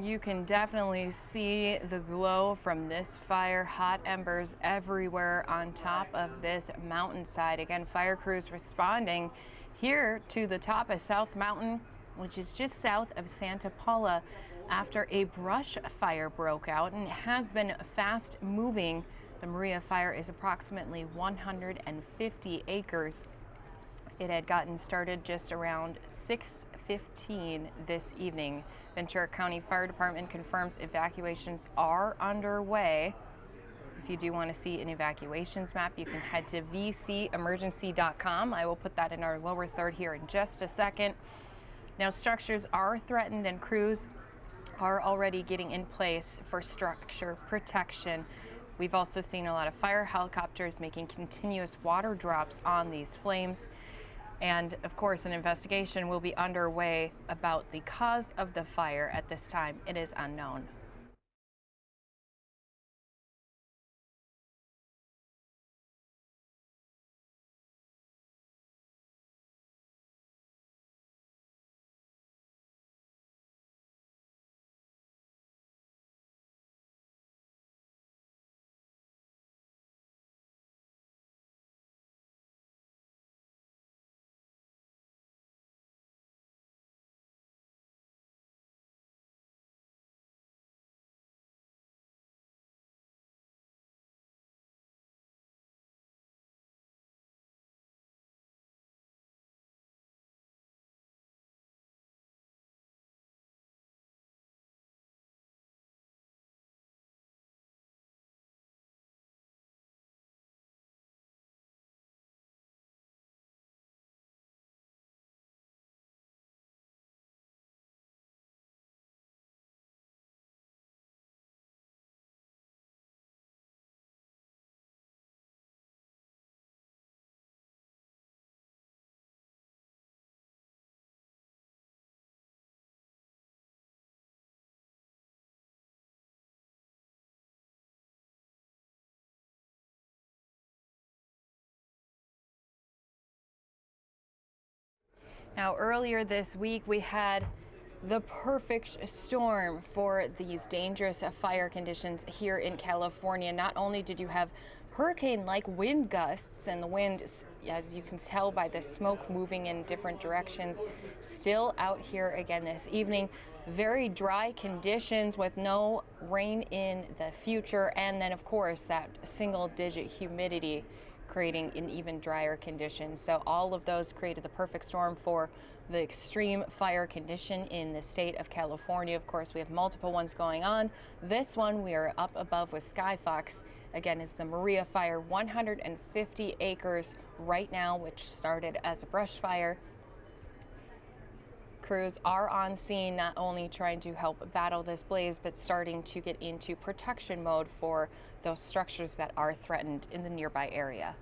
You can definitely see the glow from this fire, hot embers everywhere on top of this mountainside. Again, fire crews responding here to the top of South Mountain, which is just south of Santa Paula, after a brush fire broke out, and it has been fast moving. The Maria fire is approximately 150 acres. It had gotten started just around 6:15 this evening. Ventura County Fire Department confirms evacuations are underway. If you do want to see an evacuations map, you can head to vcemergency.com. I will put that in our lower third here in just a second. Now, structures are threatened and crews are already getting in place for structure protection. We've also seen a lot of fire helicopters making continuous water drops on these flames. And of course, an investigation will be underway about the cause of the fire. At this time, it is unknown. Now, earlier this week, we had the perfect storm for these dangerous fire conditions here in California. Not only did you have hurricane-like wind gusts, and the wind, as you can tell by the smoke moving in different directions, still out here again this evening. Very dry conditions with no rain in the future, and then of course that single-digit humidity creating an even drier condition. So all of those created the perfect storm for the extreme fire condition in the state of California. Of course, we have multiple ones going on. This one we are up above with Skyfox. Again, is the Maria fire, 150 acres right now, which started as a brush fire. Crews are on scene, not only trying to help battle this blaze, but starting to get into protection mode for those structures that are threatened in the nearby area.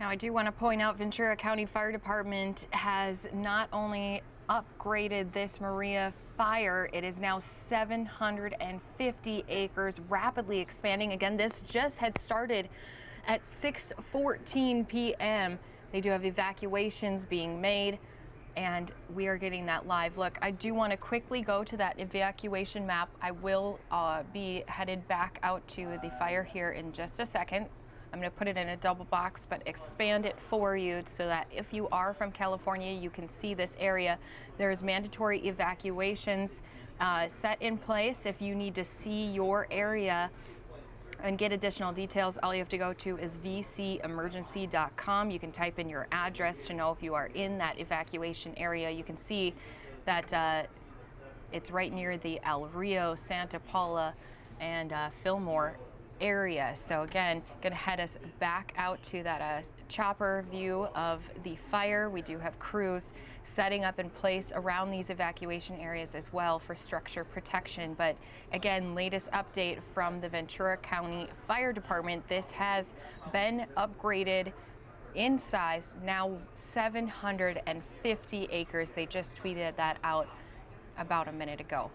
Now, I do want to point out Ventura County Fire Department has not only upgraded this Maria fire, it is now 750 acres, rapidly expanding. Again, this just had started at 6:14 p.m. They do have evacuations being made, and we are getting that live look. I do want to quickly go to that evacuation map. I will be headed back out to the fire here in just a second. I'm going to put it in a double box, but expand it for you so that if you are from California, you can see this area. There's mandatory evacuations set in place. If you need to see your area and get additional details, all you have to go to is vcemergency.com. You can type in your address to know if you are in that evacuation area. You can see that it's right near the El Rio, Santa Paula, and Fillmore area. So again, going to head us back out to that chopper view of the fire. We do have crews setting up in place around these evacuation areas as well for structure protection. But again, latest update from the Ventura County Fire Department. This has been upgraded in size, now 750 acres. They just tweeted that out about a minute ago.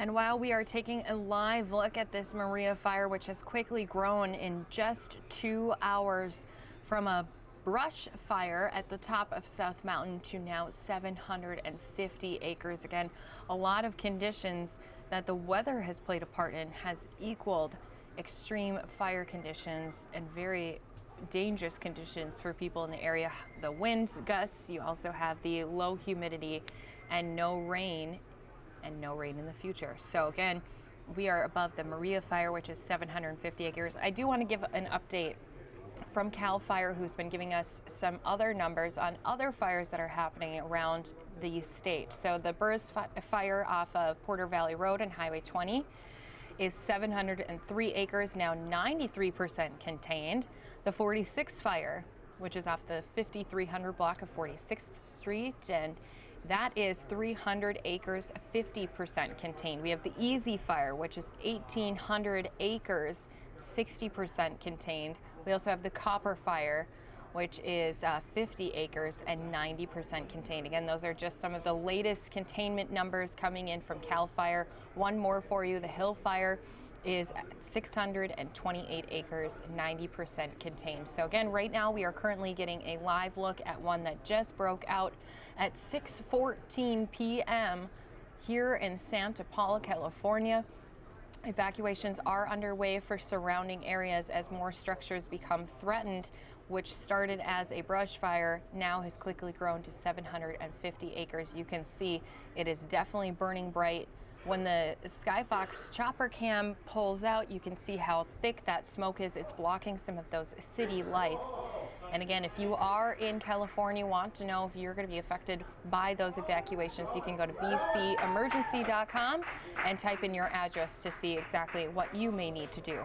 And while we are taking a live look at this Maria fire, which has quickly grown in just 2 hours from a brush fire at the top of South Mountain to now 750 acres. Again, a lot of conditions that the weather has played a part in has equaled extreme fire conditions and very dangerous conditions for people in the area. The winds, gusts, you also have the low humidity and no rain in the future. So again, we are above the Maria fire, which is 750 acres. I do want to give an update from CAL FIRE, who's been giving us some other numbers on other fires that are happening around the state. So the Burris fire off of Porter Valley Road and Highway 20 is 703 acres, now 93% contained. The 46 fire, which is off the 5300 block of 46th Street, and that is 300 acres, 50% contained. We have the Easy Fire, which is 1,800 acres, 60% contained. We also have the Copper Fire, which is 50 acres and 90% contained. Again, those are just some of the latest containment numbers coming in from CAL FIRE. One more for you, the Hill Fire is 628 acres, 90% contained. So again, right now we are currently getting a live look at one that just broke out at 6:14 p.m. here in Santa Paula, California. Evacuations are underway for surrounding areas as more structures become threatened, which started as a brush fire, now has quickly grown to 750 acres. You can see it is definitely burning bright. When the Skyfox chopper cam pulls out, you can see how thick that smoke is. It's blocking some of those city lights. And again, if you are in California, want to know if you're going to be affected by those evacuations, you can go to vcemergency.com and type in your address to see exactly what you may need to do.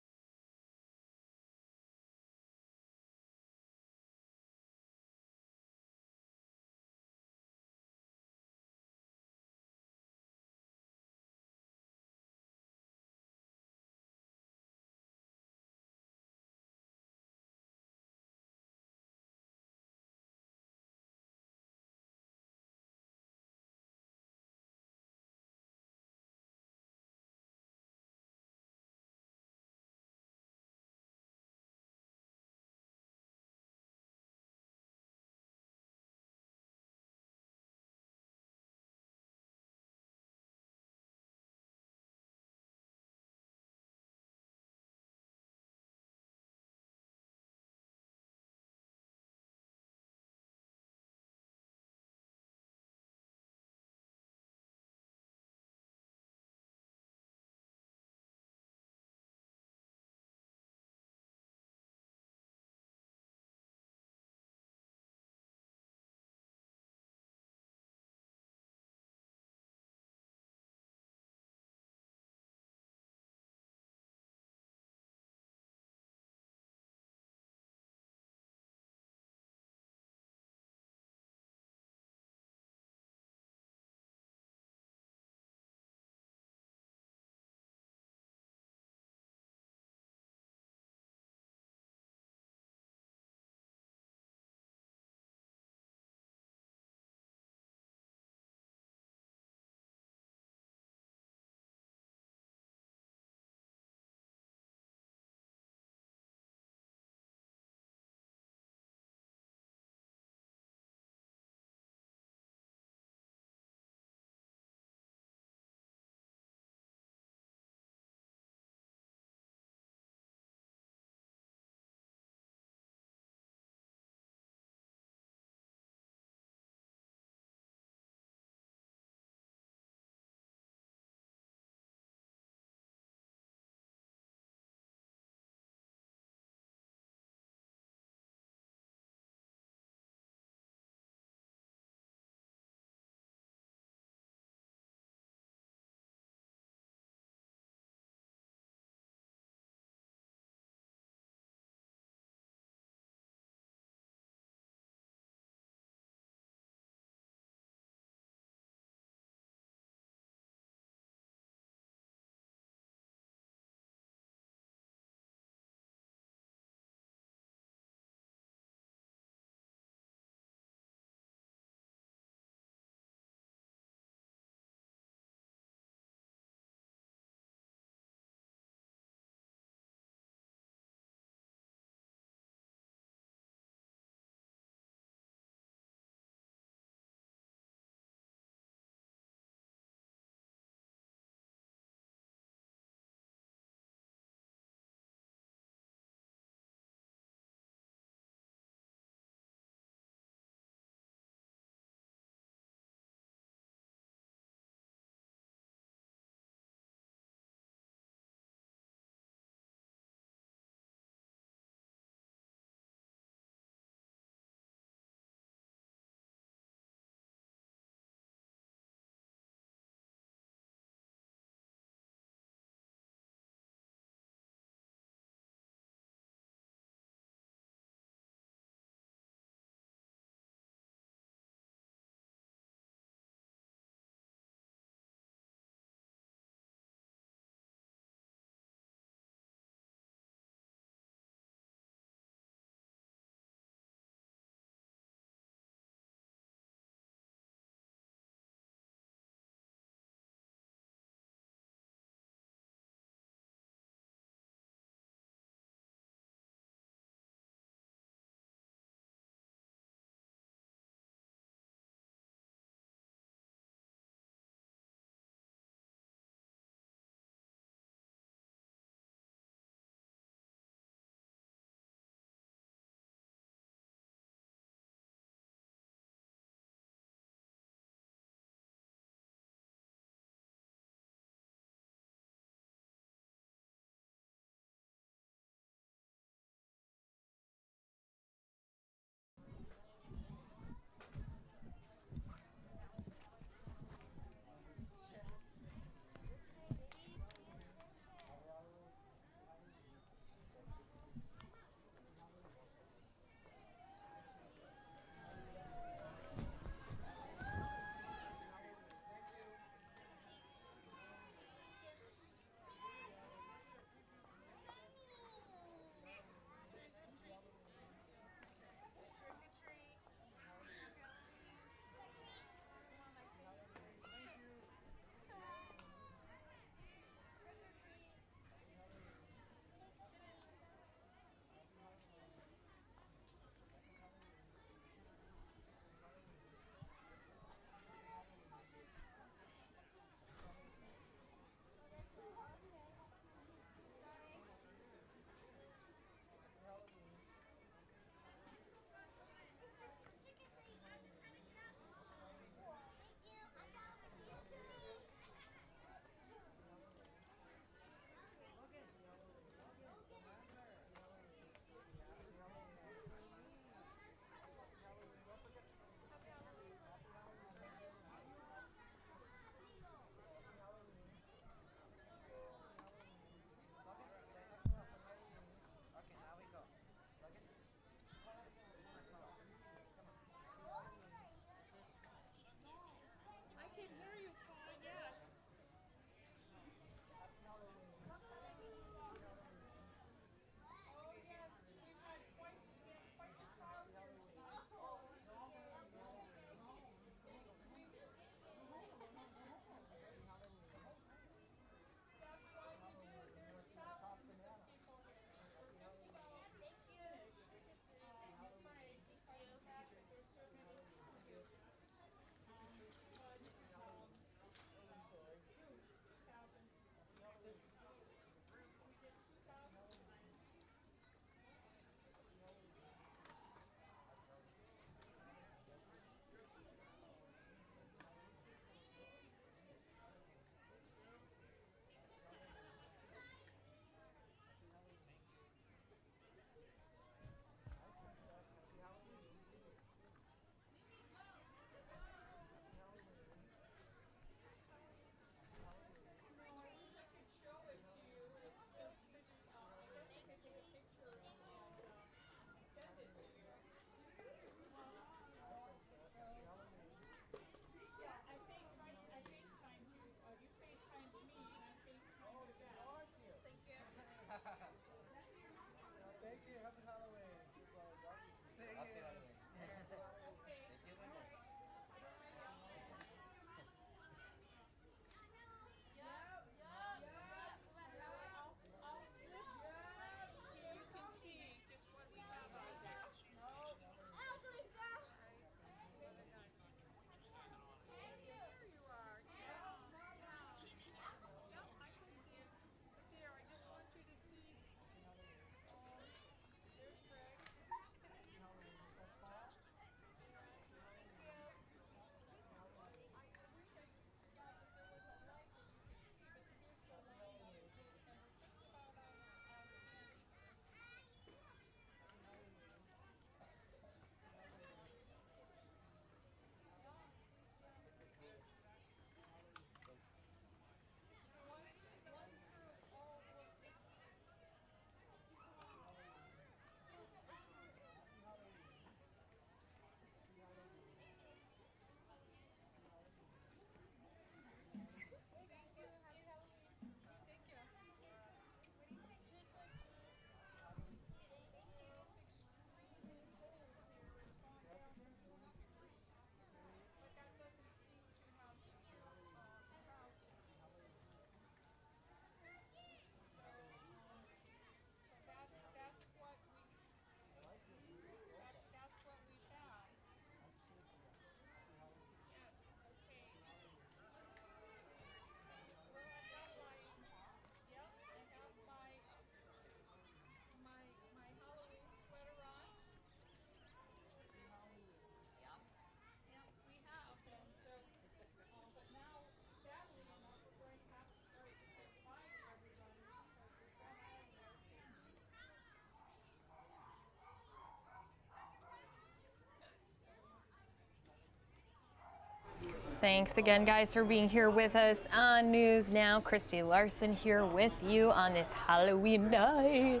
Thanks again, guys, for being here with us on News Now. Christy Larson here with you on this Halloween night.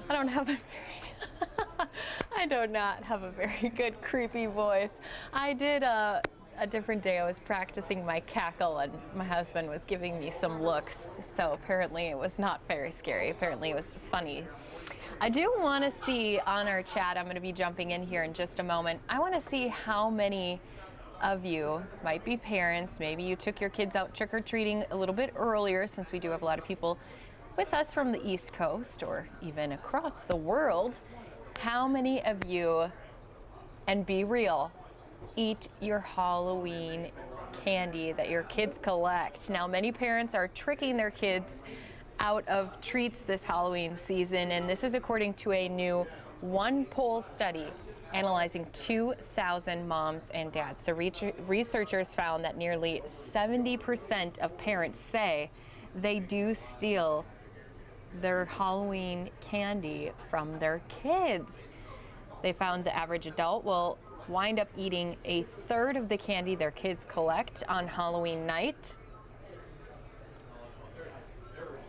I do not have a very good creepy voice. I did a different day. I was practicing my cackle and my husband was giving me some looks. So apparently it was not very scary. Apparently it was funny. I do want to see on our chat, I'm going to be jumping in here in just a moment. I want to see how many of you might be parents. Maybe you took your kids out trick-or-treating a little bit earlier, since we do have a lot of people with us from the East Coast or even across the world. How many of you, and be real, eat your Halloween candy that your kids collect? Now, many parents are tricking their kids out of treats this Halloween season, and this is according to a new one-poll study analyzing 2,000 moms and dads. So researchers found that nearly 70% of parents say they do steal their Halloween candy from their kids. They found the average adult will wind up eating a third of the candy their kids collect on Halloween night.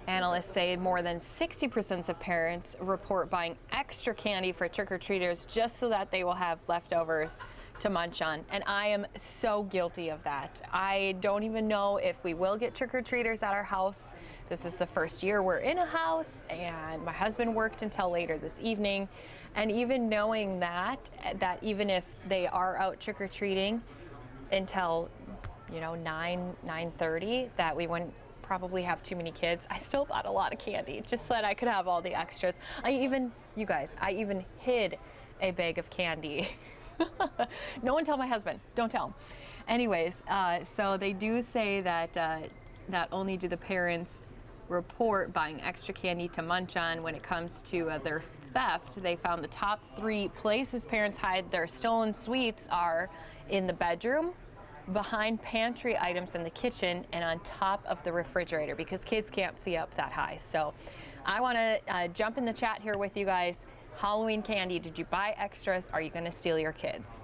Analysts say more than 60% of parents report buying extra candy for trick-or-treaters just so that they will have leftovers to munch on. And I am so guilty of that. I don't even know if we will get trick-or-treaters at our house. This is the first year we're in a house, and my husband worked until later this evening. And even knowing that even if they are out trick-or-treating until, 9:30, that we wouldn't probably have too many kids, I still bought a lot of candy just so that I could have all the extras. I even hid a bag of candy. No one tell my husband, don't tell him. Anyways, so they do say that not only do the parents report buying extra candy to munch on when it comes to their theft, they found the top 3 places parents hide their stolen sweets are in the bedroom, behind pantry items in the kitchen, and on top of the refrigerator, because kids can't see up that high. So I want to jump in the chat here with you guys. Halloween candy, did you buy extras? Are you going to steal your kids?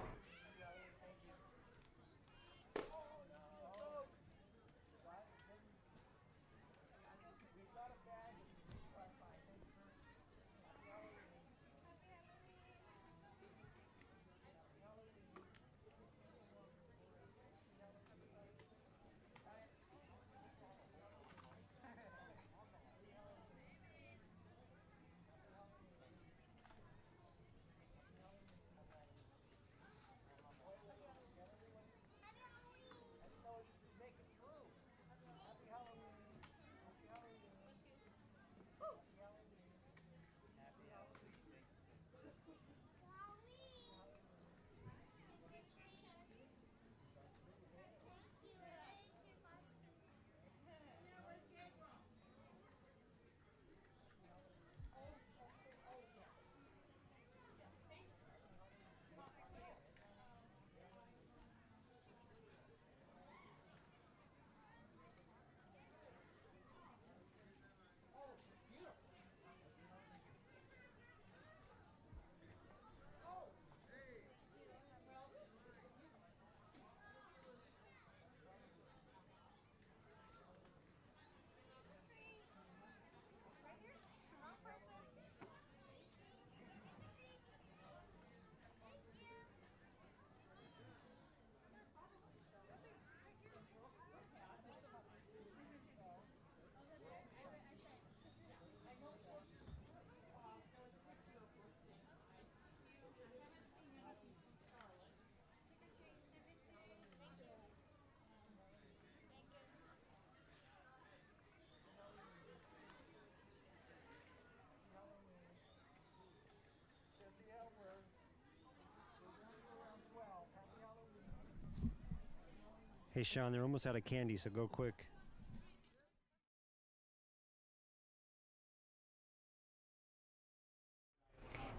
Hey, Sean, they're almost out of candy, so go quick.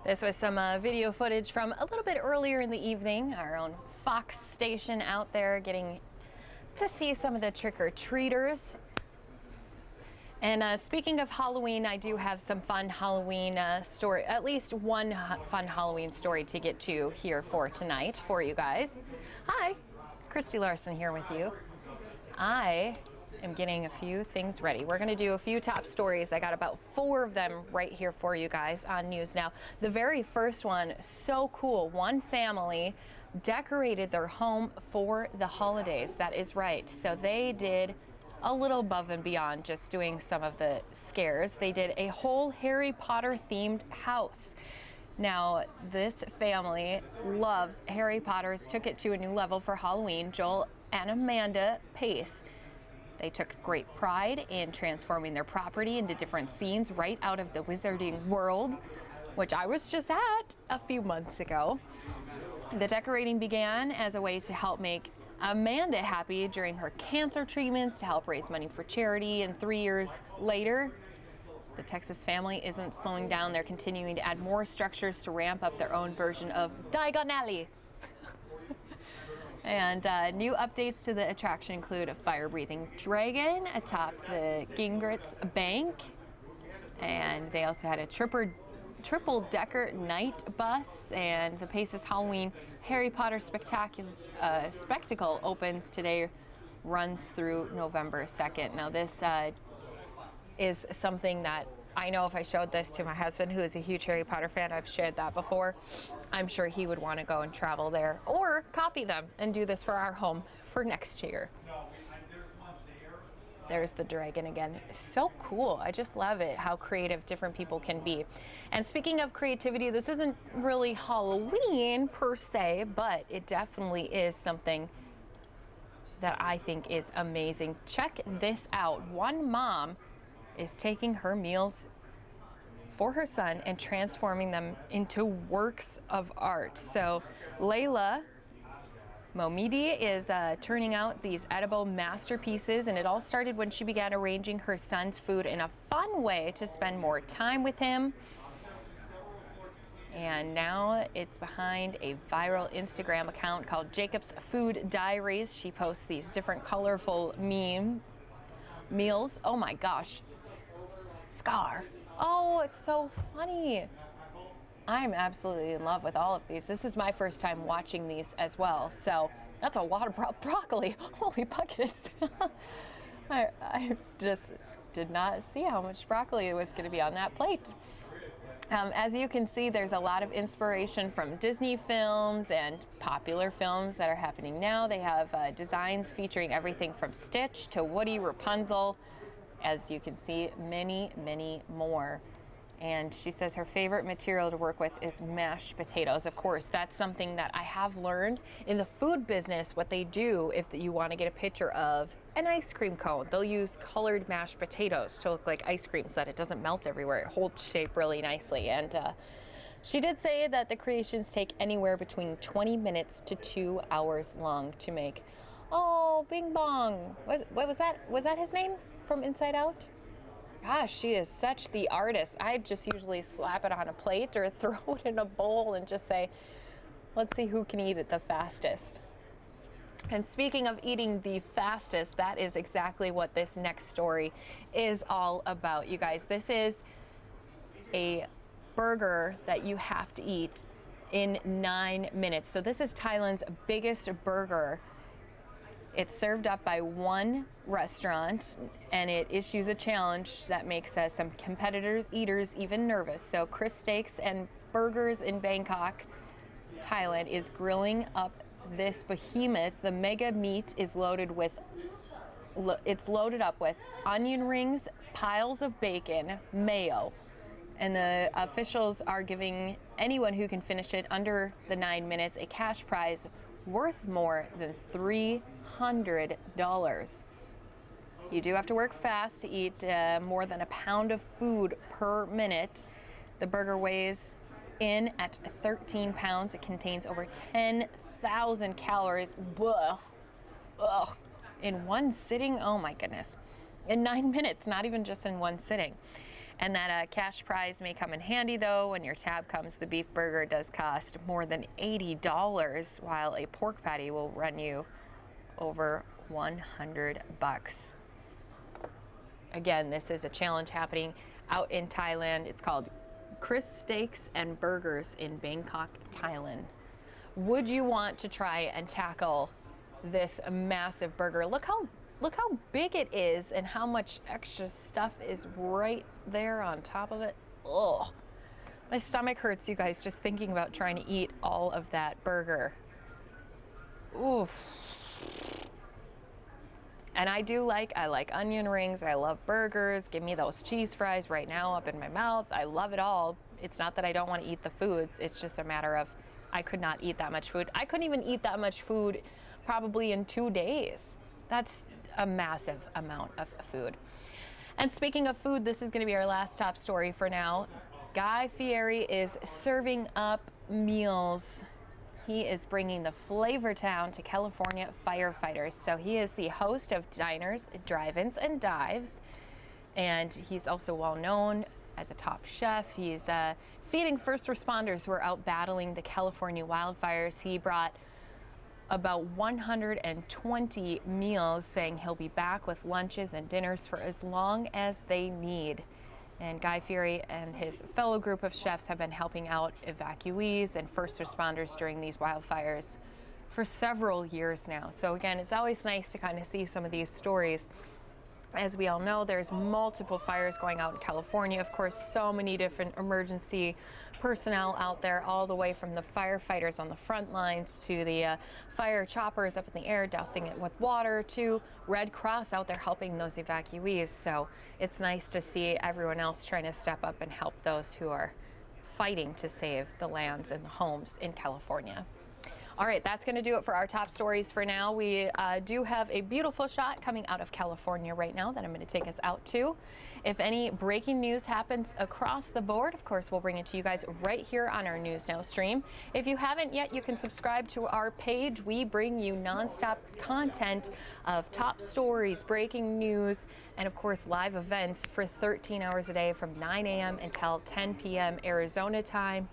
This was some video footage from a little bit earlier in the evening. Our own Fox station out there getting to see some of the trick-or-treaters. And speaking of Halloween, I do have some fun Halloween story, at least one fun Halloween story to get to here for tonight for you guys. Hi. Christy Larson here with you. I am getting a few things ready. We're going to do a few top stories. I got about 4 of them right here for you guys on News Now. The very first one, so cool. One family decorated their home for the holidays. That is right. So they did a little above and beyond just doing some of the scares. They did a whole Harry Potter themed house. Now, this family loves Harry Potter's, took it to a new level for Halloween. Joel and Amanda Pace. They took great pride in transforming their property into different scenes right out of the Wizarding World, which I was just at a few months ago. The decorating began as a way to help make Amanda happy during her cancer treatments, to help raise money for charity, and 3 years later, the Texas family isn't slowing down. They're continuing to add more structures to ramp up their own version of Diagon Alley. And new updates to the attraction include a fire-breathing dragon atop the Gingritz Bank. And they also had a triple-decker night bus. And the Pace's Halloween Harry Potter spectacle opens today, runs through November 2nd. Now this is something that I know if I showed this to my husband, who is a huge Harry Potter fan, I've shared that before, I'm sure he would want to go and travel there or copy them and do this for our home for next year. There's the dragon again. So cool. I just love it, how creative different people can be. And speaking of creativity, this isn't really Halloween per se, but it definitely is something that I think is amazing. Check this out. One mom is taking her meals for her son and transforming them into works of art. So Layla Momidi is turning out these edible masterpieces, and it all started when she began arranging her son's food in a fun way to spend more time with him. And now it's behind a viral Instagram account called Jacob's Food Diaries. She posts these different colorful meals. Oh my gosh. Scar. Oh, it's so funny. I'm absolutely in love with all of these. This is my first time watching these as well. So that's a lot of broccoli. Holy buckets. I just did not see how much broccoli was going to be on that plate. As you can see, there's a lot of inspiration from Disney films and popular films that are happening now. They have designs featuring everything from Stitch to Woody, Rapunzel. As you can see, many, many more. And she says her favorite material to work with is mashed potatoes. Of course, that's something that I have learned in the food business. What they do if you want to get a picture of an ice cream cone, they'll use colored mashed potatoes to look like ice cream so that it doesn't melt everywhere. It holds shape really nicely. And she did say that the creations take anywhere between 20 minutes to 2 hours long to make. Oh, Bing Bong. What was that? Was that his name from Inside Out? Gosh, she is such the artist. I just usually slap it on a plate or throw it in a bowl and just say, let's see who can eat it the fastest. And speaking of eating the fastest, that is exactly what this next story is all about, you guys. This is a burger that you have to eat in 9 minutes. So this is Thailand's biggest burger. It's served up by one restaurant, and it issues a challenge that makes some eaters even nervous. So Chris Steaks and Burgers in Bangkok, Thailand, is grilling up this behemoth. The mega meat is loaded up with onion rings, piles of bacon, mayo, and the officials are giving anyone who can finish it under the 9 minutes a cash prize worth more than $300. You do have to work fast to eat more than a pound of food per minute. The burger weighs in at 13 pounds. It contains over 10,000 calories. Ugh. Ugh. In one sitting, oh my goodness. In 9 minutes, not even just in one sitting. And that cash prize may come in handy, though. When your tab comes, the beef burger does cost more than $80, while a pork patty will run you over $100. Again, this is a challenge happening out in Thailand. It's called Chris Steaks and Burgers in Bangkok, Thailand. Would you want to try and tackle this massive burger. Look how big it is and how much extra stuff is right there on top of it. Oh, my stomach hurts, you guys, just thinking about trying to eat all of that burger. Oof. And I like onion rings. I love burgers. Give me those cheese fries right now up in my mouth. I love it all. It's not that I don't want to eat the foods. It's just a matter of I could not eat that much food. I couldn't even eat that much food probably in 2 days. That's a massive amount of food. And speaking of food, this is going to be our last top story for now. Guy Fieri is serving up meals. He is bringing the Flavor Town to California firefighters. So he is the host of Diners, Drive-Ins, and Dives. And he's also well known as a top chef. He's feeding first responders who are out battling the California wildfires. He brought about 120 meals, saying he'll be back with lunches and dinners for as long as they need. And Guy Fieri and his fellow group of chefs have been helping out evacuees and first responders during these wildfires for several years now. So again, it's always nice to kind of see some of these stories. As we all know, there's multiple fires going out in California. Of course, so many different emergency personnel out there, all the way from the firefighters on the front lines to the fire choppers up in the air dousing it with water to Red Cross out there helping those evacuees. So it's nice to see everyone else trying to step up and help those who are fighting to save the lands and the homes in California. All right, that's going to do it for our top stories for now. We do have a beautiful shot coming out of California right now that I'm going to take us out to. If any breaking news happens across the board, of course, we'll bring it to you guys right here on our News Now stream. If you haven't yet, you can subscribe to our page. We bring you nonstop content of top stories, breaking news, and of course, live events for 13 hours a day from 9 a.m. until 10 p.m. Arizona time.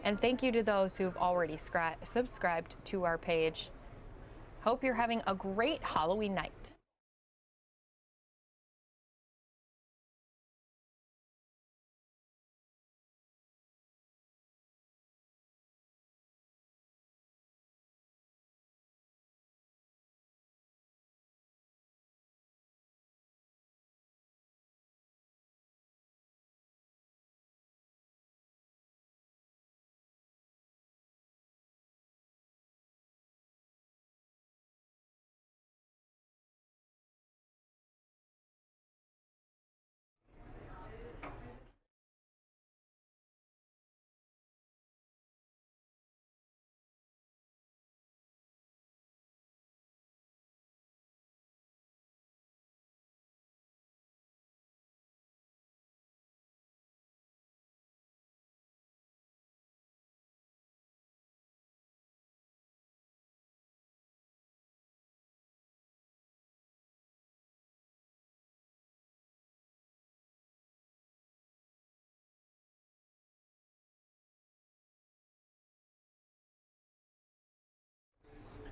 And thank you to those who've already subscribed to our page. Hope you're having a great Halloween night.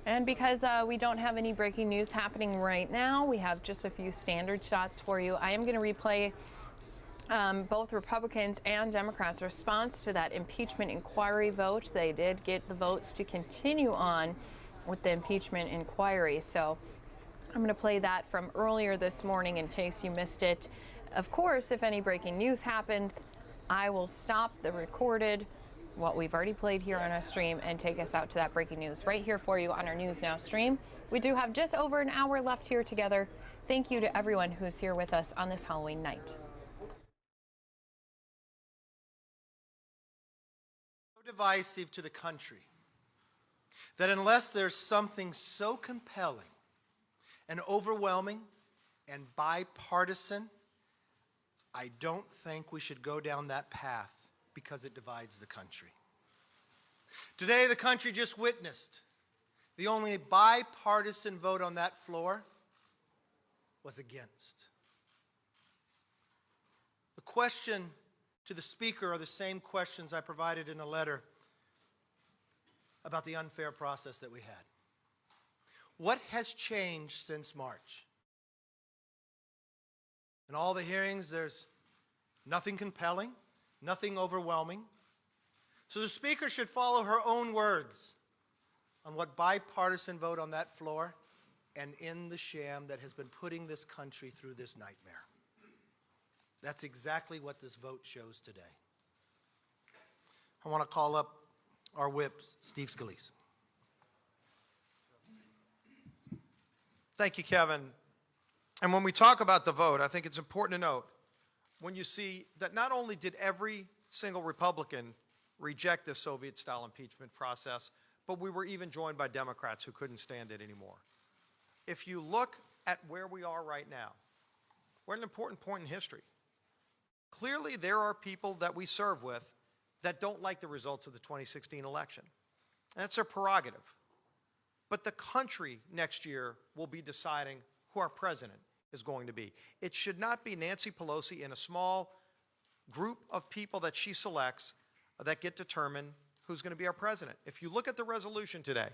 And because we don't have any breaking news happening right now, we have just a few standard shots for you. I am going to replay both Republicans and Democrats' response to that impeachment inquiry vote. They did get the votes to continue on with the impeachment inquiry. So I'm going to play that from earlier this morning in case you missed it. Of course, if any breaking news happens, I will stop the recorded, what we've already played here on our stream, and take us out to that breaking news right here for you on our News Now stream. We do have just over an hour left here together. Thank you to everyone who's here with us on this Halloween night. So divisive to the country that unless there's something so compelling and overwhelming and bipartisan, I don't think we should go down that path, because it divides the country. Today, the country just witnessed the only bipartisan vote on that floor was against. The question to the Speaker are the same questions I provided in a letter about the unfair process that we had. What has changed since March? In all the hearings, there's nothing compelling, nothing overwhelming. So the Speaker should follow her own words on what bipartisan vote on that floor and in the sham that has been putting this country through this nightmare. That's exactly what this vote shows today. I want to call up our whip, Steve Scalise. Thank you, Kevin. And when we talk about the vote, I think it's important to note when you see that not only did every single Republican reject this Soviet-style impeachment process, but we were even joined by Democrats who couldn't stand it anymore. If you look at where we are right now, we're at an important point in history. Clearly, there are people that we serve with that don't like the results of the 2016 election. And that's their prerogative. But the country next year will be deciding who our president is going to be. It should not be Nancy Pelosi and a small group of people that she selects that get determined who's going to be our president. If you look at the resolution today,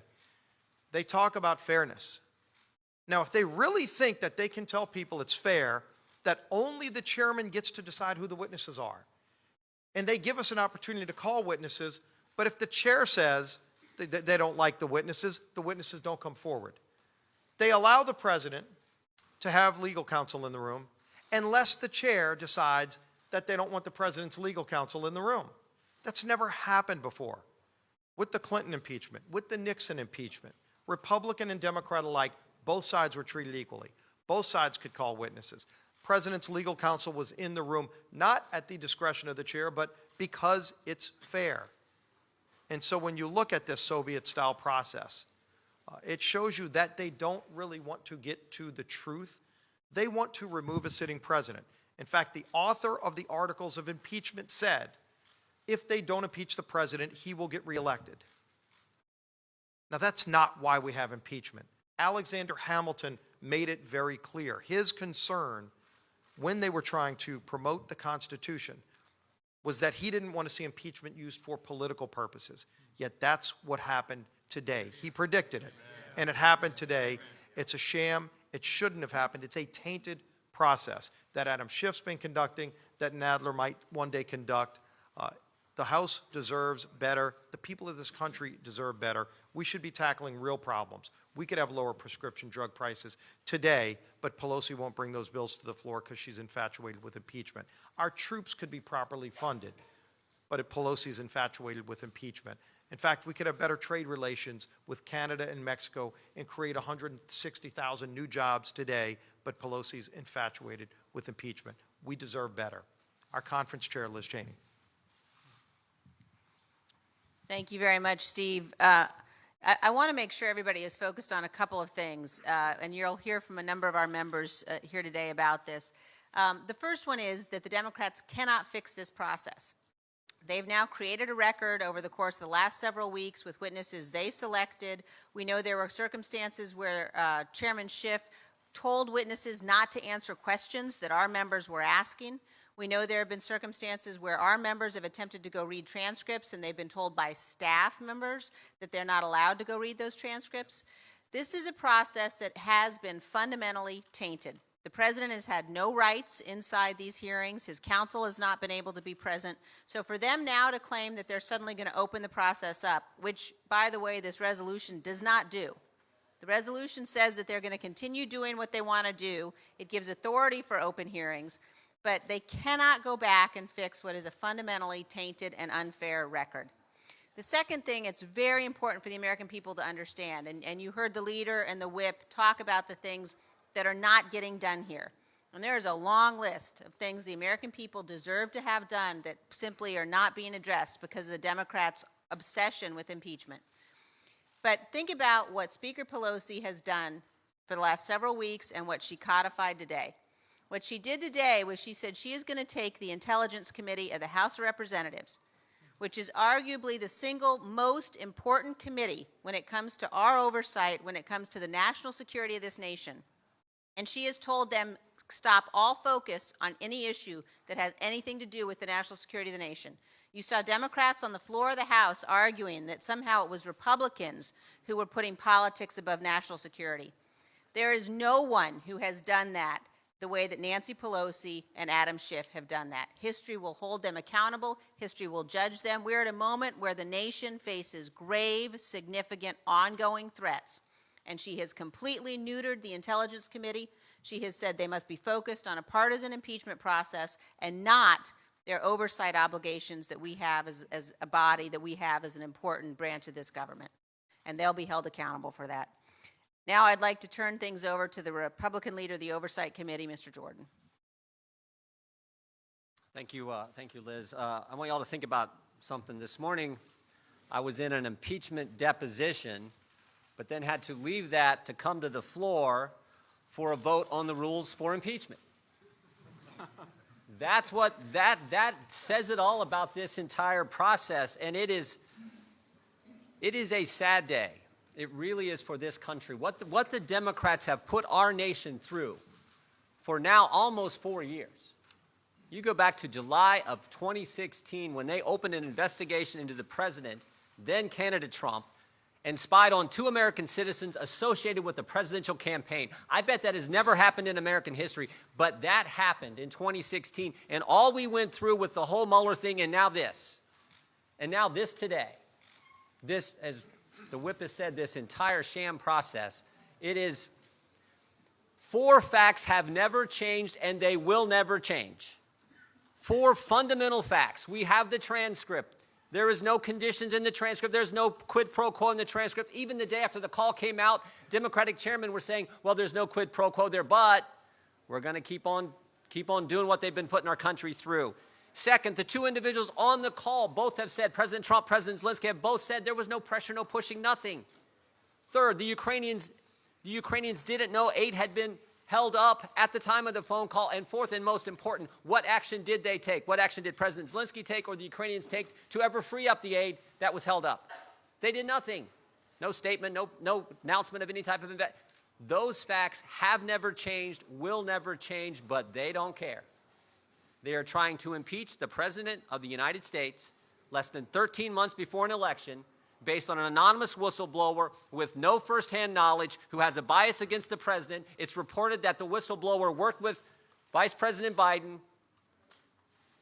they talk about fairness. Now, if they really think that they can tell people it's fair, that only the chairman gets to decide who the witnesses are, and they give us an opportunity to call witnesses, but if the chair says they don't like the witnesses don't come forward. They allow the president to have legal counsel in the room unless the chair decides that they don't want the president's legal counsel in the room. That's never happened before. With the Clinton impeachment, with the Nixon impeachment, Republican and Democrat alike, both sides were treated equally. Both sides could call witnesses. President's legal counsel was in the room, not at the discretion of the chair, but because it's fair. And so when you look at this Soviet-style process, it shows you that they don't really want to get to the truth. They want to remove a sitting president. In fact, the author of the articles of impeachment said, if they don't impeach the president, he will get reelected. Now, that's not why we have impeachment. Alexander Hamilton made it very clear. His concern when they were trying to promote the Constitution was that he didn't want to see impeachment used for political purposes. Yet that's what happened today. He predicted it, and it happened today. It's a sham. It shouldn't have happened. It's a tainted process that Adam Schiff's been conducting, that Nadler might one day conduct. The House deserves better. The people of this country deserve better. We should be tackling real problems. We could have lower prescription drug prices today, but Pelosi won't bring those bills to the floor because she's infatuated with impeachment. Our troops could be properly funded, but if Pelosi's infatuated with impeachment. In fact, we could have better trade relations with Canada and Mexico and create 160,000 new jobs today, but Pelosi's infatuated with impeachment. We deserve better. Our conference chair, Liz Cheney. Thank you very much, Steve. I want to make sure everybody is focused on a couple of things, and you'll hear from a number of our members here today about this. The first one is that the Democrats cannot fix this process. They've now created a record over the course of the last several weeks with witnesses they selected. We know there were circumstances where Chairman Schiff told witnesses not to answer questions that our members were asking. We know there have been circumstances where our members have attempted to go read transcripts and they've been told by staff members that they're not allowed to go read those transcripts. This is a process that has been fundamentally tainted. The president has had no rights inside these hearings. His counsel has not been able to be present. So for them now to claim that they're suddenly going to open the process up, which, by the way, this resolution does not do. The resolution says that they're going to continue doing what they want to do. It gives authority for open hearings. But they cannot go back and fix what is a fundamentally tainted and unfair record. The second thing, it's very important for the American people to understand, and you heard the leader and the whip talk about the things that are not getting done here. And there is a long list of things the American people deserve to have done that simply are not being addressed because of the Democrats' obsession with impeachment. But think about what Speaker Pelosi has done for the last several weeks and what she codified today. What she did today was she said she is going to take the Intelligence Committee of the House of Representatives, which is arguably the single most important committee when it comes to our oversight, when it comes to the national security of this nation. And she has told them, stop all focus on any issue that has anything to do with the national security of the nation. You saw Democrats on the floor of the House arguing that somehow it was Republicans who were putting politics above national security. There is no one who has done that the way that Nancy Pelosi and Adam Schiff have done that. History will hold them accountable. History will judge them. We're at a moment where the nation faces grave, significant, ongoing threats. And she has completely neutered the Intelligence Committee. She has said they must be focused on a partisan impeachment process and not their oversight obligations that we have as a body, that we have as an important branch of this government. And they'll be held accountable for that. Now I'd like to turn things over to the Republican leader of the Oversight Committee, Mr. Jordan. Thank you, Liz. I want you all to think about something. This morning, I was in an impeachment deposition, but then had to leave that to come to the floor for a vote on the rules for impeachment. That's what, that says it all about this entire process, and it is a sad day. It really is for this country. What the Democrats have put our nation through for now almost 4 years. You go back to July of 2016 when they opened an investigation into the president, then candidate Trump, and spied on 2 American citizens associated with the presidential campaign. I bet that has never happened in American history, but that happened in 2016. And all we went through with the whole Mueller thing, and now this. And now this today. This, as the whip has said, this entire sham process, it is 4 facts have never changed and they will never change. 4 fundamental facts. We have the transcript. There is no conditions in the transcript. There's no quid pro quo in the transcript. Even the day after the call came out, Democratic chairmen were saying, well, there's no quid pro quo there, but we're going to keep on doing what they've been putting our country through. Second, the 2 individuals on the call both have said, President Trump, President Zelensky have both said there was no pressure, no pushing, nothing. Third, the Ukrainians didn't know aid had been held up at the time of the phone call. And fourth, and most important, what action did they take? What action did President Zelensky take or the Ukrainians take to ever free up the aid that was held up? They did nothing. No statement, no announcement of any type of investment. Those facts have never changed, will never change, but they don't care. They are trying to impeach the President of the United States less than 13 months before an election based on an anonymous whistleblower with no firsthand knowledge who has a bias against the President. It's reported that the whistleblower worked with Vice President Biden,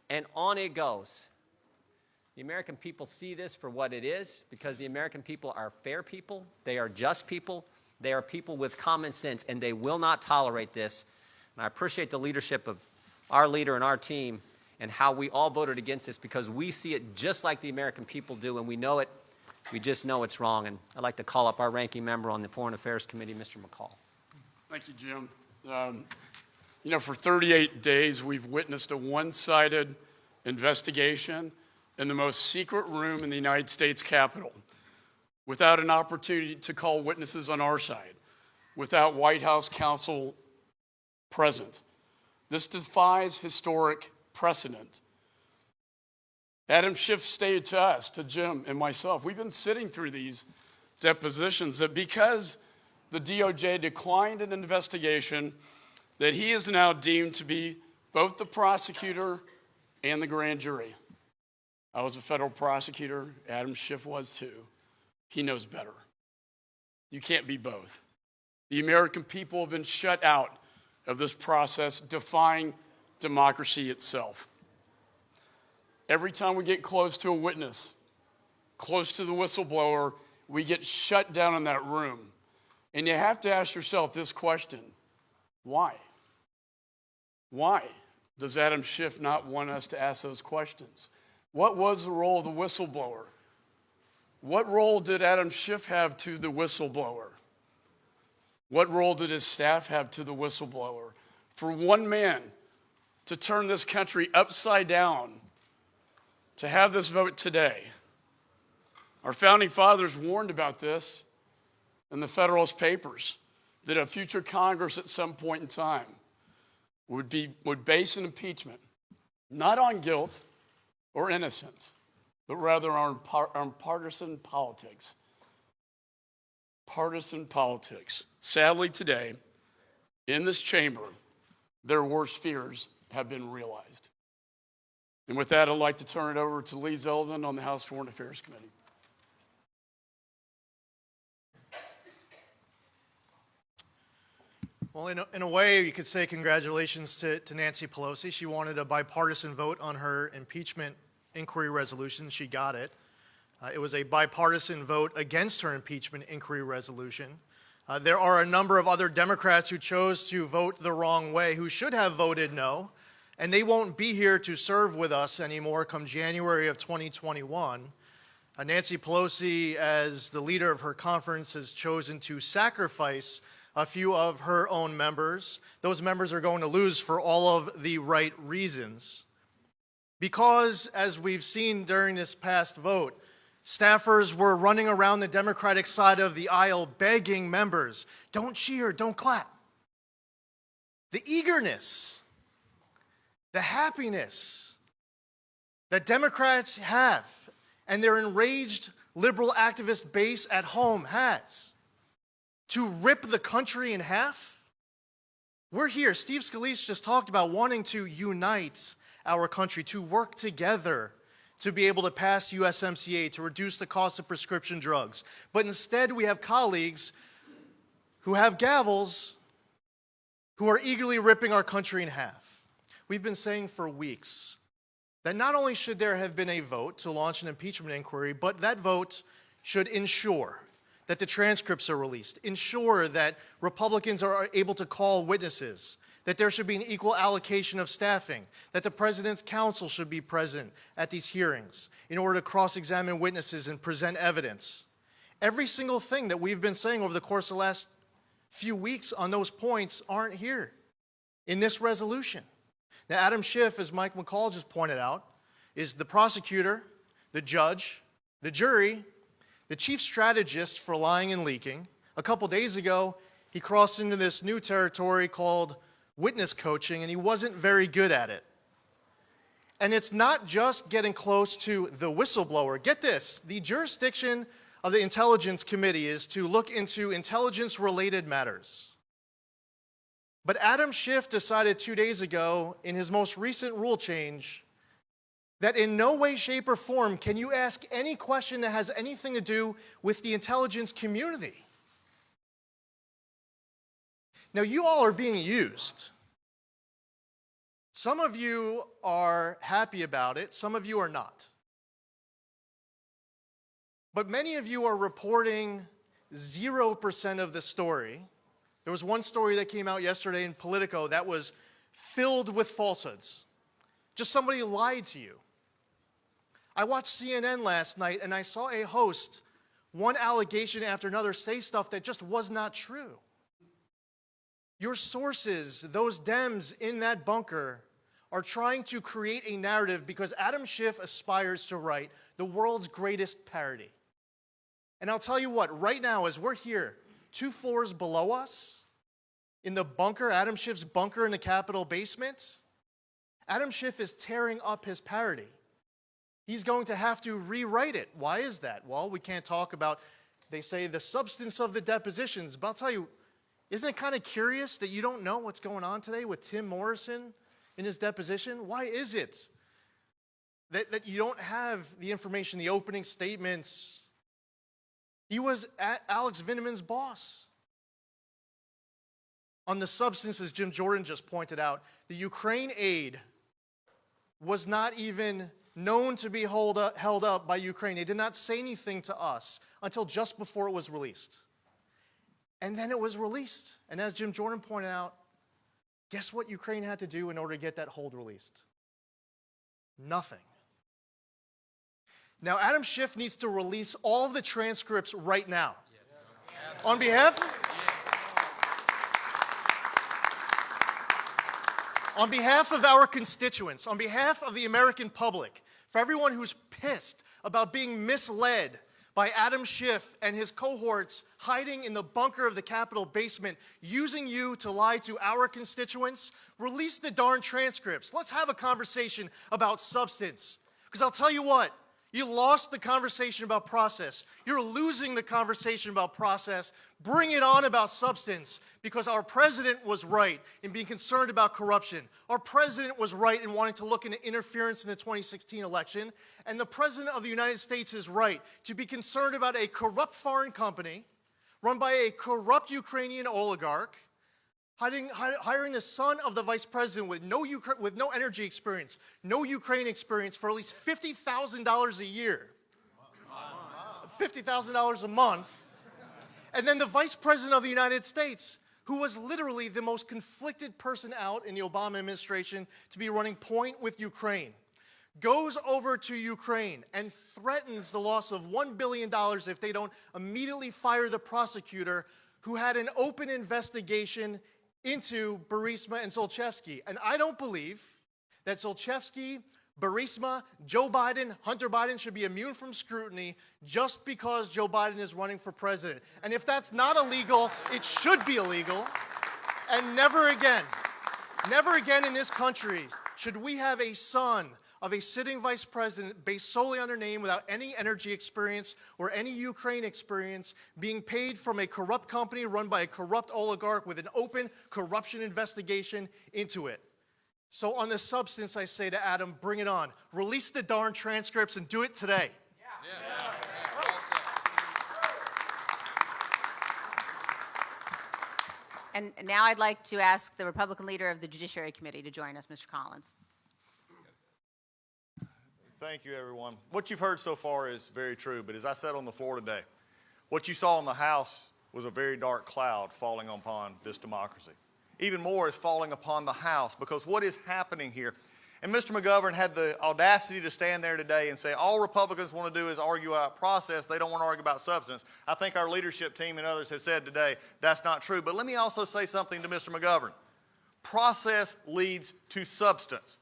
and on it goes. The American people see this for what it is because the American people are fair people. They are just people. They are people with common sense, and they will not tolerate this. And I appreciate the leadership of our leader and our team and how we all voted against this because we see it just like the American people do, and we know it. We just know it's wrong. And I'd like to call up our ranking member on the Foreign Affairs Committee, Mr. McCall. Thank you, Jim. You know, for 38 days, we've witnessed a one-sided investigation in the most secret room in the United States Capitol, without an opportunity to call witnesses on our side, without White House counsel present. This defies historic precedent. Adam Schiff stated to us, to Jim and myself, we've been sitting through these depositions that because the DOJ declined an investigation, that he is now deemed to be both the prosecutor and the grand jury. I was a federal prosecutor. Adam Schiff was too. He knows better. You can't be both. The American people have been shut out of this process, defying democracy itself. Every time we get close to a witness, close to the whistleblower, we get shut down in that room. And you have to ask yourself this question: why? Why does Adam Schiff not want us to ask those questions? What was the role of the whistleblower? What role did Adam Schiff have to the whistleblower? What role did his staff have to the whistleblower? For one man to turn this country upside down, to have this vote today. Our founding fathers warned about this in the Federalist Papers, that a future Congress at some point in time would base an impeachment not on guilt or innocence, but rather on partisan politics. Partisan politics. Sadly, today, in this chamber, their worst fears have been realized. And with that, I'd like to turn it over to Lee Zeldin on the House Foreign Affairs Committee. Well, in a way, you could say congratulations to Nancy Pelosi. She wanted a bipartisan vote on her impeachment inquiry resolution. She got it. It was a bipartisan vote against her impeachment inquiry resolution. There are a number of other Democrats who chose to vote the wrong way, who should have voted no, and they won't be here to serve with us anymore come January of 2021. Nancy Pelosi, as the leader of her conference, has chosen to sacrifice a few of her own members. Those members are going to lose for all of the right reasons. Because, as we've seen during this past vote, staffers were running around the Democratic side of the aisle begging members, don't cheer, don't clap. The eagerness, the happiness that Democrats have and their enraged liberal activist base at home has to rip the country in half. We're here. Steve Scalise just talked about wanting to unite our country, to work together to be able to pass USMCA, to reduce the cost of prescription drugs. But instead, we have colleagues who have gavels who are eagerly ripping our country in half. We've been saying for weeks that not only should there have been a vote to launch an impeachment inquiry, but that vote should ensure that the transcripts are released, ensure that Republicans are able to call witnesses, that there should be an equal allocation of staffing, that the President's counsel should be present at these hearings in order to cross-examine witnesses and present evidence. Every single thing that we've been saying over the course of the last few weeks on those points aren't here in this resolution. Now, Adam Schiff, as Mike McCall just pointed out, is the prosecutor, the judge, the jury, the chief strategist for lying and leaking. A couple days ago, he crossed into this new territory called witness coaching, and he wasn't very good at it. And it's not just getting close to the whistleblower. Get this, the jurisdiction of the Intelligence Committee is to look into intelligence-related matters. But Adam Schiff decided 2 days ago, in his most recent rule change, that in no way, shape, or form can you ask any question that has anything to do with the intelligence community. Now, you all are being used. Some of you are happy about it, some of you are not. But many of you are reporting 0% of the story. There was one story that came out yesterday in Politico that was filled with falsehoods. Just somebody lied to you. I watched CNN last night and I saw a host, one allegation after another, say stuff that just was not true. Your sources, those Dems in that bunker, are trying to create a narrative because Adam Schiff aspires to write the world's greatest parody. And I'll tell you what, right now as we're here, 2 floors below us, in the bunker, Adam Schiff's bunker in the Capitol basement, Adam Schiff is tearing up his parody. He's going to have to rewrite it. Why is that? Well, we can't talk about, they say, the substance of the depositions, but I'll tell you, isn't it kind of curious that you don't know what's going on today with Tim Morrison in his deposition? Why is it that you don't have the information, the opening statements? He was Alex Vinneman's boss. On the substance, as Jim Jordan just pointed out, the Ukraine aid was not even known to be held up by Ukraine. They did not say anything to us until just before it was released. And then it was released. And as Jim Jordan pointed out, guess what Ukraine had to do in order to get that hold released? Nothing. Now, Adam Schiff needs to release all the transcripts right now. Yes. On behalf of our constituents, on behalf of the American public, for everyone who's pissed about being misled by Adam Schiff and his cohorts hiding in the bunker of the Capitol basement, using you to lie to our constituents, release the darn transcripts. Let's have a conversation about substance. Because I'll tell you what, you lost the conversation about process. You're losing the conversation about process. Bring it on about substance, because our president was right in being concerned about corruption. Our president was right in wanting to look into interference in the 2016 election. And the president of the United States is right to be concerned about a corrupt foreign company run by a corrupt Ukrainian oligarch hiring the son of the vice president with no energy experience, no Ukraine experience for at least $50,000 a year, $50,000 a month, and then the vice president of the United States, who was literally the most conflicted person out in the Obama administration to be running point with Ukraine, goes over to Ukraine and threatens the loss of $1 billion if they don't immediately fire the prosecutor who had an open investigation into Burisma and Zlochevsky. And I don't believe that Zlochevsky, Burisma, Joe Biden, Hunter Biden should be immune from scrutiny just because Joe Biden is running for president. And if that's not illegal, it should be illegal. And never again in this country should we have a son of a sitting vice president based solely on their name without any energy experience or any Ukraine experience being paid from a corrupt company run by a corrupt oligarch with an open corruption investigation into it. So on the substance, I say to Adam, bring it on. Release the darn transcripts and do it today. And now I'd like to ask the Republican leader of the Judiciary Committee to join us, Mr. Collins. Thank you, everyone. What you've heard so far is very true, but as I said on the floor today, what you saw in the House was a very dark cloud falling upon this democracy. Even more is falling upon the House, because what is happening here, and Mr. McGovern had the audacity to stand there today and say all Republicans want to do is argue about process, they don't want to argue about substance. I think our leadership team and others have said today that's not true. But let me also say something to Mr. McGovern. Process leads to substance.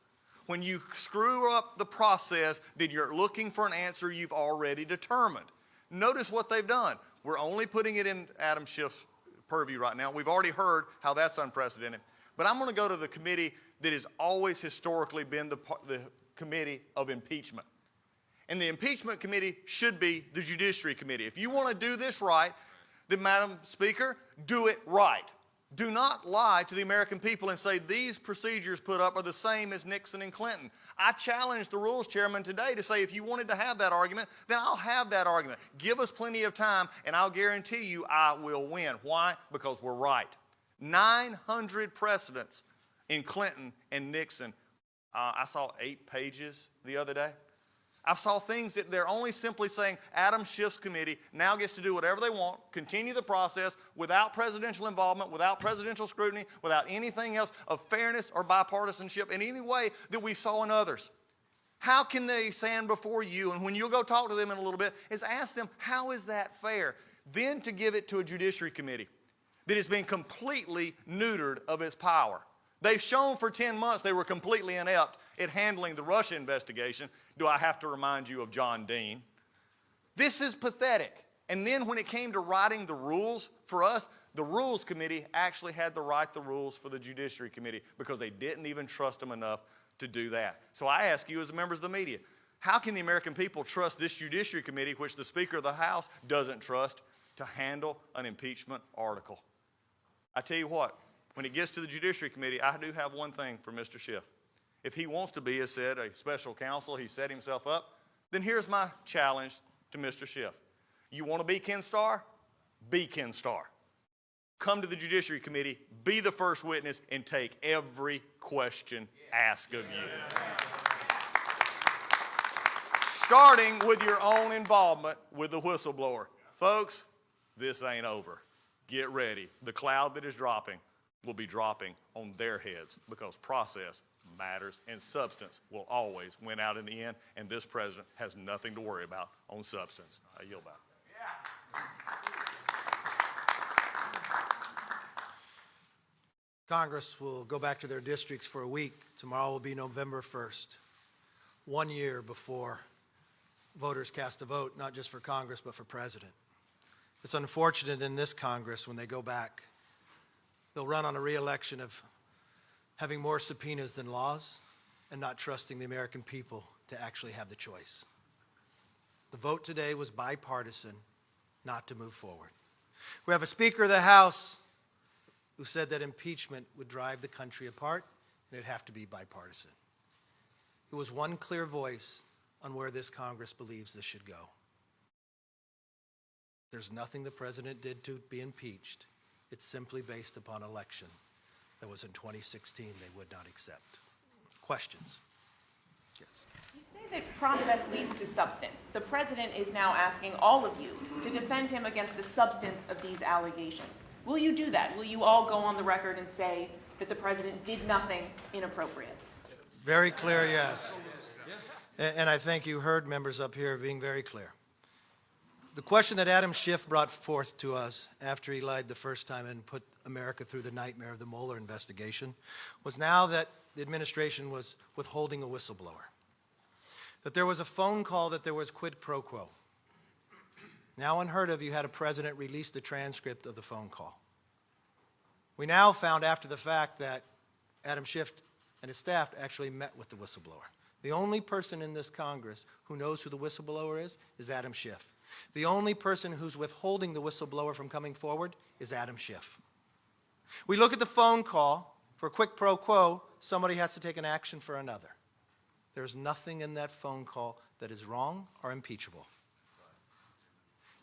When you screw up the process, then you're looking for an answer you've already determined. Notice what they've done. We're only putting it in Adam Schiff's purview right now. We've already heard how that's unprecedented. But I'm going to go to the committee that has always historically been the committee of impeachment. And the impeachment committee should be the Judiciary Committee. If you want to do this right, then, Madam Speaker, do it right. Do not lie to the American people and say these procedures put up are the same as Nixon and Clinton. I challenged the Rules Chairman today to say if you wanted to have that argument, then I'll have that argument. Give us plenty of time, and I'll guarantee you I will win. Why? Because we're right. 900 precedents in Clinton and Nixon. I saw 8 pages the other day. I saw things that they're only simply saying Adam Schiff's committee now gets to do whatever they want, continue the process without presidential involvement, without presidential scrutiny, without anything else of fairness or bipartisanship in any way that we saw in others. How can they stand before you, and when you'll go talk to them in a little bit, is ask them, how is that fair? Then to give it to a Judiciary Committee that has been completely neutered of its power. They've shown for 10 months they were completely inept at handling the Russia investigation. Do I have to remind you of John Dean? This is pathetic. And then when it came to writing the rules for us, the Rules Committee actually had to write the rules for the Judiciary Committee because they didn't even trust them enough to do that. So I ask you as members of the media, how can the American people trust this Judiciary Committee, which the Speaker of the House doesn't trust, to handle an impeachment article? I tell you what, when it gets to the Judiciary Committee, I do have one thing for Mr. Schiff. If he wants to be, as said, a special counsel, he set himself up, then here's my challenge to Mr. Schiff. You want to be Ken Starr? Be Ken Starr. Come to the Judiciary Committee, be the first witness, and take every question asked of you. Starting with your own involvement with the whistleblower. Folks, this ain't over. Get ready. The cloud that is dropping will be dropping on their heads because process matters and substance will always win out in the end, and this president has nothing to worry about on substance. I yield back. Congress will go back to their districts for a week. Tomorrow will be November 1st, 1 year before voters cast a vote, not just for Congress, but for president. It's unfortunate in this Congress when they go back, they'll run on a re-election of having more subpoenas than laws and not trusting the American people to actually have the choice. The vote today was bipartisan, not to move forward. We have a Speaker of the House who said that impeachment would drive the country apart and it'd have to be bipartisan. It was one clear voice on where this Congress believes this should go. There's nothing the president did to be impeached. It's simply based upon election. that was in 2016 they would not accept. Questions? Yes. You say that process leads to substance. The president is now asking all of you to defend him against the substance of these allegations. Will you do that? Will you all go on the record and say that the president did nothing inappropriate? Very clear, yes. And I think you heard members up here being very clear. The question that Adam Schiff brought forth to us after he lied the first time and put America through the nightmare of the Mueller investigation was now that the administration was withholding a whistleblower, that there was a phone call, that there was quid pro quo. Now unheard of, you had a president release the transcript of the phone call. We now found after the fact that Adam Schiff and his staff actually met with the whistleblower. The only person in this Congress who knows who the whistleblower is Adam Schiff. The only person who's withholding the whistleblower from coming forward is Adam Schiff. We look at the phone call. For a quid pro quo, somebody has to take an action for another. There's nothing in that phone call that is wrong or impeachable.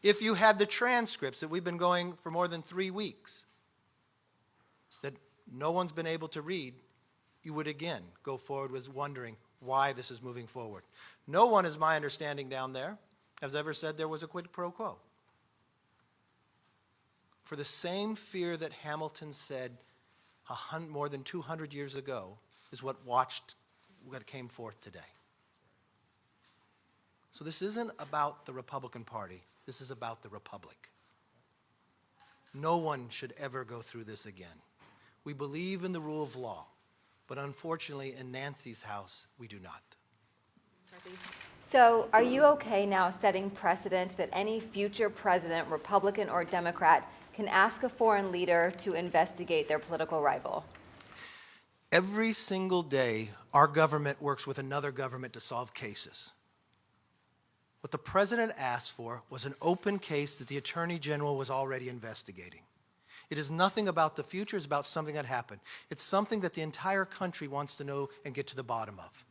If you had the transcripts that we've been going for more than 3 weeks, that no one's been able to read, you would again go forward with wondering why this is moving forward. No one, is my understanding down there, has ever said there was a quid pro quo. For the same fear that Hamilton said more than 200 years ago is what came forth today. So this isn't about the Republican Party. This is about the Republic. No one should ever go through this again. We believe in the rule of law, but unfortunately in Nancy's house, we do not. So are you okay now setting precedent that any future president, Republican or Democrat, can ask a foreign leader to investigate their political rival? Every single day, our government works with another government to solve cases. What the president asked for was an open case that the Attorney General was already investigating. It is nothing about the future, it's about something that happened. It's something that the entire country wants to know and get to the bottom of.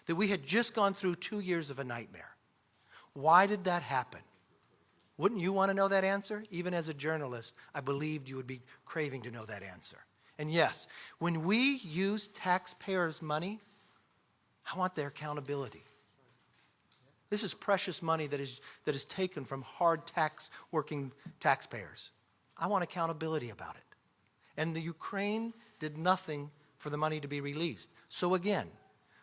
That we had just gone through 2 years of a nightmare. Why did that happen? Wouldn't you want to know that answer? Even as a journalist, I believed you would be craving to know that answer. And yes, when we use taxpayers' money, I want their accountability. This is precious money that is taken from hard working taxpayers. I want accountability about it. And the Ukraine did nothing for the money to be released. So again,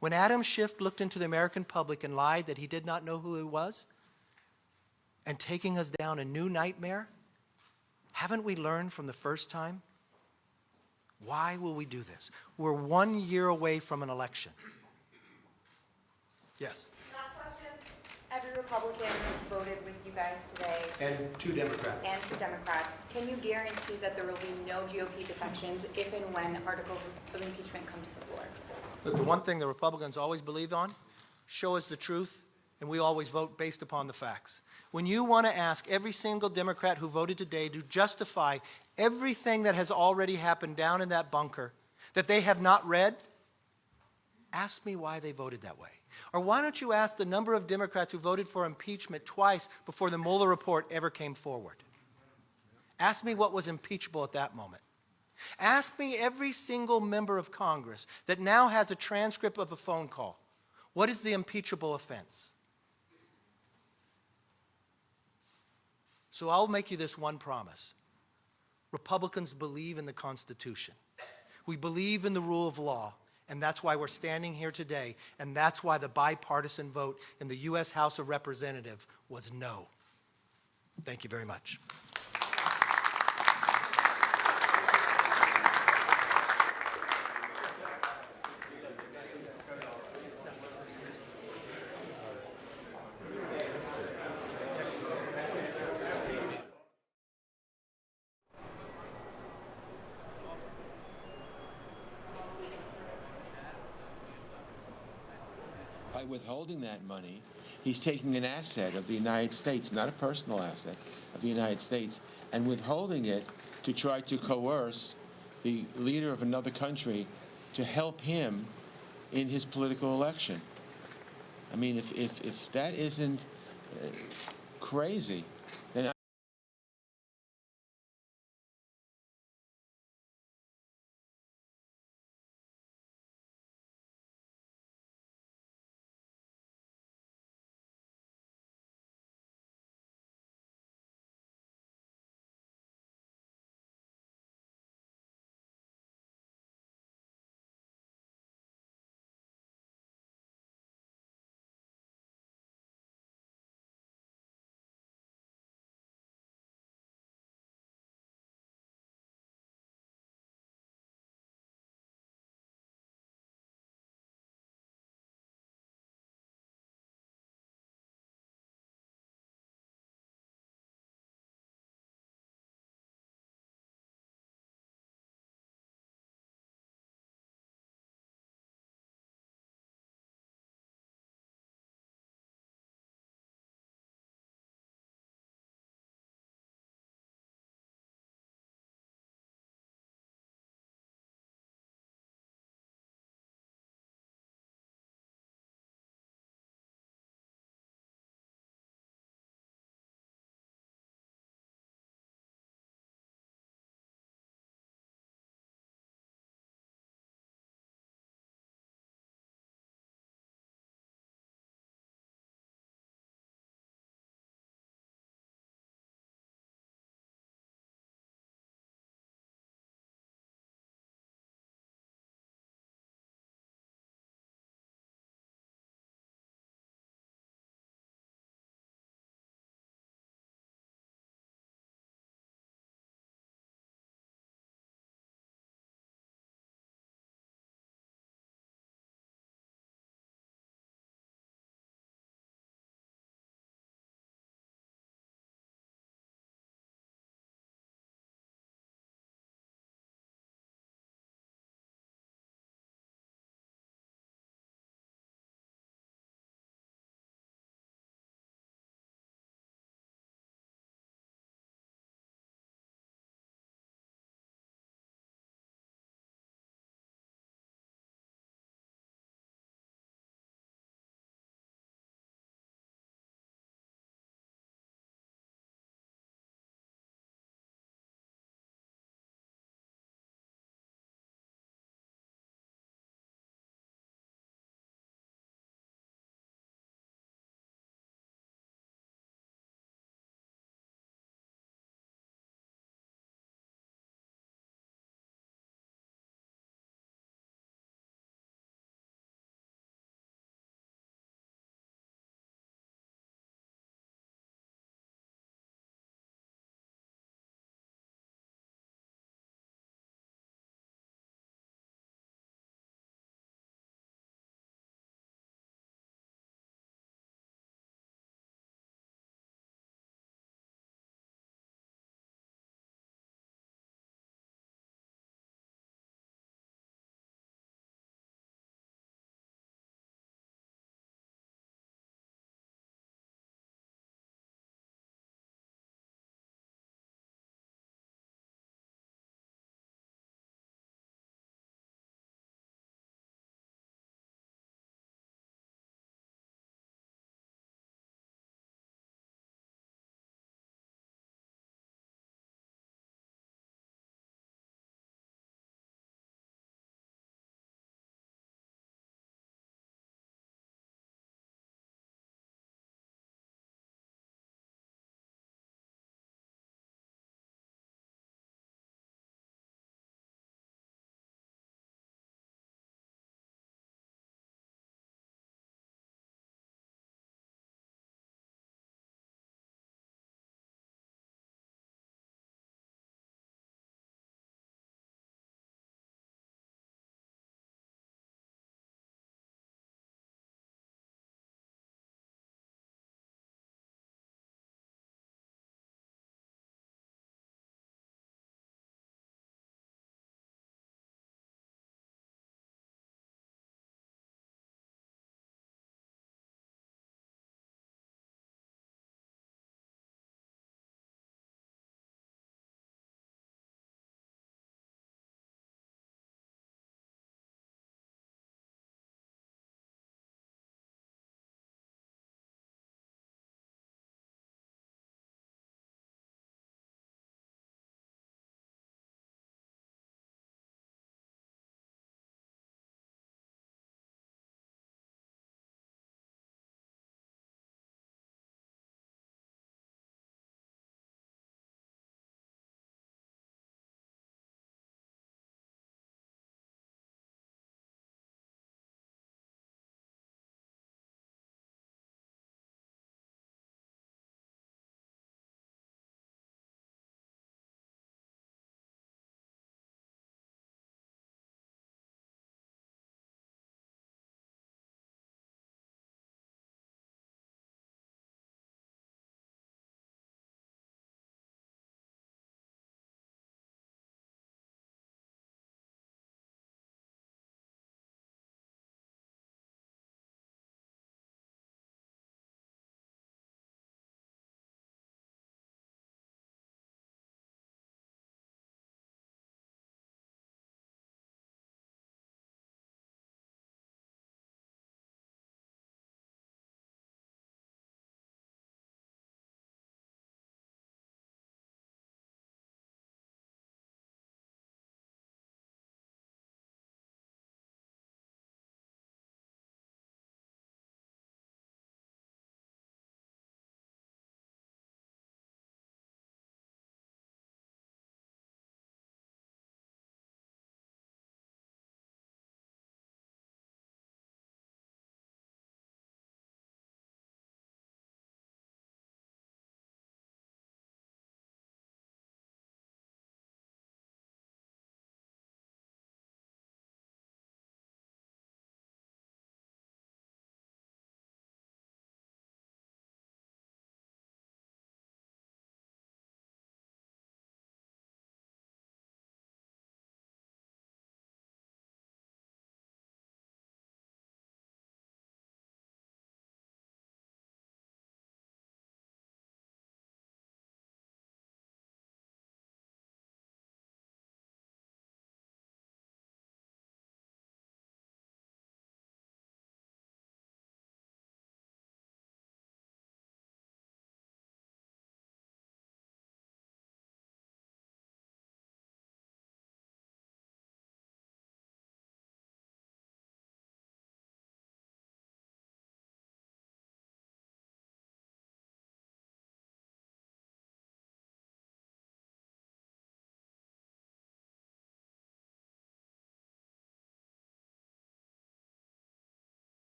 when Adam Schiff looked into the American public and lied that he did not know who he was, and taking us down a new nightmare, haven't we learned from the first time? Why will we do this? We're 1 year away from an election. Yes? Last question. Every Republican voted with you guys today. And 2 Democrats. And 2 Democrats. Can you guarantee that there will be no GOP defections if and when articles of impeachment come to the floor? Look, the one thing the Republicans always believe on, show us the truth, and we always vote based upon the facts. When you want to ask every single Democrat who voted today to justify everything that has already happened down in that bunker that they have not read, ask me why they voted that way. Or why don't you ask the number of Democrats who voted for impeachment twice before the Mueller report ever came forward? Ask me what was impeachable at that moment. Ask me every single member of Congress that now has a transcript of a phone call. What is the impeachable offense? So I'll make you this one promise. Republicans believe in the Constitution. We believe in the rule of law, and that's why we're standing here today, and that's why the bipartisan vote in the U.S. House of Representatives was no. Thank you very much. By withholding that money, he's taking an asset of the United States, not a personal asset of the United States, and withholding it to try to coerce the leader of another country to help him in his political election. I mean, if that isn't crazy,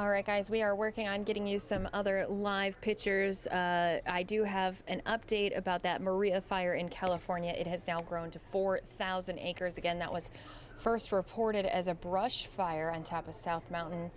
All right, guys, we are working on getting you some other live pictures. I do have an update about that Maria fire in California. It has now grown to 4,000 acres. Again, that was first reported as a brush fire on top of South Mountain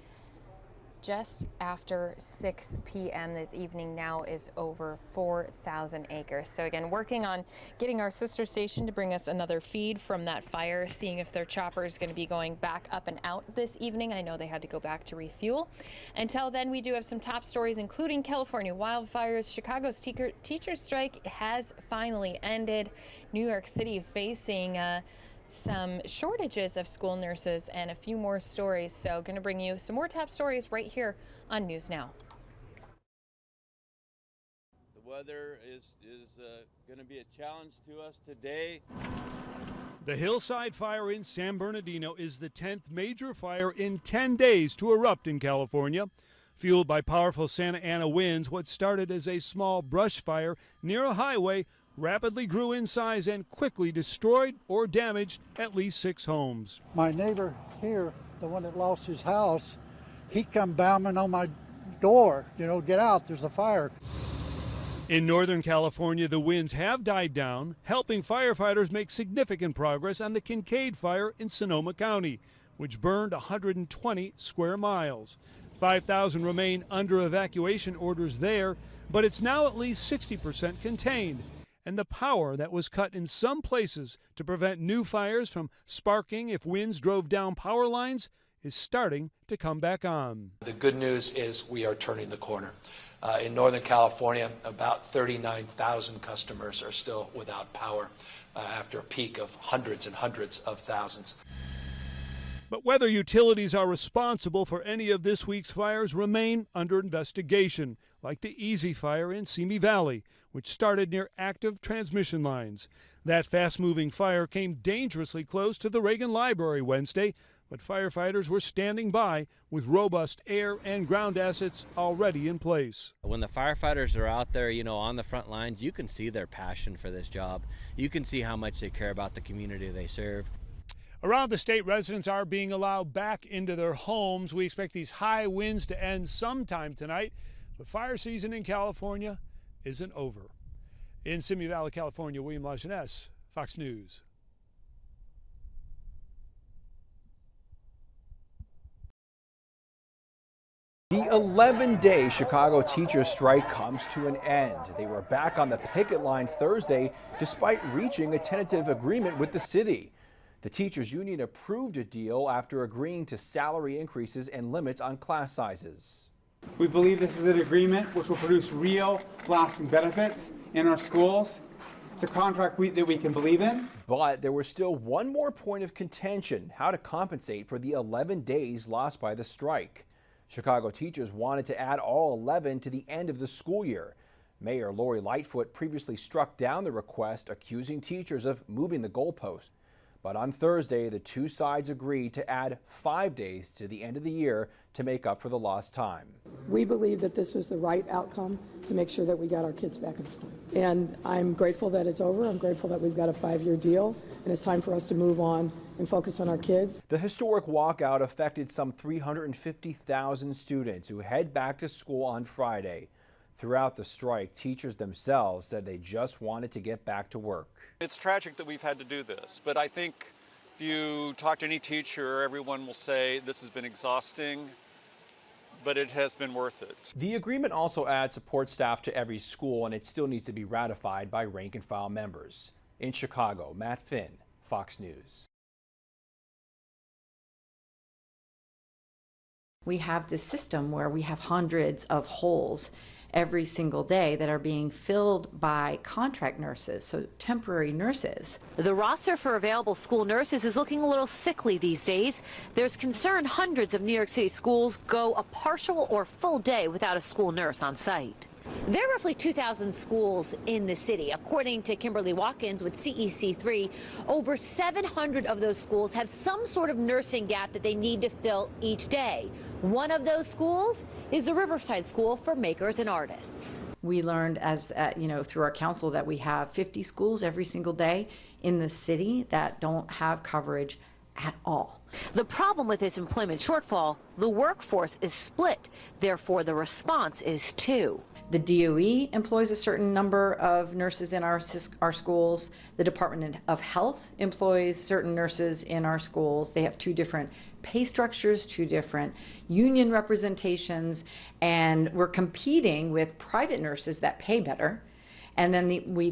just after 6 p.m. this evening. Now is over 4,000 acres. So again, working on getting our sister station to bring us another feed from that fire, seeing if their chopper is going to be going back up and out this evening. I know they had to go back to refuel. Until then, we do have some top stories, including California wildfires. Chicago's teacher strike has finally ended. New York City facing some shortages of school nurses and a few more stories. So going to bring you some more top stories right here on News Now. The weather is going to be a challenge to us today. The Hillside Fire in San Bernardino is the 10th major fire in 10 days to erupt in California. Fueled by powerful Santa Ana winds, what started as a small brush fire near a highway rapidly grew in size and quickly destroyed or damaged at least 6 homes. My neighbor here, the one that lost his house, he come banging on my door, get out, there's a fire. In Northern California, the winds have died down, helping firefighters make significant progress on the Kincaid fire in Sonoma County, which burned 120 square miles. 5,000 remain under evacuation orders there, but it's now at least 60% contained. And the power that was cut in some places to prevent new fires from sparking if winds drove down power lines is starting to come back on. The good news is we are turning the corner. In Northern California, about 39,000 customers are still without power after a peak of hundreds and hundreds of thousands. But whether utilities are responsible for any of this week's fires remain under investigation, like the Easy Fire in Simi Valley, which started near active transmission lines. That fast-moving fire came dangerously close to the Reagan Library Wednesday, but firefighters were standing by with robust air and ground assets already in place. When the firefighters are out there, on the front lines, you can see their passion for this job. You can see how much they care about the community they serve. Around the state, residents are being allowed back into their homes. We expect these high winds to end sometime tonight, but fire season in California isn't over. In Simi Valley, California, William Lajeunesse, Fox News. The 11-day Chicago teachers' strike comes to an end. They were back on the picket line Thursday despite reaching a tentative agreement with the city. The teachers union approved a deal after agreeing to salary increases and limits on class sizes. We believe this is an agreement which will produce real, lasting benefits in our schools. It's a contract that we can believe in. But there was still one more point of contention: how to compensate for the 11 days lost by the strike. Chicago teachers wanted to add all 11 to the end of the school year. Mayor Lori Lightfoot previously struck down the request, accusing teachers of moving the goalpost. But on Thursday, the two sides agreed to add 5 days to the end of the year to make up for the lost time. We believe that this was the right outcome to make sure that we got our kids back in school. And I'm grateful that it's over. I'm grateful that we've got a 5-year deal, and it's time for us to move on and focus on our kids. The historic walkout affected some 350,000 students who head back to school on Friday. Throughout the strike, teachers themselves said they just wanted to get back to work. It's tragic that we've had to do this, but I think if you talk to any teacher, everyone will say this has been exhausting, but it has been worth it. The agreement also adds support staff to every school, and it still needs to be ratified by rank and file members. In Chicago, Matt Finn, Fox News. We have this system where we have hundreds of holes every single day that are being filled by contract nurses, so temporary nurses. The roster for available school nurses is looking a little sickly these days. There's concern hundreds of New York City schools go a partial or full day without a school nurse on site. There are roughly 2,000 schools in the city. According to Kimberly Watkins with CEC3, over 700 of those schools have some sort of nursing gap that they need to fill each day. One of those schools is the Riverside School for Makers and Artists. We learned through our council that we have 50 schools every single day in the city that don't have coverage at all. The problem with this employment shortfall, the workforce is split. Therefore, the response is too. The DOE employs a certain number of nurses in our schools. The Department of Health employs certain nurses in our schools. They have two different pay structures, two different union representations, and we're competing with private nurses that pay better, and then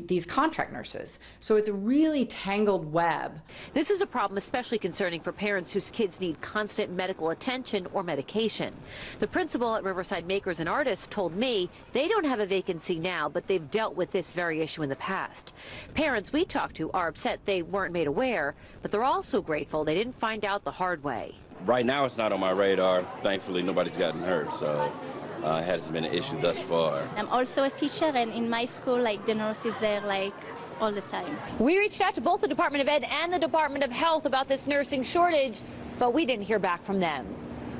these contract nurses. So it's a really tangled web. This is a problem especially concerning for parents whose kids need constant medical attention or medication. The principal at Riverside Makers and Artists told me they don't have a vacancy now, but they've dealt with this very issue in the past. Parents we talked to are upset they weren't made aware, but they're also grateful they didn't find out the hard way. Right now it's not on my radar. Thankfully, nobody's gotten hurt, so it hasn't been an issue thus far. I'm also a teacher, and in my school, like, the nurse is there, like, all the time. We reached out to both the Department of Ed and the Department of Health about this nursing shortage, but we didn't hear back from them.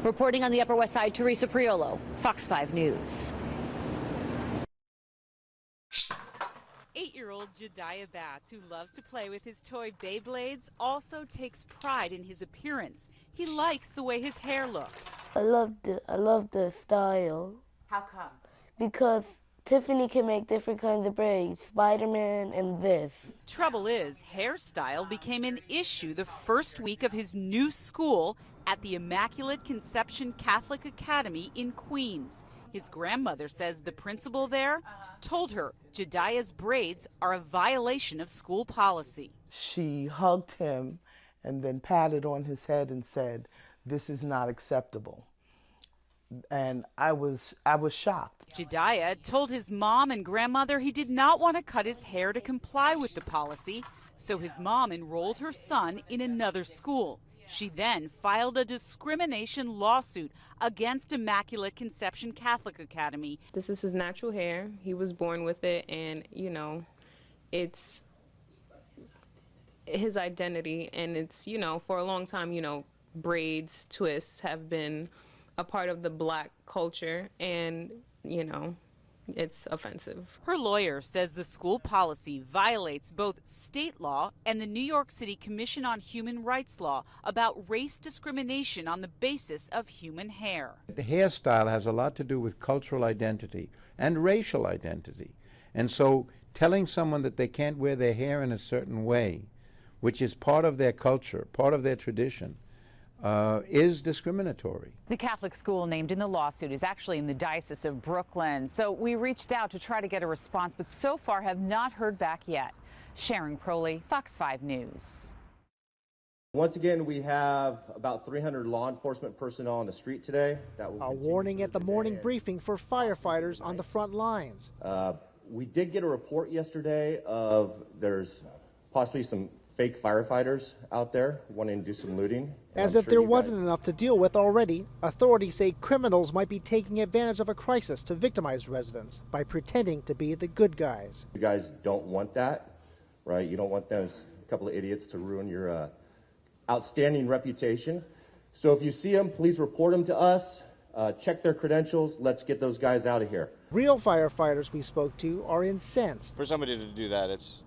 Reporting on the Upper West Side, Teresa Priolo, Fox 5 News. 8-year-old Jediah Batts, who loves to play with his toy Beyblades, also takes pride in his appearance. He likes the way his hair looks. I love the style. How come? Because Tiffany can make different kinds of braids, Spider-Man and this. Trouble is, hairstyle became an issue the first week of his new school at the Immaculate Conception Catholic Academy in Queens. His grandmother says the principal there told her Jediah's braids are a violation of school policy. She hugged him and then patted on his head and said, "This is not acceptable." And I was shocked. Jediah told his mom and grandmother he did not want to cut his hair to comply with the policy, so his mom enrolled her son in another school. She then filed a discrimination lawsuit against Immaculate Conception Catholic Academy. This is his natural hair. He was born with it, and, you know, it's his identity, and it's, you know, for a long time, you know, braids, twists have been a part of the Black culture, and, you know, it's offensive. Her lawyer says the school policy violates both state law and the New York City Commission on Human Rights law about race discrimination on the basis of human hair. The hairstyle has a lot to do with cultural identity and racial identity. And so telling someone that they can't wear their hair in a certain way, which is part of their culture, part of their tradition, is discriminatory. The Catholic school named in the lawsuit is actually in the Diocese of Brooklyn. So we reached out to try to get a response, but so far have not heard back yet. Sharon Crowley, Fox 5 News. Once again, we have about 300 law enforcement personnel on the street today. A warning at the morning briefing for firefighters on the front lines. We did get a report yesterday of there's possibly some fake firefighters out there wanting to do some looting. As if there wasn't enough to deal with already, authorities say criminals might be taking advantage of a crisis to victimize residents by pretending to be the good guys. You guys don't want that, right? You don't want those couple of idiots to ruin your outstanding reputation. So if you see them, please report them to us. Check their credentials. Let's get those guys out of here. Real firefighters we spoke to are incensed. For somebody to do that, it's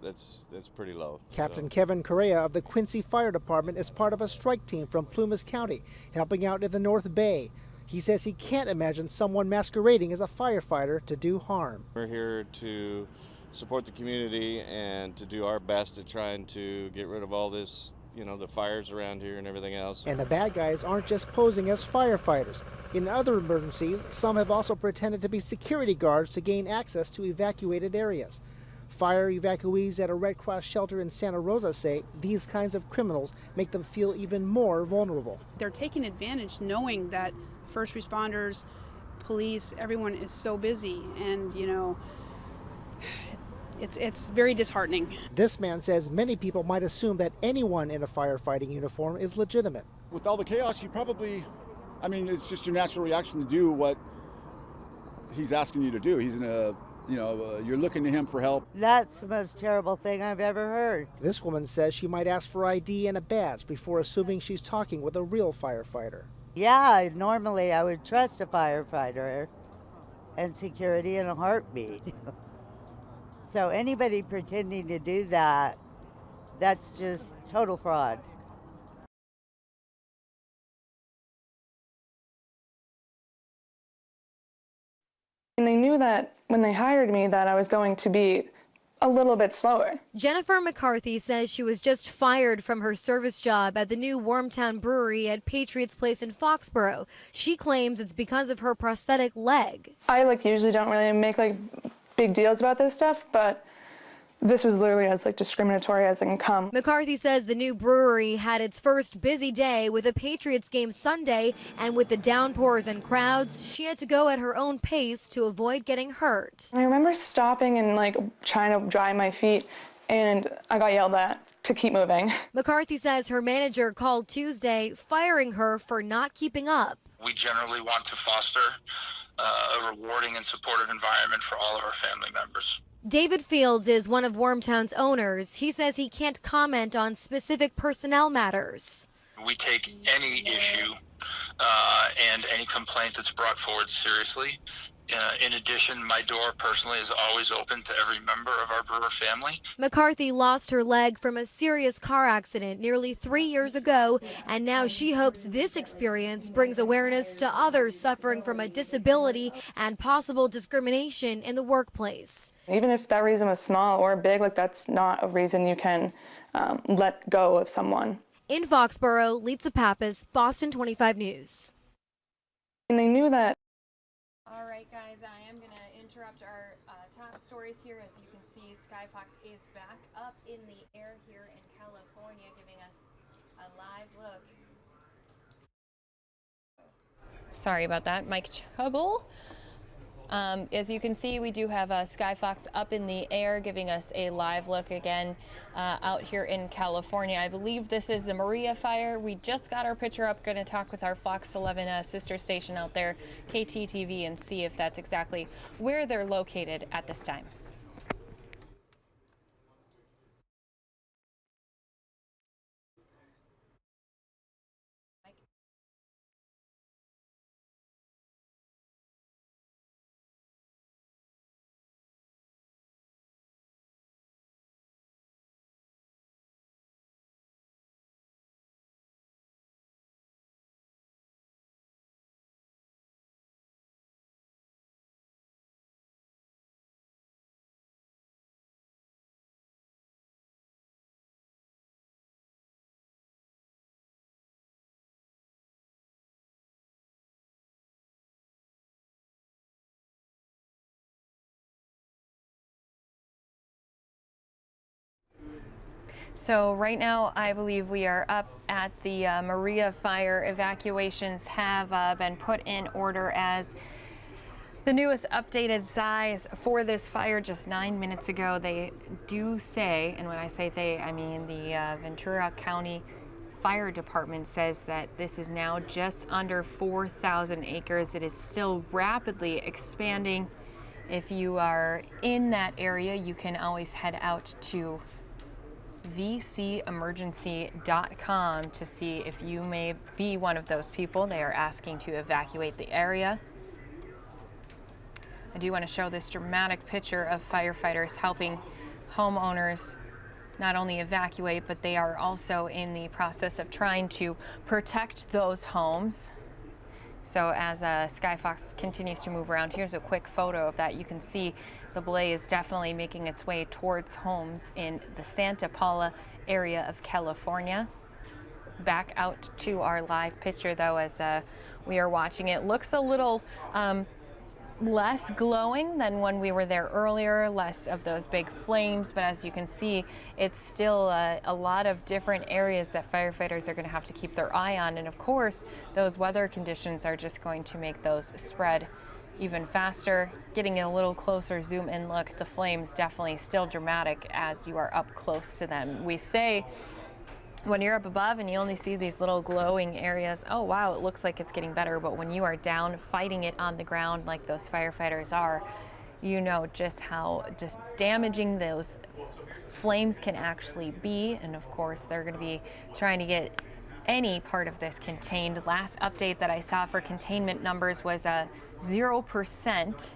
pretty low. Captain Kevin Correa of the Quincy Fire Department is part of a strike team from Plumas County, helping out in the North Bay. He says he can't imagine someone masquerading as a firefighter to do harm. We're here to support the community and to do our best at trying to get rid of all this, you know, the fires around here and everything else. And the bad guys aren't just posing as firefighters. In other emergencies, some have also pretended to be security guards to gain access to evacuated areas. Fire evacuees at a Red Cross shelter in Santa Rosa say these kinds of criminals make them feel even more vulnerable. They're taking advantage knowing that first responders, police, everyone is so busy, and, you know, it's very disheartening. This man says many people might assume that anyone in a firefighting uniform is legitimate. With all the chaos, you probably, I mean, it's just your natural reaction to do what he's asking you to do. He's in a, you know, you're looking to him for help. That's the most terrible thing I've ever heard. This woman says she might ask for ID and a badge before assuming she's talking with a real firefighter. Yeah, normally I would trust a firefighter and security in a heartbeat. So anybody pretending to do that, that's just total fraud. knew that when they hired me that I was going to be a little bit slower. Jennifer McCarthy says she was just fired from her service job at the new Wormtown Brewery at Patriots Place in Foxborough. She claims it's because of her prosthetic leg. I usually don't really make big deals about this stuff, but this was literally as discriminatory as it can come. McCarthy says the new brewery had its first busy day with a Patriots game Sunday, and with the downpours and crowds, she had to go at her own pace to avoid getting hurt. I remember stopping and trying to dry my feet, and I got yelled at to keep moving. McCarthy says her manager called Tuesday, firing her for not keeping up. We generally want to foster a rewarding and supportive environment for all of our family members. David Fields is one of Wormtown's owners. He says he can't comment on specific personnel matters. We take any issue and any complaint that's brought forward seriously. In addition, my door personally is always open to every member of our brewer family. McCarthy lost her leg from a serious car accident nearly 3 years ago, and now she hopes this experience brings awareness to others suffering from a disability and possible discrimination in the workplace. Even if that reason was small or big, that's not a reason you can let go of someone. In Foxborough, Lisa Pappas, Boston 25 News. And they knew that. All right, guys, I am going to interrupt our top stories here. As you can see, Skyfox is back up in the air here in California, giving us a live look. Sorry about that, Mike Chubble. As you can see, we do have Skyfox up in the air, giving us a live look again out here in California. I believe this is the Maria fire. We just got our picture up. Going to talk with our Fox 11 sister station out there, KTTV, and see if that's exactly where they're located at this time. So right now, I believe we are up at the Maria fire. Evacuations have been put in order as the newest updated size for this fire just 9 minutes ago. They do say, and when I say they, I mean the Ventura County Fire Department says that this is now just under 4,000 acres. It is still rapidly expanding. If you are in that area, you can always head out to vcemergency.com to see if you may be one of those people. They are asking to evacuate the area. I do want to show this dramatic picture of firefighters helping homeowners not only evacuate, but they are also in the process of trying to protect those homes. So as Skyfox continues to move around, here's a quick photo of that. You can see the blaze definitely making its way towards homes in the Santa Paula area of California. Back out to our live picture, though, as we are watching it. Looks a little less glowing than when we were there earlier, less of those big flames, but as you can see, it's still a lot of different areas that firefighters are going to have to keep their eye on, and of course those weather conditions are just going to make those spread even faster. Getting a little closer zoom in look, the flames definitely still dramatic as you are up close to them. We say when you're up above and you only see these little glowing areas, oh wow, it looks like it's getting better, but when you are down fighting it on the ground like those firefighters are, you know just how just damaging those flames can actually be. And of course they're going to be trying to get any part of this contained. Last update that I saw for containment numbers was 0%,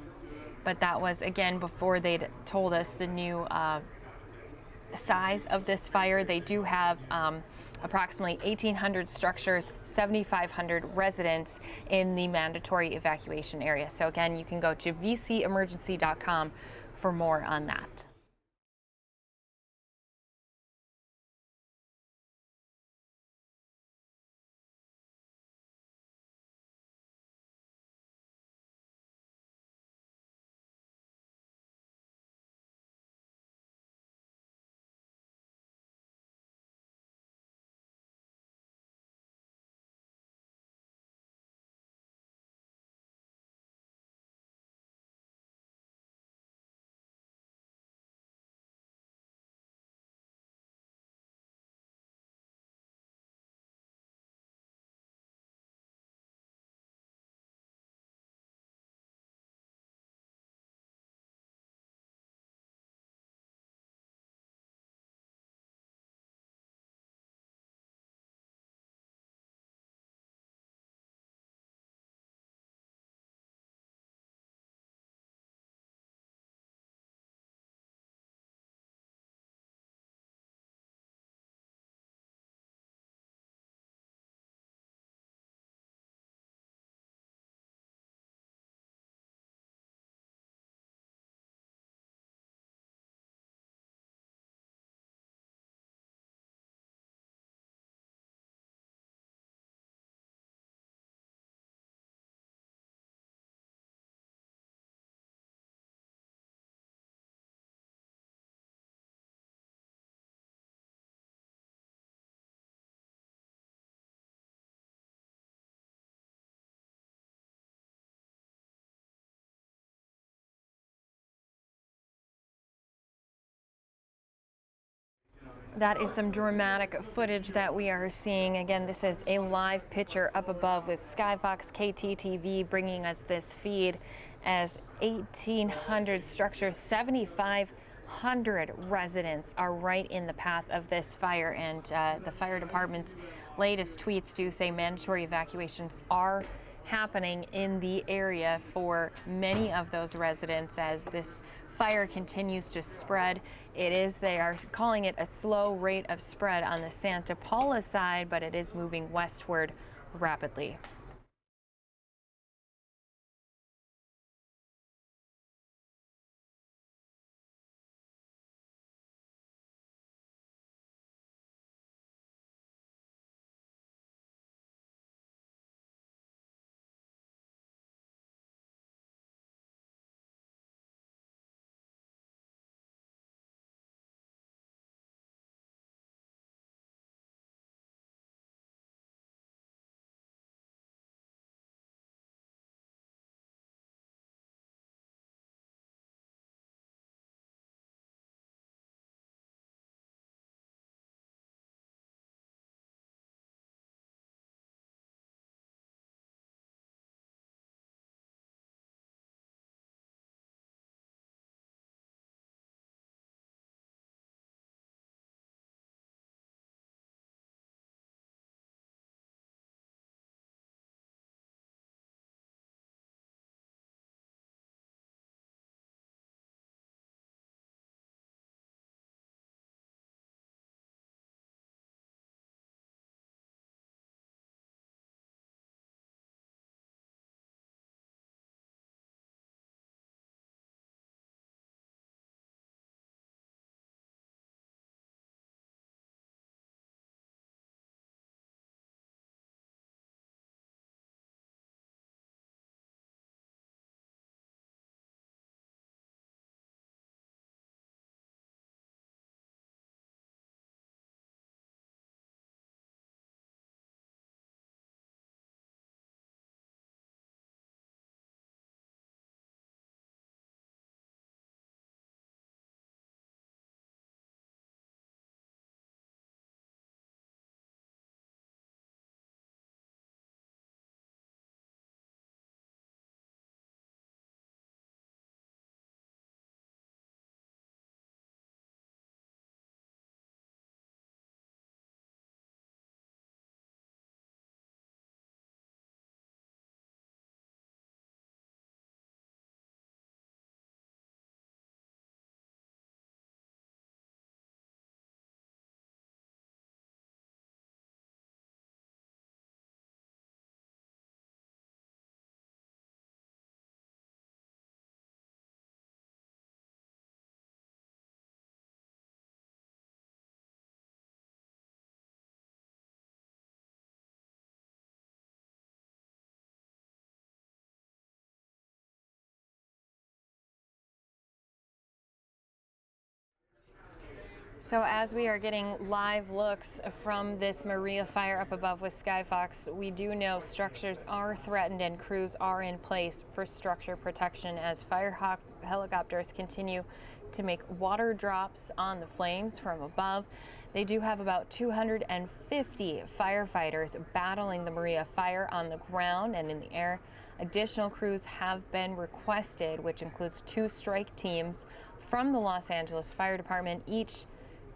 but that was again before they'd told us the new size of this fire. They do have approximately 1,800 structures, 7,500 residents in the mandatory evacuation area. So again, you can go to vcemergency.com for more on that. That is some dramatic footage that we are seeing. Again, this is a live picture up above with Skyfox KTTV bringing us this feed as 1,800 structures, 7,500 residents are right in the path of this fire. And the fire department's latest tweets do say mandatory evacuations are happening in the area for many of those residents as this fire continues to spread. They are calling it a slow rate of spread on the Santa Paula side, but it is moving westward rapidly. So as we are getting live looks from this Maria fire up above with Skyfox, we do know structures are threatened and crews are in place for structure protection as fire helicopters continue to make water drops on the flames from above. They do have about 250 firefighters battling the Maria fire on the ground and in the air. Additional crews have been requested, which includes 2 strike teams from the Los Angeles Fire Department, each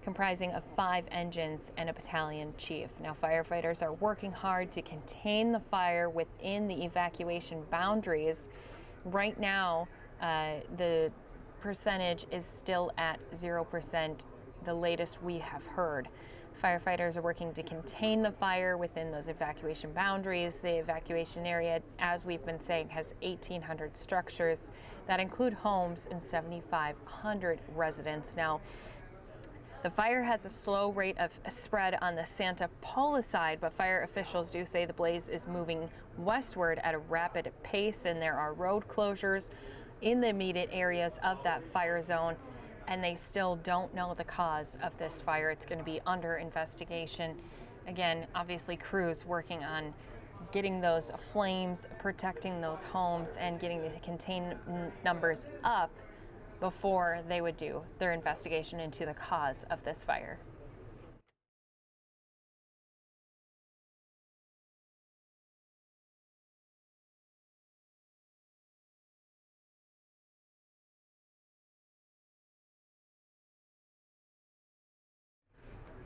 comprising of 5 engines and a battalion chief. Now, firefighters are working hard to contain the fire within the evacuation boundaries. Right now, the percentage is still at 0%, the latest we have heard. Firefighters are working to contain the fire within those evacuation boundaries. The evacuation area, as we've been saying, has 1,800 structures that include homes and 7,500 residents. Now, the fire has a slow rate of spread on the Santa Paula side, but fire officials do say the blaze is moving westward at a rapid pace, and there are road closures in the immediate areas of that fire zone, and they still don't know the cause of this fire. It's going to be under investigation. Again, obviously crews working on getting those flames, protecting those homes, and getting the containment numbers up before they would do their investigation into the cause of this fire.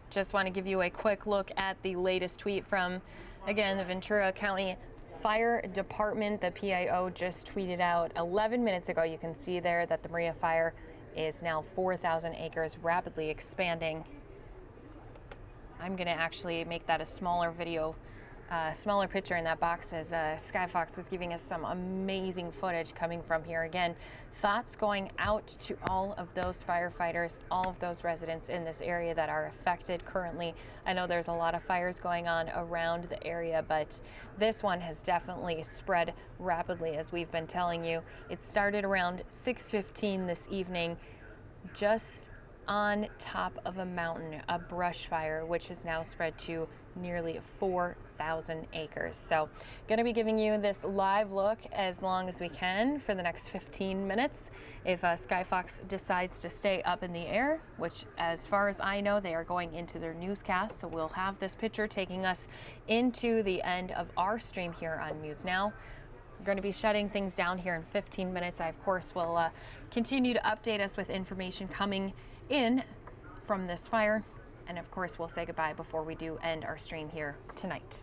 Just want to give you a quick look at the latest tweet from, again, the Ventura County Fire Department. The PIO just tweeted out 11 minutes ago. You can see there that the Maria fire is now 4,000 acres, rapidly expanding. I'm going to actually make that a smaller video, smaller picture in that box, as Skyfox is giving us some amazing footage coming from here. Again, thoughts going out to all of those firefighters, all of those residents in this area that are affected currently. I know there's a lot of fires going on around the area, but this one has definitely spread rapidly, as we've been telling you. It started around 6:15 this evening, just on top of a mountain, a brush fire, which has now spread to nearly 4,000 acres. So going to be giving you this live look as long as we can for the next 15 minutes. If Skyfox decides to stay up in the air, which as far as I know, they are going into their newscast. So we'll have this picture taking us into the end of our stream here on News Now. We're going to be shutting things down here in 15 minutes. I, of course, will continue to update us with information coming in from this fire. And of course, we'll say goodbye before we do end our stream here tonight.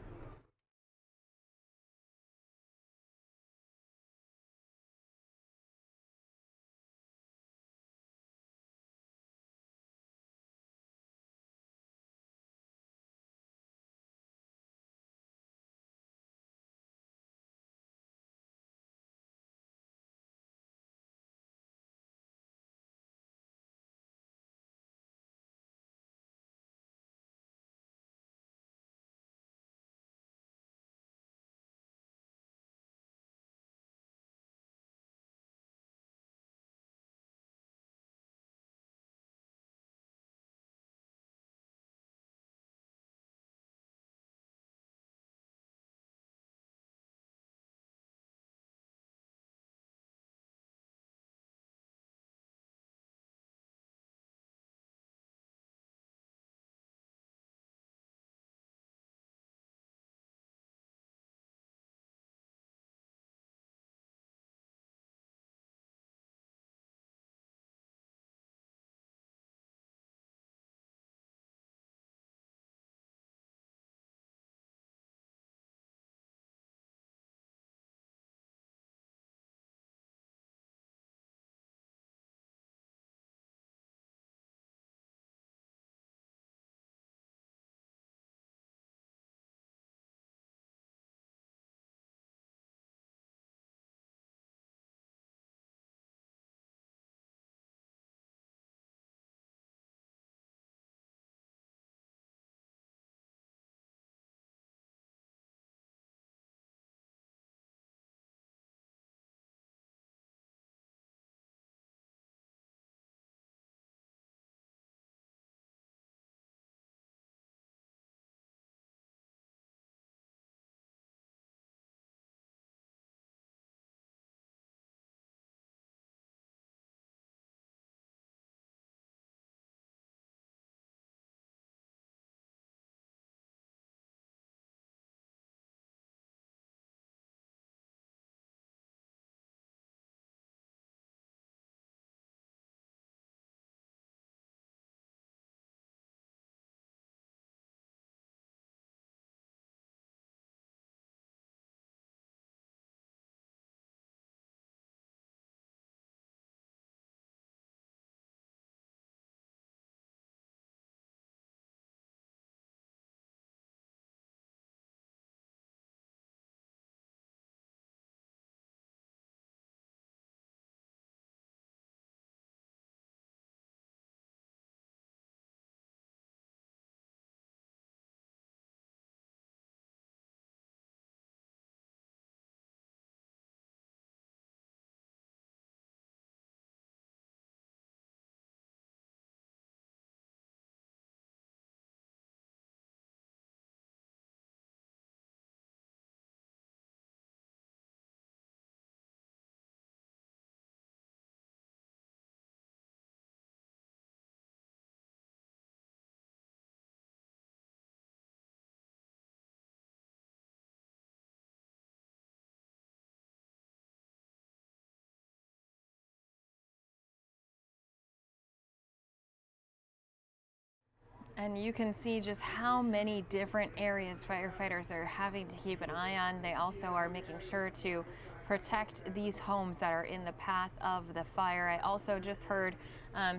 And you can see just how many different areas firefighters are having to keep an eye on. They also are making sure to protect these homes that are in the path of the fire. I also just heard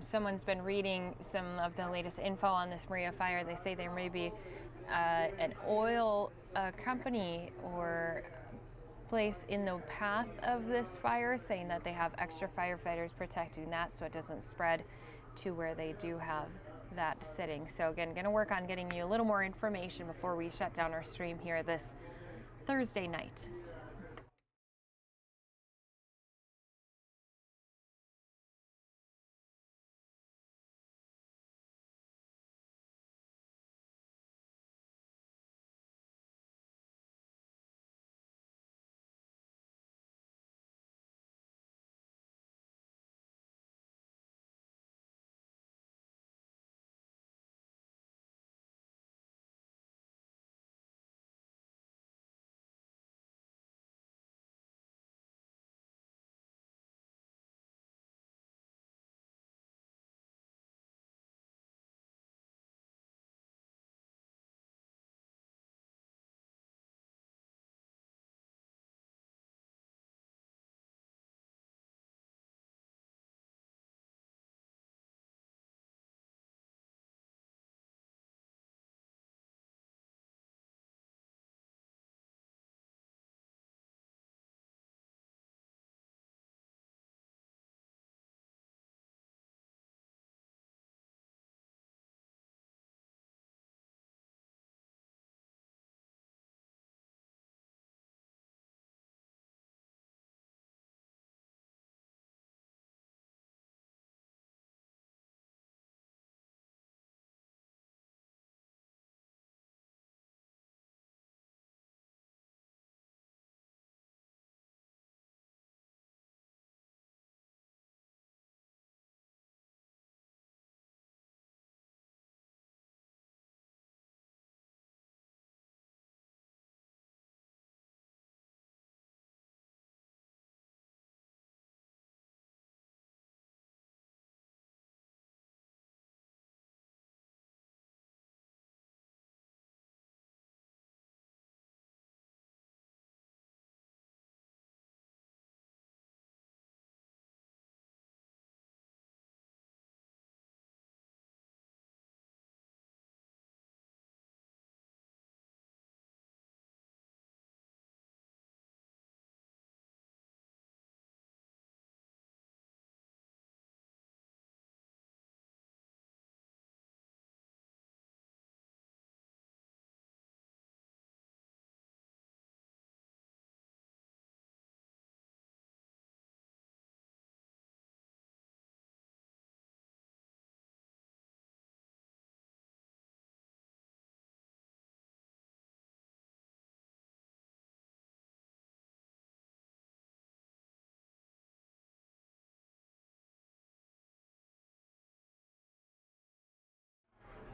someone's been reading some of the latest info on this Maria fire. They say there may be an oil company or place in the path of this fire, saying that they have extra firefighters protecting that so it doesn't spread to where they do have that sitting. So again, going to work on getting you a little more information before we shut down our stream here this Thursday night.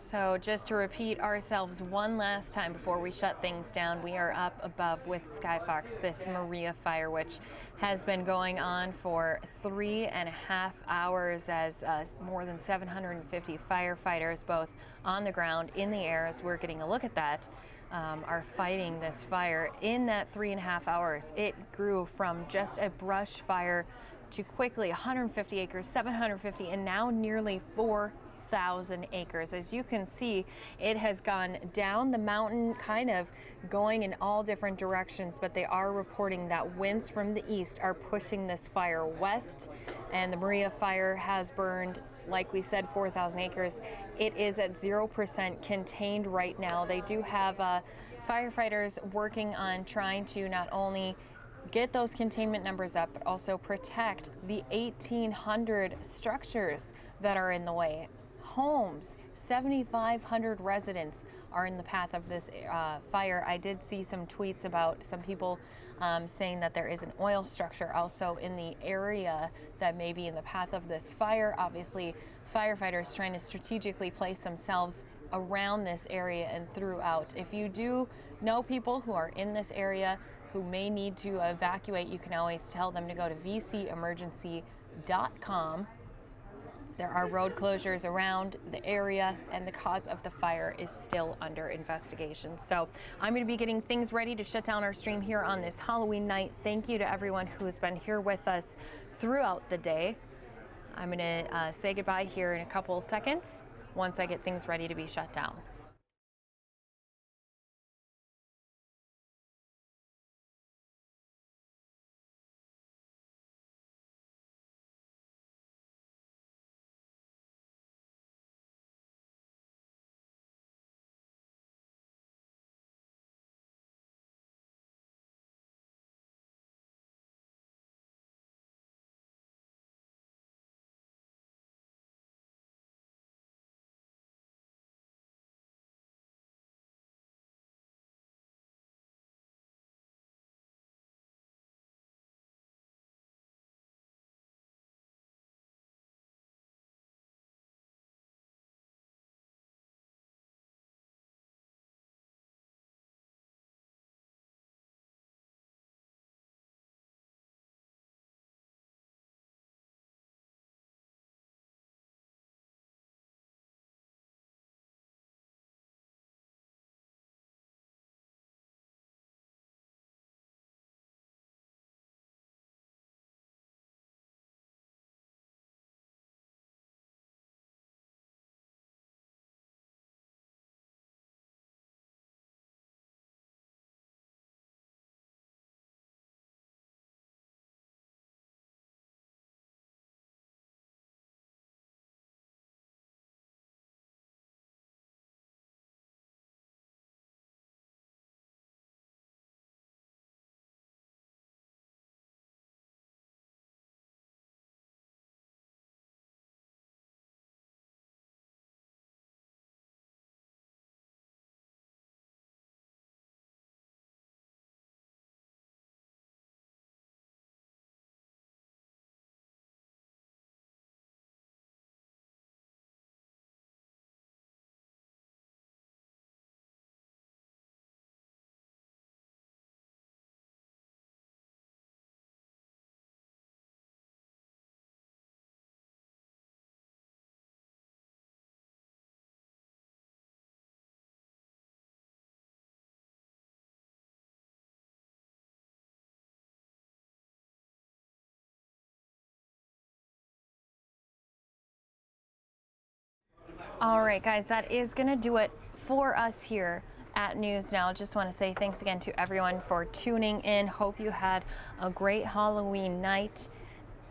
So just to repeat ourselves one last time before we shut things down, we are up above with Skyfox, this Maria fire, which has been going on for 3.5 hours as more than 750 firefighters, both on the ground, in the air, as we're getting a look at that, are fighting this fire. In that 3.5 hours, it grew from just a brush fire to quickly 150 acres, 750, and now nearly 4,000 acres. As you can see, it has gone down the mountain, kind of going in all different directions, but they are reporting that winds from the east are pushing this fire west, and the Maria fire has burned, like we said, 4,000 acres. It is at 0% contained right now. They do have firefighters working on trying to not only get those containment numbers up, but also protect the 1,800 structures that are in the way. Homes, 7,500 residents are in the path of this fire. I did see some tweets about some people saying that there is an oil structure also in the area that may be in the path of this fire. Obviously, firefighters trying to strategically place themselves around this area and throughout. If you do know people who are in this area who may need to evacuate, you can always tell them to go to vcemergency.com. There are road closures around the area, and the cause of the fire is still under investigation. So I'm going to be getting things ready to shut down our stream here on this Halloween night. Thank you to everyone who has been here with us throughout the day. I'm going to say goodbye here in a couple of seconds once I get things ready to be shut down. All right, guys, that is going to do it for us here at News Now. Just want to say thanks again to everyone for tuning in. Hope you had a great Halloween night.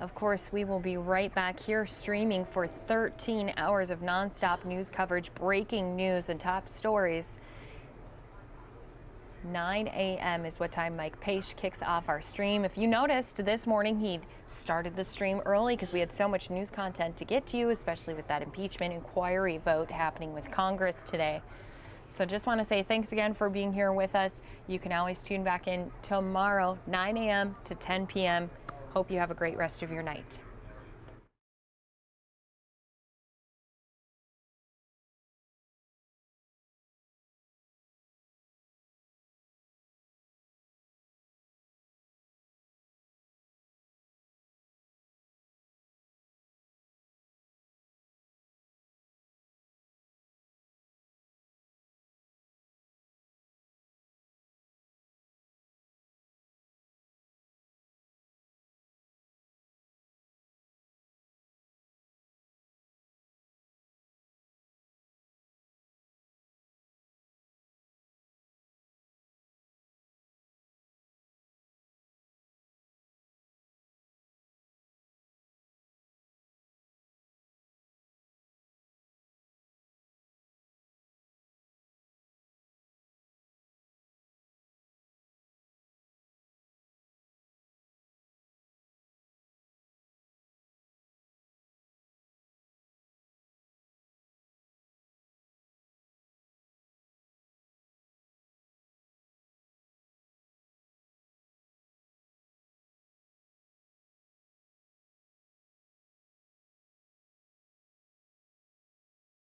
Of course, we will be right back here streaming for 13 hours of nonstop news coverage, breaking news and top stories. 9 a.m. is what time Mike Page kicks off our stream. If you noticed this morning, he started the stream early because we had so much news content to get to you, especially with that impeachment inquiry vote happening with Congress today. So just want to say thanks again for being here with us. You can always tune back in tomorrow, 9 a.m. to 10 p.m. Hope you have a great rest of your night.